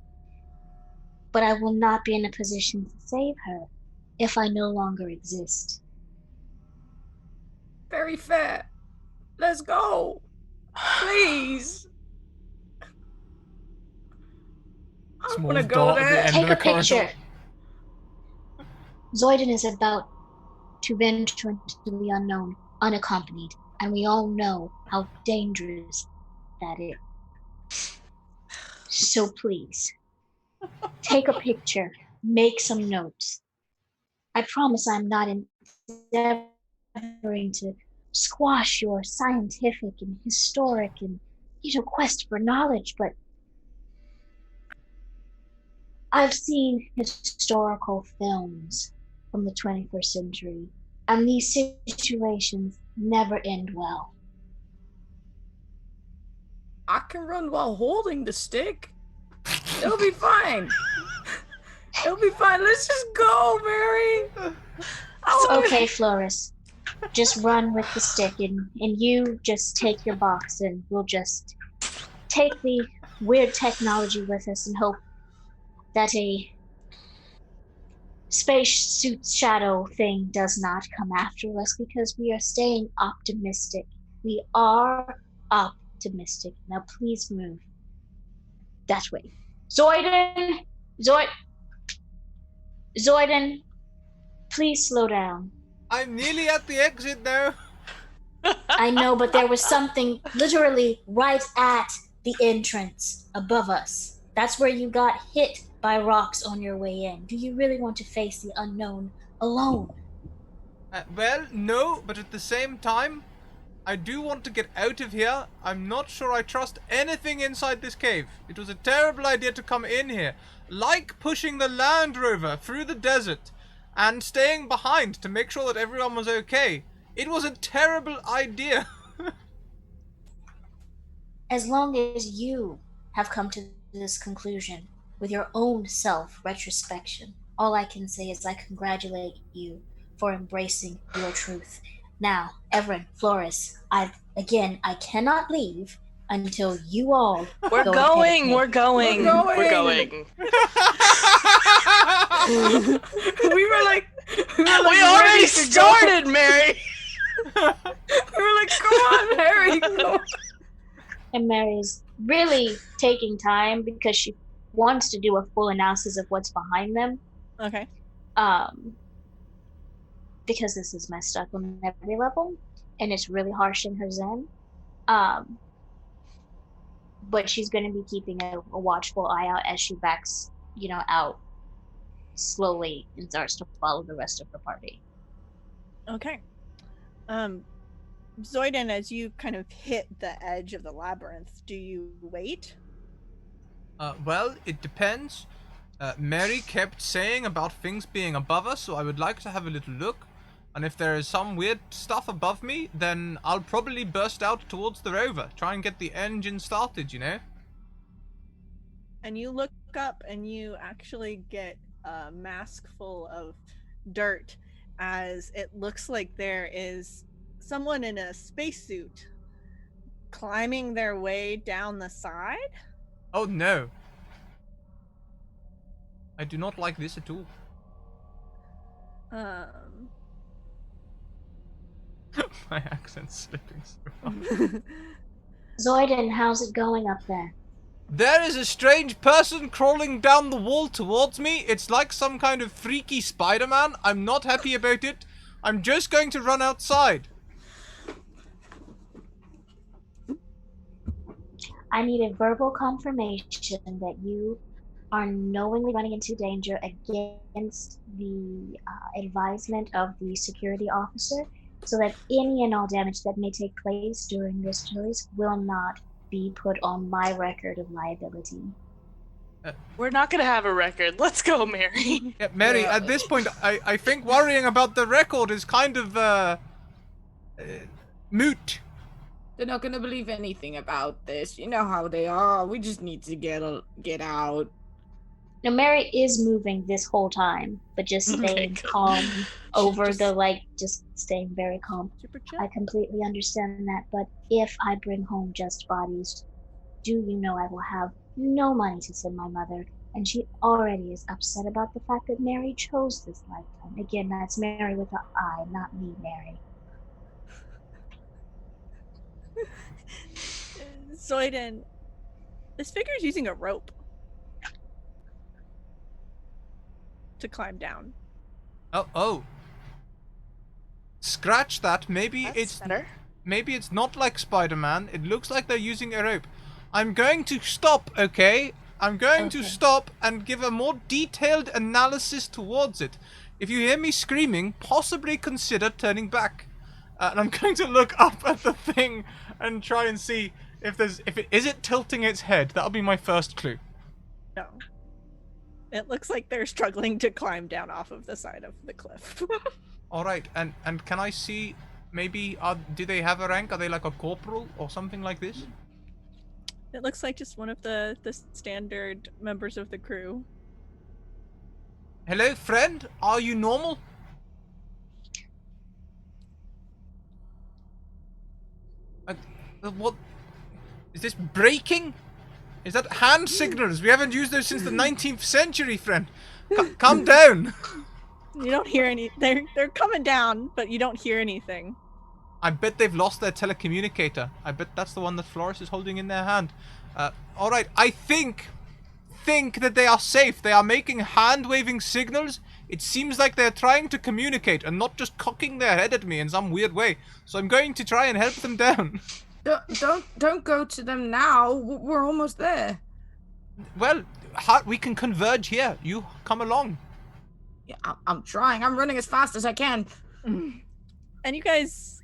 But I will not be in a position to save her if I no longer exist. Very fair. Let's go, please. I Small want to go dot at the there. end. Take of the a picture. corridor. Zoiden is about to venture into the unknown, unaccompanied, and we all know how dangerous that is. So please, take a picture, make some notes. I promise I'm not endeavoring to squash your scientific and historic and quest for knowledge, but I've seen historical films from the 21st century, and these situations never end well. I can run while holding the stick. It'll be fine. It'll be fine. Let's just go, Mary. Okay, Floris, just run with the stick, and you just take your box, and we'll just take the weird technology with us and hope that a spacesuit shadow thing does not come after us, because we are staying optimistic. We are optimistic. Now please move. That way. Zoiden, please slow down. I'm nearly at the exit now. I know, but there was something literally right at the entrance above us. That's where you got hit by rocks on your way in. Do you really want to face the unknown alone? Well, no, but at the same time, I do want to get out of here. I'm not sure I trust anything inside this cave. It was a terrible idea to come in here. Like pushing the Land Rover through the desert and staying behind to make sure that everyone was okay. It was a terrible idea. As long as you have come to this conclusion with your own self-retrospection, all I can say is I congratulate you for embracing your truth. Now, Everin, Flores, I cannot leave until you all We're go ahead going. and We're going. We're We're going. going. we were like, We ready already to go. started, Mary. We were like, come on, Harry, go. And Mary's really taking time because she wants to do a full analysis of what's behind them. Okay. Because this is messed up on every level, and it's really harsh in her zen. But she's going to be keeping a watchful eye out as she backs, out slowly and starts to follow the rest of her party. Okay. Zoidan, as you kind of hit the edge of the labyrinth, do you wait? Well, it depends. Mary kept saying about things being above us, so I would like to have a little look. And if there is some weird stuff above me, then I'll probably burst out towards the rover. Try and get the engine started, And you look up and you actually get a mask full of dirt, as it looks like there is someone in a spacesuit climbing their way down the side. Oh no. I do not like this at all. My accent's slipping so hard. Zoidan, how's it going up there? There is a strange person crawling down the wall towards me. It's like some kind of freaky Spider-Man. I'm not happy about it. I'm just going to run outside. I need a verbal confirmation that you are knowingly running into danger against the advisement of the security officer, so that any and all damage that may take place during this choice will not be put on my record of liability. We're not gonna have a record. Let's go, Mary. Yeah, Mary, at this point, I think worrying about the record is kind of, moot. They're not gonna believe anything about this. You know how they are. We just need to get out. Now, Mary is moving this whole time, but just staying calm over just staying very calm. Super chill. I completely understand that, but if I bring home just bodies, do you know I will have no money to send my mother, and she already is upset about the fact that Mary chose this lifetime. Again, that's Mary with an I, not me, Mary. Zoidan, this figure's using a rope to climb down. Oh. Scratch that. Maybe That's better. Maybe it's not like Spider-Man. It looks like they're using a rope. I'm going to stop, okay? I'm going to stop and give a more detailed analysis towards it. If you hear me screaming, possibly consider turning back. And I'm going to look up at the thing and try and see if is it tilting its head. That'll be my first clue. No. It looks like they're struggling to climb down off of the side of the cliff. All right, and can I see? Maybe do they have a rank? Are they like a corporal or something like this? It looks like just one of the standard members of the crew. Hello, friend. Are you normal? What? Is this braking? Is that hand signals? We haven't used those since the 19th century, friend. Calm down. You don't hear any. They're coming down, but you don't hear anything. I bet they've lost their telecommunicator. I bet that's the one that Flores is holding in their hand. All right. I think that they are safe. They are making hand-waving signals. It seems like they're trying to communicate and not just cocking their head at me in some weird way. So I'm going to try and help them down. Don't go to them now. We're almost there. Well, we can converge here. You come along. Yeah, I'm trying. I'm running as fast as I can. And you guys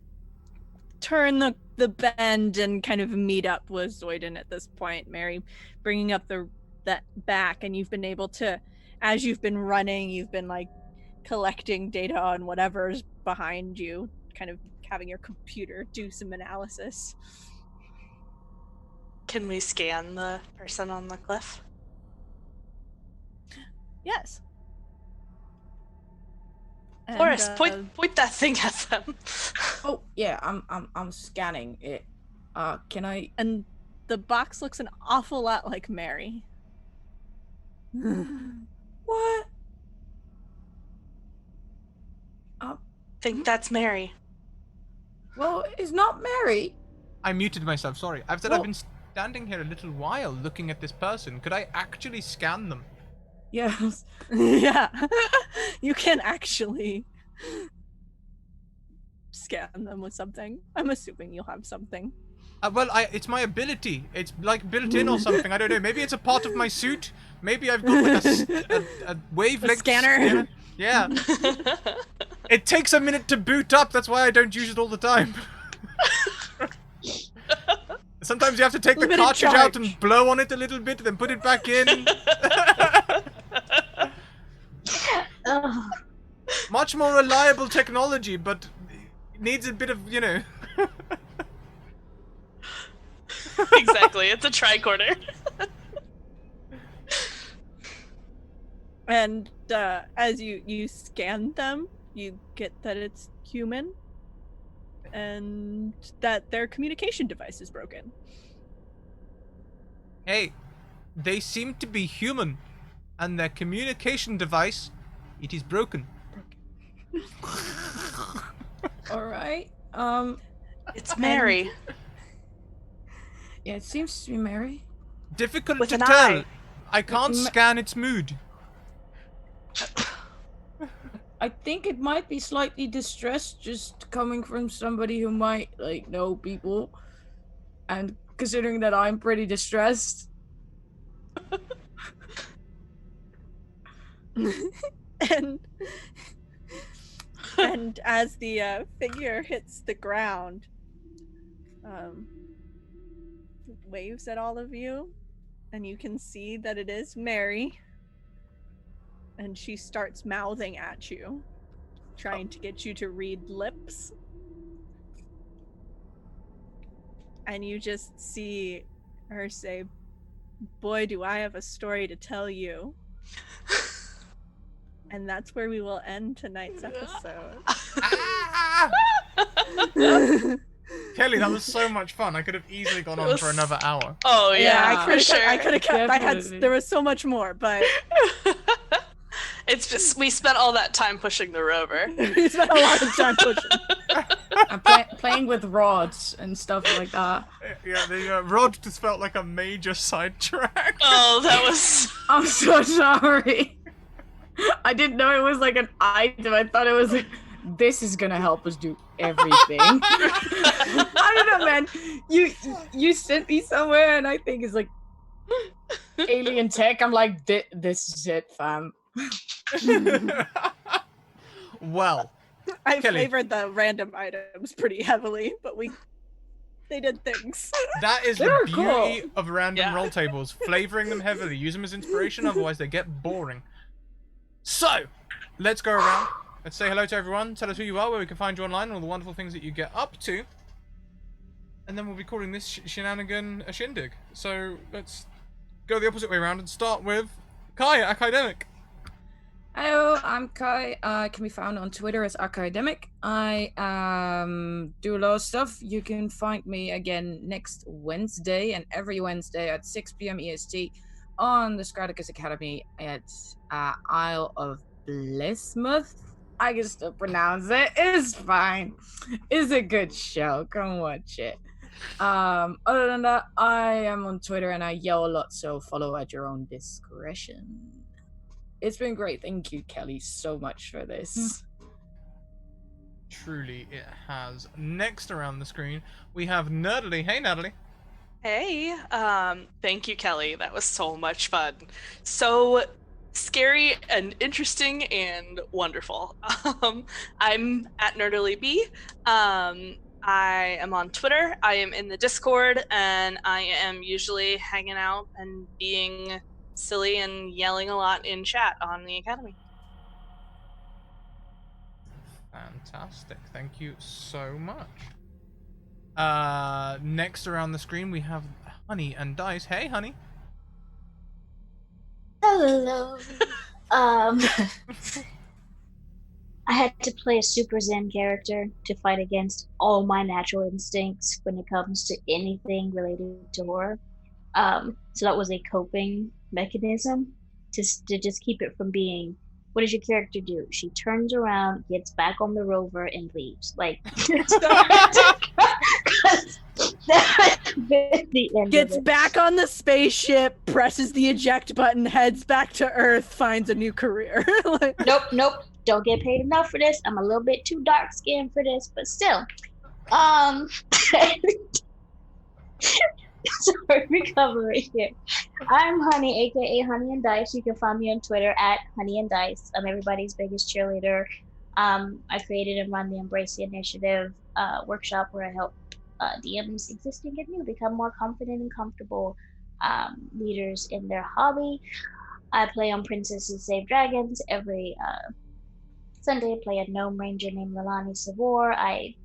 turn the bend and kind of meet up with Zoidan at this point. Mary bringing up that back, and you've been able to, as you've been running, you've been like collecting data on whatever's behind you, kind of having your computer do some analysis. Can we scan the person on the cliff? Yes. And, Forrest, point that thing at them. Oh yeah, I'm scanning it. Can I? And the box looks an awful lot like Mary. What? Think that's Mary. Well, it's not Mary. I muted myself, sorry. I've said Well- I've been standing here a little while looking at this person. Could I actually scan them? Yes. Yeah. You can actually scan them with something. I'm assuming you'll have something. Well, it's my ability. It's like built in or something. I don't know. Maybe it's a part of my suit. Maybe I've got like a wavelength scanner. Yeah. It takes a minute to boot up. That's why I don't use it all the time. Sometimes you have to take the Limited cartridge out charge. and blow on it a little bit, then put it back in. Oh, Much more reliable technology, but it needs a bit of, Exactly, it's a tricorder. And as you scan them, you get that it's human and that their communication device is broken. Hey, they seem to be human, and their communication device, it is broken. All right. It's Mary. Yeah, it seems to be Mary. Difficult With to an tell. eye. I can't scan its mood. I think it might be slightly distressed, just coming from somebody who might know people, and considering that I'm pretty distressed. and as the figure hits the ground, waves at all of you, and you can see that it is Mary, and she starts mouthing at you, trying to get you to read lips, and you just see her say, "Boy, do I have a story to tell you." And that's where we will end tonight's episode. Ah! Kelly, that was so much fun. I could have easily gone on for another hour. Oh yeah, I could for have. sure. Definitely. There was so much more, but It's just we spent all that time pushing the rover. we spent a lot of time pushing. I'm playing with rods and stuff like that. Yeah, the rod just felt like a major sidetrack. Oh, that was. I'm so sorry. I didn't know it was like an item. I thought it was like, this is gonna help us do everything. I don't know, man. You sent me somewhere, and I think it's like alien tech. I'm like, this is it, fam. Well, I Kelly. flavored the random items pretty heavily, but they did things. that is They the were beauty cool. of random Yeah. roll tables. Flavoring them heavily. Use them as inspiration, otherwise they get boring. So, let's go around. Let's say hello to everyone. Tell us who you are, where we can find you online, and all the wonderful things that you get up to. And then we'll be calling this shenanigan a shindig. So, let's go the opposite way around and start with Kai, academic. Hello, I'm Kai. I can be found on Twitter as academic. I do a lot of stuff. You can find me again next Wednesday and every Wednesday at 6 p.m. EST on the Scratticus Academy at Isle of Blissmouth. I can still pronounce it. It's fine. It's a good show. Come watch it. Other than that, I am on Twitter and I yell a lot, so follow at your own discretion. It's been great. Thank you, Kelly, so much for this. Truly, it has. Next around the screen, we have Nerdly. Hey, Natalie. Hey, thank you, Kelly. That was so much fun. So scary and interesting and wonderful. I'm at NerdlyB. I am on Twitter. I am in the Discord, and I am usually hanging out and being silly and yelling a lot in chat on the Academy. Fantastic. Thank you so much. Next around the screen, we have Honey and Dice. Hey, Honey. hello. I had to play a super Zen character to fight against all my natural instincts when it comes to anything related to horror. So that was a coping mechanism to just keep it from being. What does your character do? She turns around, gets back on the rover, and leaves. Like, the end Gets of it. back on the spaceship, presses the eject button, heads back to Earth, finds a new career. Like, Nope. Don't get paid enough for this. I'm a little bit too dark skinned for this, but still. Sorry, recovery here. I'm Honey, aka Honey and Dice. You can find me on Twitter at Honey and Dice. I'm everybody's biggest cheerleader. I created and run the Embrace the Initiative workshop where I help DMs existing and new become more confident and comfortable leaders in their hobby. I play on Princesses Save Dragons every Sunday. I play a gnome ranger named Lalani Savor. I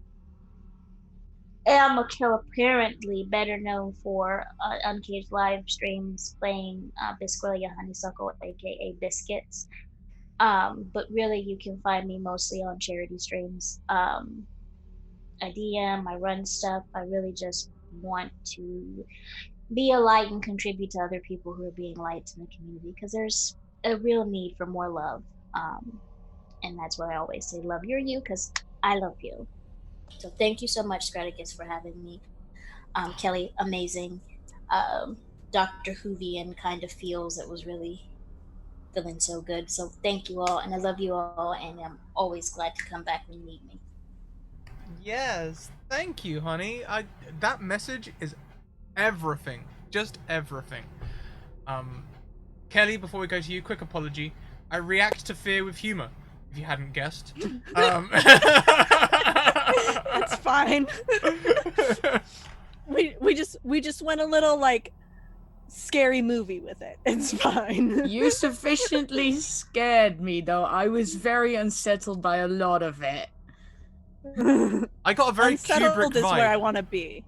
am apparently better known for Uncaged live streams playing Bisquelia Honeysuckle, aka Biscuits. But really, you can find me mostly on charity streams. I DM, I run stuff. I really just want to be a light and contribute to other people who are being lights in the community because there's a real need for more love. And that's why I always say, love your you because I love you. So thank you so much, Scratticus, for having me. Kelly, amazing. Dr. Whovian kind of feels it was really feeling so good. So thank you all, and I love you all, and I'm always glad to come back when you need me. Yes, thank you, honey. That message is everything, just everything. Kelly, before we go to you, quick apology. I react to fear with humor, if you hadn't guessed. it's fine. we just went a little like scary movie with it. It's fine. You sufficiently scared me, though. I was very unsettled by a lot of it. I got a very Unsettled Kubrick is vibe. where I want to be.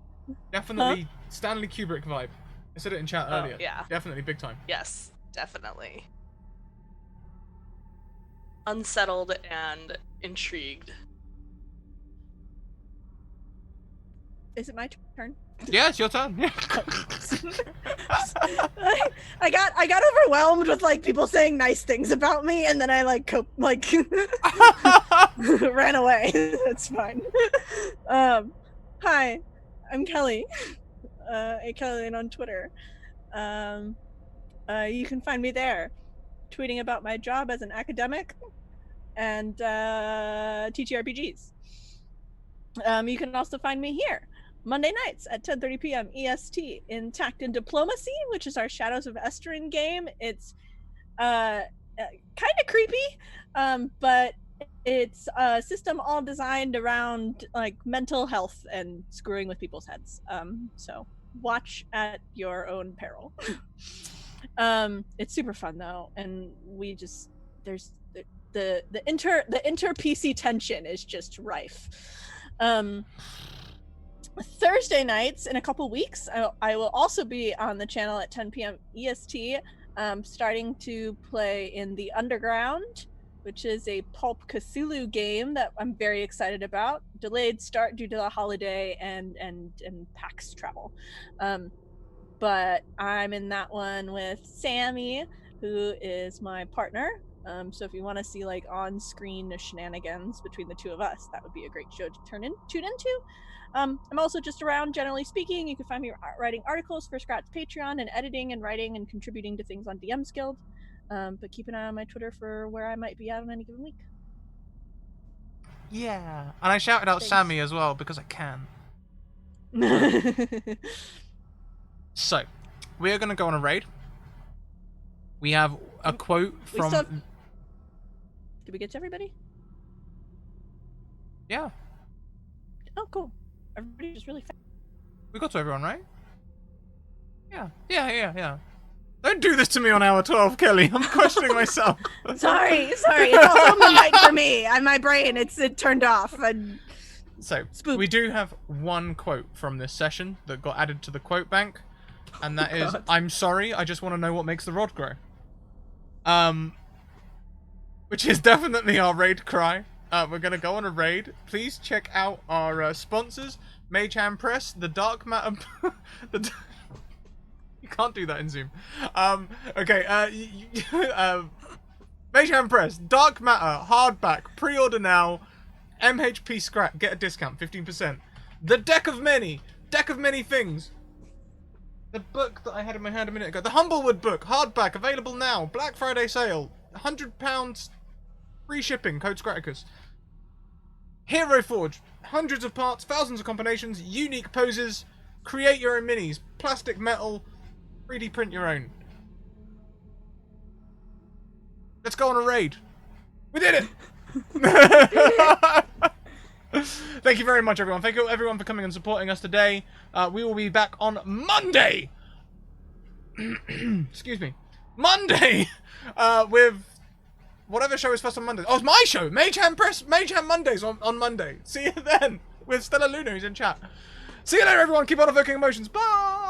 Definitely Stanley Kubrick vibe. I said it in chat earlier. Yeah. Definitely big time. Yes, definitely. Unsettled and intrigued. Is it my turn? Yeah, it's your turn. Yeah. I got overwhelmed with like people saying nice things about me, and then I ran away. That's fine. Hi, I'm Kelly. AKellyLane on Twitter. You can find me there, tweeting about my job as an academic and TTRPGs. You can also find me here Monday nights at 10:30 p.m. EST in Tact and Diplomacy, which is our Shadows of Esteren game. It's kind of creepy, but it's a system all designed around like mental health and screwing with people's heads. So watch at your own peril. It's super fun though, and we just there's the inter PC tension is just rife. Thursday nights in a couple weeks, I will also be on the channel at 10 p.m. EST, starting to play in the Underground, which is a Pulp Cthulhu game that I'm very excited about. Delayed start due to the holiday and PAX travel. But I'm in that one with Sammy, who is my partner. So if you want to see like on-screen shenanigans between the two of us, that would be a great show to tune into. I'm also just around, generally speaking. You can find me writing articles for Scrat's Patreon and editing and writing and contributing to things on DM's Guild. But keep an eye on my Twitter for where I might be at on any given week. Yeah. And I shouted out Thanks. Sammy as well because I can. So, we are going to go on a raid. We have a quote from... Did we get to everybody? Yeah. Oh, cool. Everybody just really fast. We got to everyone, right? Yeah. Don't do this to me on hour 12, Kelly. I'm questioning myself. Sorry. It's also midnight for me. And my brain, it turned off. So, Spooked. we do have one quote from this session that got added to the quote bank. And that is, God. I'm sorry, I just want to know what makes the rod grow. Which is definitely our raid cry. We're gonna go on a raid. Please check out our sponsors: Mage Hand Press, the Dark Matter. You can't do that in Zoom. Okay. Mage Hand Press, Dark Matter, hardback, pre-order now. MHP Scrap, get a discount, 15%. The Deck of Many Things. The book that I had in my hand a minute ago, the Humblewood book, hardback, available now. Black Friday sale, £100, free shipping. Code Scratticus. Hero Forge, hundreds of parts, thousands of combinations, unique poses. Create your own minis, plastic, metal, 3D print your own. Let's go on a raid. We did it! Thank you very much, everyone. Thank you, everyone, for coming and supporting us today. We will be back on Monday. Excuse me. Monday! With whatever show is first on Monday. Oh, it's my show! Mage Hand Mondays on Monday. See you then. With Stella Luna, who's in chat. See you later, everyone. Keep on evoking emotions. Bye!